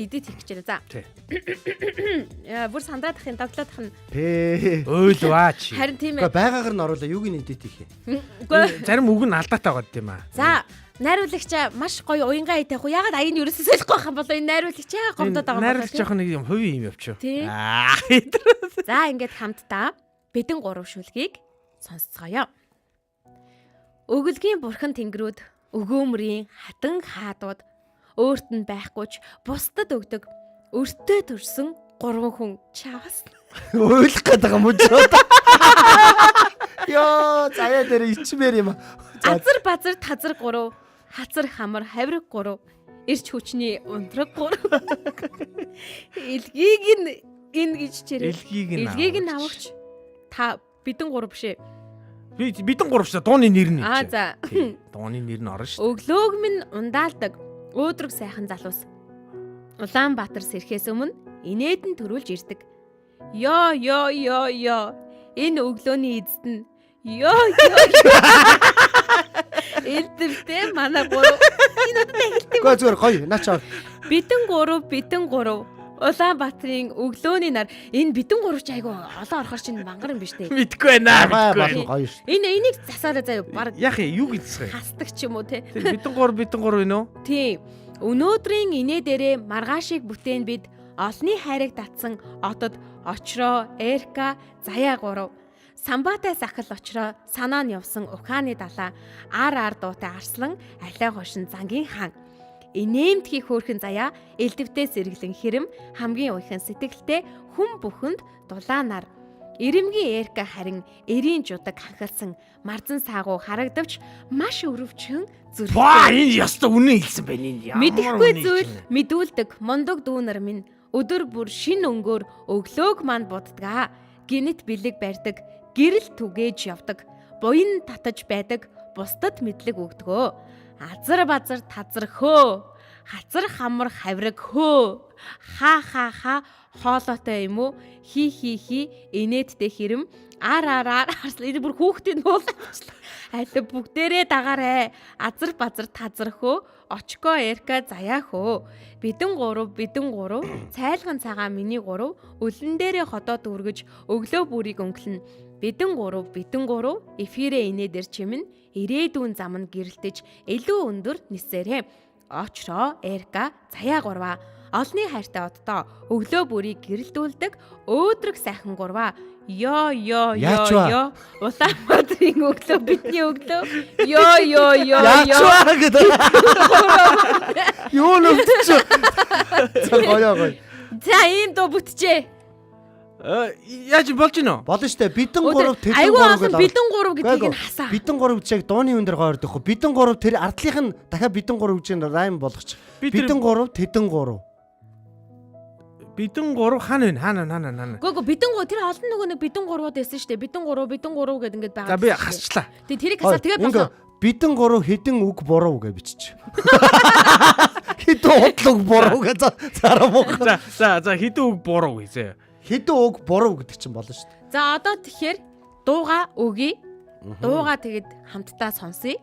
Эдит хийх гэж байна. За. Бүр сандаадахын тоглоодах нь. Өөл ваач. Харин тийм ээ. Байгаагаар нь оруулаа юуг нь эдит хийх юм. Зарим үг нь алдаатай байгаа юм аа. За. Найруулагч маш гоё уянгаа хийх. Ягаад аяг нь ерөөсөө солихгүй байх юм бол энэ найруулагч говдоод байгаа юм. Найруулагч жоох нэг юм хувийн юм явчих. За ингээд хамтдаа бидэн 3 шүлгийг сонсцгоё. Өгөлгийн бурхан тэнгэрүүд өгөөмрийн хатан хаадууд өөрт нь байхгүйч бусдад өгдөг. Өртөө төрсөн 3 хүн чавс. Уйлах гээд байгаа юм уу чод. Йоо, заяа дээр ичмээр юм. Азар базар тазар 3, хацар хамар хавраг 3, ирч хүчний унтраг 3. Илгийг энэ гэж чирээ. Илгийг нь авахч та бидэн 3 бишээ. Бидэн 3 шүү. Дууны нэр нь. За. Дууны нэр нь орно шүү. Өглөөг минь ундаалдаг. Өөдрөг сайхан залуус. Улаанбаатар сэрхээс өмнө инээдэн төрүүлж ирдэг. Ёо. Энэ өглөөний эзэд нь ёо. Элдвтэй манай 3. Энэ удаа хэлдэг. Гоо зүгээр гоё. Наачаа. Бидэн 3. Улаанбаатарын өглөөний нар энэ бидэн 3 ч айгу олон орохор чинь мангар юм биш үү? Мэдгүй байна. Гоё шүү. Энийг засаараа заяа баг. Яах юу гэцгээ? Хасдаг ч юм уу те. Бидэн 3 байна уу? Тийм. Өнөөдрийн инээ дээрээ маргаашийг бүтээн бид олны хайрыг татсан отод очроо Эрка заяа 3. Самбатай сахал очроо санаа нь явсан Ухааны далаа ар дуутай арслан алай хошин зангийн хаан. Инээмтгий хөөрхөн заяа элдвтэй сэргэлэн хэрэм хамгийн уйхан сэтгэлтэй хүн бүхэнд дулаанаар ирэмгийн Эрка харин эрийн жудаг ханхалсан марзан саагуу харагдавч маш өрөвчөн зүрхтэй. Баа энэ яста үнэн хэлсэн байна энэ. Мэдэхгүй зүйл мэдүүлдэг мундаг дүүнер минь өдөр бүр шин өнгөөр өглөөг манд буддгаа гинэт бэлэг барьдаг гэрэл түгээж явдаг буян татаж байдаг бусдад мэдлэг өгдөгөө азар базар тазар хөө хацар хамар хавраг хөө ха хоолойтой юм уу хи инээдтэй хэрэм ар харслаа энэ бүр хүүхдийн нуулаачлаа аль бүгдээрээ дагаарэ азар базар тазар хөө очко эрка заяа хөө бидэн гурав цайлган цагаан миний гурав өлөн дээрээ ходоод үргэж өглөө бүрийг өнгөлнө бидэн гурав эфирээ инээдэр чимэн ирээдүйн зам нь гэрэлтэж илүү өндөр нисээрээ очроо эрка заяа гурваа олны хайртай оддоо өглөө бүрийг гэрэлтүүлдэг өөдрөг сайхан гурваа ёо Улаанбаатарын өглөө бидний өглөө ёо гэдэг юу нүгч гоё за ийм дуу бүтчээ яаж болж гинөө болно штэ бидэн 3 тэдэн 3 гэдэг бидэн 3 гэдгийг нь хасаа бидэн 3 гэж яг дууны үн дээр гоё ордог хөө бидэн 3 тэр ардлынх нь дахиад бидэн 3 гэж райм болгоч бидэн 3 тэдэн 3 бидэн 3 хаана Гүг бидэн 3 тэр олон нөгөө нэг бидэн 3-ууд байсан шүү дээ. Бидэн 3 гэдэг ингээд байгаа. За би хасчлаа. Тэрийг хасаа тэгээд болоо. Бидэн 3 хэдэн үг буруу гэж бичиж. Хэдэн утлаг буруу гэж зараа муу. За хэдэн үг буруу гэсэн. Хэдэн үг буруу гэдэг чинь болно шүү дээ. За одоо тэгэхээр дууга өгье. Дууга тэгээд хамтдаа сонсъё.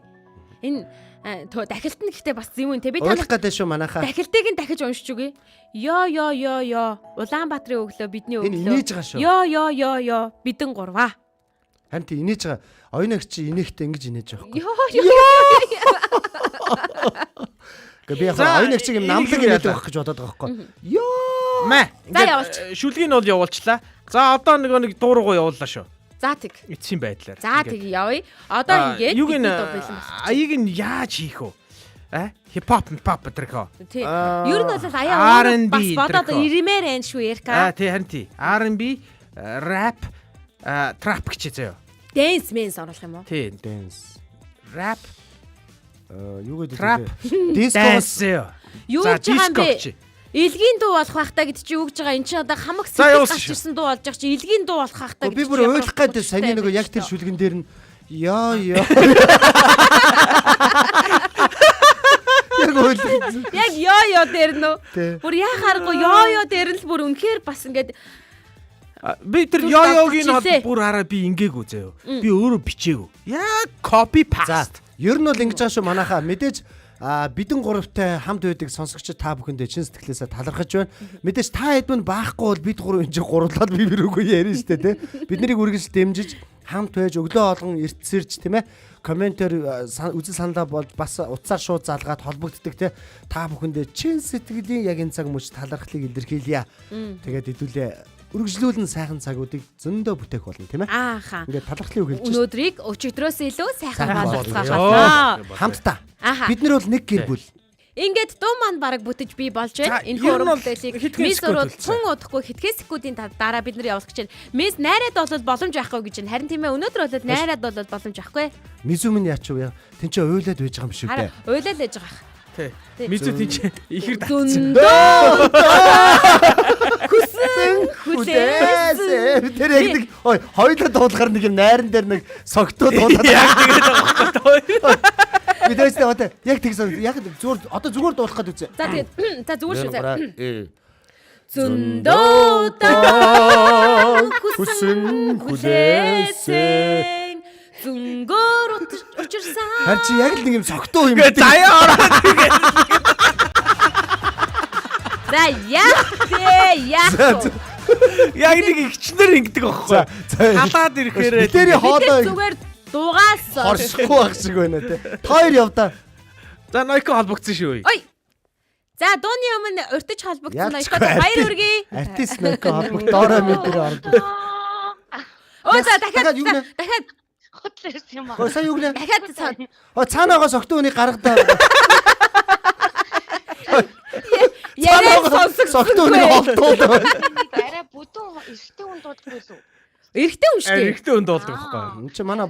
Энэ дахилт нь гэхдээ бас юм те би танах гэдэг шүү манайхаа. Дахилтыг нь дахиж уншиж үгүй. Ёо Улаанбаатарын өглөө бидний өглөө. Энэ инээж байгаа шүү. Ёо бидэн 3. Харин тий инээж байгаа. Оюунагч инээхтэй ингэж инээж байгаа. Гэ би яг оюунагчийг юм намлаг инээд байх гэж бодоод байгаа байхгүй. Ёо. За явуулч. Шүлгийг нь бол явуулчлаа. За одоо нэг дууруугаа явууллаа шүү. За тэг. Эцсийн байдлаар. За тэг явъя. Одоо ингээд аяыг нь яаж хийх вэ? Хипхоп тэрхөө. Тий. Ер нь бол аяа бас бодоод ирмээр энэ шүү ярка. Тий харин тий. R&B, rap, trap гэж заяа. Dance men's оруулах юм уу? Тий. Dance. Rap. Юу гэдэг Trap. Disco. Юу гэж байгаа юм бэ? Илгийн дуу болох байхтаа гэд чи өгж байгаа. Энд чинь одоо хамаг сэтгэл гарч ирсэн дуу болж байгаа чи илгийн дуу болох байхтаа би бүр ойлгох гэдэг саний нөгөө яг тэр шүлгэн дээр нь ёо. Яг ёо дээр нөө. Бүр яхааргүй ёо дээр нь л бүр үнэхээр бас ингээд би тэр ёогийн хол бүр хараа би ингээгүй заяа. Би өөрөө бичээгүй. Яг copy paste. Ер нь бол ингэж байгаа шүү манайхаа мэдээж бидэн 3-тай хамт байдаг сонсогчид та бүхэндээ чин сэтгэлээсээ талархаж байна. Мэдээж та хэд мөн баахгүй бол бид 3 энэ гурлаад би бирүүгүй ярина штэ тий. Бид нарыг үргэлж дэмжиж хамт байж өглөө олгон эртсэрч тийм ээ. Комментээр үзэл саналаа бол бас утсаар шууд залгаад холбогддог тий. Та бүхэндээ чин сэтгэлийн яг энэ цаг мөч талархлыг илэрхийлье. Тэгээд хэдүүлээ үргэлжлүүлэн сайхан цагуудыг зөндөө бүтээх болно тийм ээ. Ааха. Ингээд талархлыг өгүүлж байна. Өнөөдрийг өчигдрөөс илүү сайхан болгоцгаах болно. Хамтдаа. Бид нар бол нэг гэр бүл. Ингээд дуу маань бараг бүтэж бий болж байна. Энэ хөрөмөлтөлийг мис урууд цун удахгүй хэдхэн секундын дараа бид нар явуулах гэж байна. Мис найраад бол боломж байхгүй гэж байна. Харин тийм ээ өнөөдөр бол найраад бол боломж байхгүй. Мизүм нь яач вэ? Тин ч уйлаад байж байгаа юм шиг үү? Уйлаад байж байгаа. Тий. Мизү тийч ихэр татсан. Хүлээсэн. Тэр яг нэг хоёулаа дуулахаар нэг юм найран дээр нэг согтуу дуулаад яг тэгээд байгаа байхгүй. Бидээс одоо яг тэгсэн яг зүгээр одоо зүгээр дуулах гээд үзье. За тэгээд за зүгээр шүү. Зөндөө хүсэн хүлээсэн зүнгөр учирсан. Харин чи яг л нэг юм согтуу юм. Заяа ороод тэгээд. За яах. Яг нэг ихчнэр ингэдэг байхгүй. Халаад ирэхээр тэр хоолой зүгээр дугаас хорсохгүй байх шиг байна те. Хоёр явдаа. За Нойко холбогдсон шүү. Ой. За дууны өмнө уртж холбогдсон Нойко баяр хүргэе. Артист Нойко холбогдоороо мэдэр ордог. Өө за дахиад хотлээс юм аа. Ой сая юу гэнэ? Дахиад цаанаага согтуу үнийг гаргадаа. Ярээ сонсогдсон үнийг холдуулаа. Арай бүдүүн эртний хүн дуудахгүй лүү. Эрэгтэй хүн шүү дээ. Эрэгтэй хүн дуулдаг байхгүй. Энд чи манай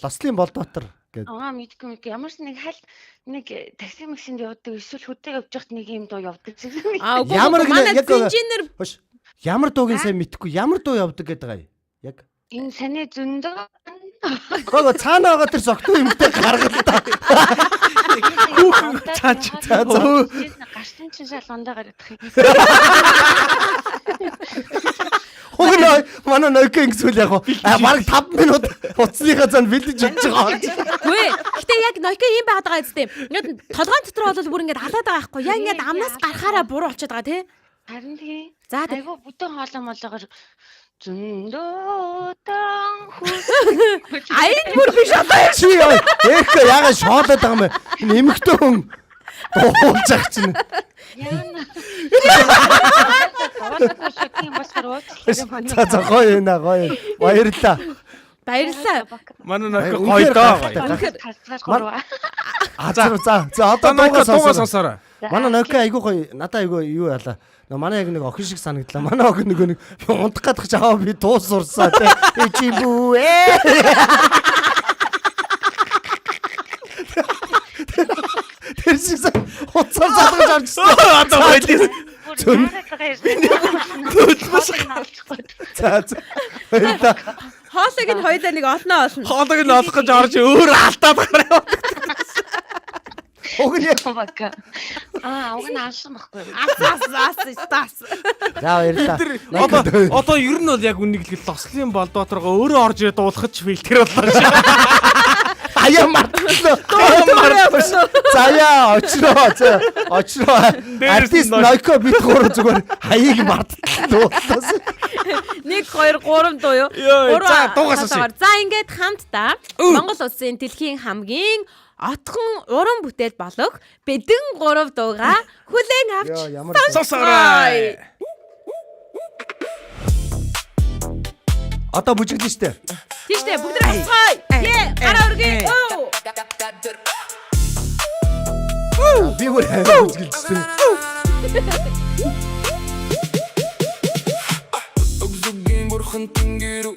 Ласлын Болдоотор гэдэг. Мэдгүй ямар ч нэг хал нэг такси машинд явдаг эсвэл хөдөө явж байхад нэг юм дуу явдаг. Ямар манай яг инженер ямар дуугийн сайн мэдхгүй ямар дуу явдаг гэдэг байгаа юм. Яг энэ саний зөндөө Гоо цаана байгаа тэр зогтуу юмтай гаргал та. Цаач. Гарсан чинь шалгондоо гарах юм. Хөөе манай нойко ингэсүүл яг баг 5 минут уцсныхаа зан бэлдэж өгч байгаа. Хөөе. Гэтэ яг Nokia юм байгаад байгаа үстэй. Ингээд толгойн дотор бол бүр ингээд халаад байгаа байхгүй. Яг ингээд амнаас гарахаараа буруу болчиход байгаа тий. Харин тий. За айгу бүтэн хоолой молоогоор зөндөөтан хүс. аян бүр биш одоо. Чи яагаад шоолоод байгаа юм бэ? Энэ эмэгтэй хүн дуулж ах чинь. Яна. За гоё нэ гоё. Баярлаа. Баярлалаа. Манай нөхөд гоё доо. За одоо дуугаа сонсороо. Манай нөхөд айгу гоё. Надаа айгу юу яалаа. Манай яг нэг охин шиг санагдлаа. Манай охин нэг унтах гадах чаваа би дуу сурсаа те. Чи бүү ээ. Тэр шиг хуцаар залгаж орчихсон. Одоо байлээ. За. Баярлаа. Хоолойг нь хоёулаа нэг олноо олно. Хоолойг нь олох гэж орж өөр алдаад гараа. Уг нь бака. Уг нь алсан байхгүй. Ас. За баярлаа. Одоо ер нь бол яг үнийг хэлэхэд Лослын Болдооторгоо өөрөө орж ирээд дуулахч фильтр боллоо шүү. Аяа мартсан. Заяа очроо. Артист Nokia бит гурав зүгээр хаяыг мартсан. 1 2 3 дуу юу? За дуугаас асуу. За ингээд хамтдаа Монгол улсын дэлхийн хамгийн отхон уран бүтээл болох Бэдэн 3 дууга хүлээн авч сонсоорой. Одоо бүжиглэн штэ. Тийштэй бүгд расгай. Гараа өргөе. Би бүр бүжиглэн. Огзугийн бурхан тэнгэрүү.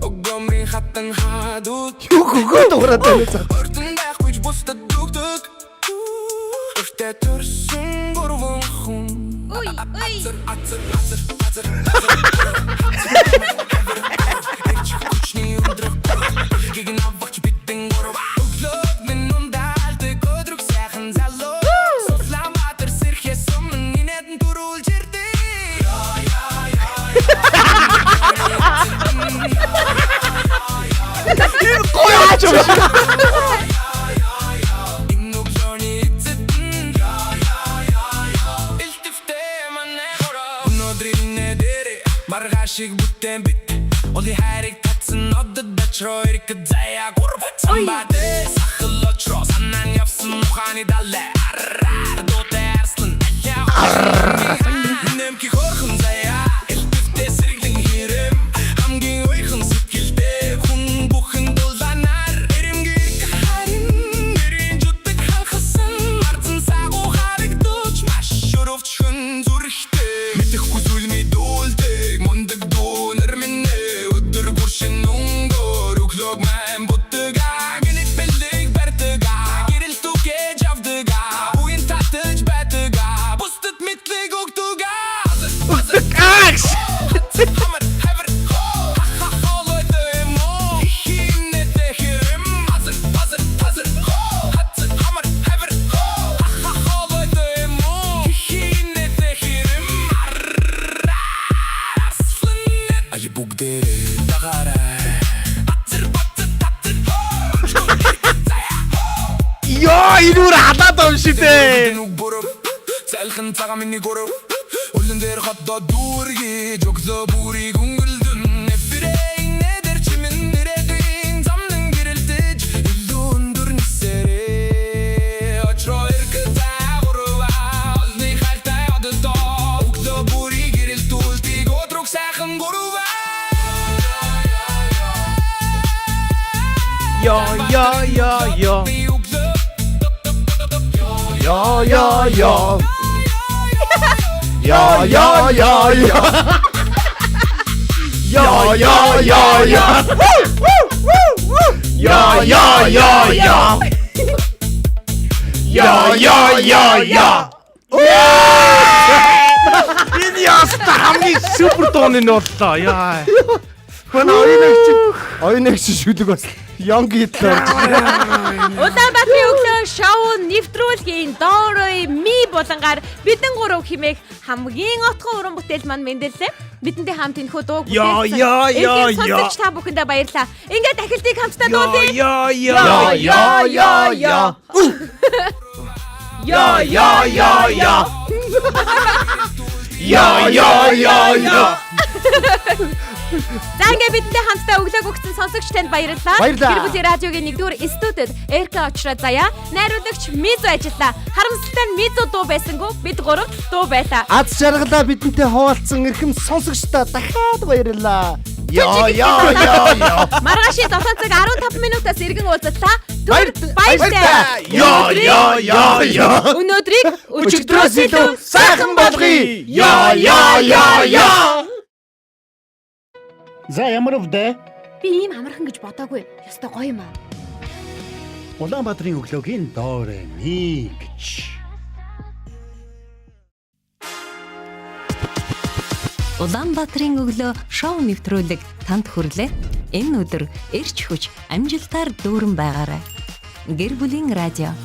Огомрын хатан хадууд. Юу гоо дуурайд байна. Өртөн байхгүй бустад дүгдөг. Өртөө төрсөн гурван хүн. Ой. Ацар. Кучний өндрөг. Гэгэн авч битэн гурав. Өглөөд минь ундаалдаг өдрөг сайхан залуу. Суламатар сэрхэсэн инээд дөрүүлж ирдэг. Гоёч. Маргашиг бүтэн бит. Оли хайрыг татсан одод дачроо ирэхэд заяа гурван бадэ сахалочро санан явсан ухааны далай арраа дотэрслэн нэмки хорхон заяа элбэвтэй сэргэлэн хэрэм хамгийн ойхон сэтгэлдээ хүн бүхэн дуланаар эрэмгэг харин нэрийн жутдаг ханхасан марцэн сагуу харагдууч маш шөрөвч хүн зүрхтэй мэдэхгүй зүйл мэдүүлдэг мундаг дүүнэр минь өдөр бүршин өнгөөр өглөөг мэн буддага гинит бэлэг бэрдага гэрэл түгэж авдага буян татаж байдага бусдад мэдлэг өгдөга Акс. хамар хавар холой дэмо хинэтэ хэрэм азар хамар хавар холой дэмо хинэтэ хэрэм арсланэт али бүгдээ дагараа азар Йоо, ирүүр халаад юм шиг дээ. Цайлхан цагаан миний гурав Улан дээр хотдоо дүүргий Жогсоо бүрийг өнгөлдөн Эфирээ нэдэр чимэн нэрээдвийн Замнан гэрэлдэж Илүү өндөр нисэрээ Очроо эргэтэй гурава Олны хальтай одолдоо Өглөө бүрийг гэрэлдүүлтийг Өдрөг сайхан гурава Yo. Энэ яста хамгийн супер тооны нь боллоо. Яа. Манай оюунагч шүлэг бас Young Hitler. Улаанбаатарын өглөө шоу нэвтрүүлгийн Дорой Ми болонгаар бидэн гурав химээх хамгийн отхон уран бүтээл маань мэндэллээ. Бидэнтэй хамт энэ хөө дуу бүтээлсэн. Сонсогч та бүхэндээ баярлалаа. Ингээд ахилтыг хамтдаа дуулъя. За ингээд бидэнтэй хамтдаа өглөөг өгсөн сонсогч танд баярлалаа. Гэр бүлийн радиогийн 1-р студид Эрка очроо заяа. Найруулагч Мизо ажиллаа. Харамсалтай нь Мизо дуу байсангүй бид гурав дуу байлаа. Аз жаргалаа бидэнтэй хуваалцсан эрхэм сонсогчдоо дахиад баярлалаа. Маргаашийн 7 цаг 15 минутаас иргэн уулзлаа. Баярлалаа. Өнөөдрийг өчигдрөөс илүү сайхан болгоё. За ямар өвдөө? би ийм амархан гэж бодоогүй. Ястай гоё юм аа. Улаанбаатарын өглөөгийн Дорой Ми гэж. Улаанбаатарын өглөө шоу нэвтрүүлэг танд хүрлээ. Энэ өдөр эрч хүч амжилтаар дүүрэн байгаарай. Гэр бүлийн радио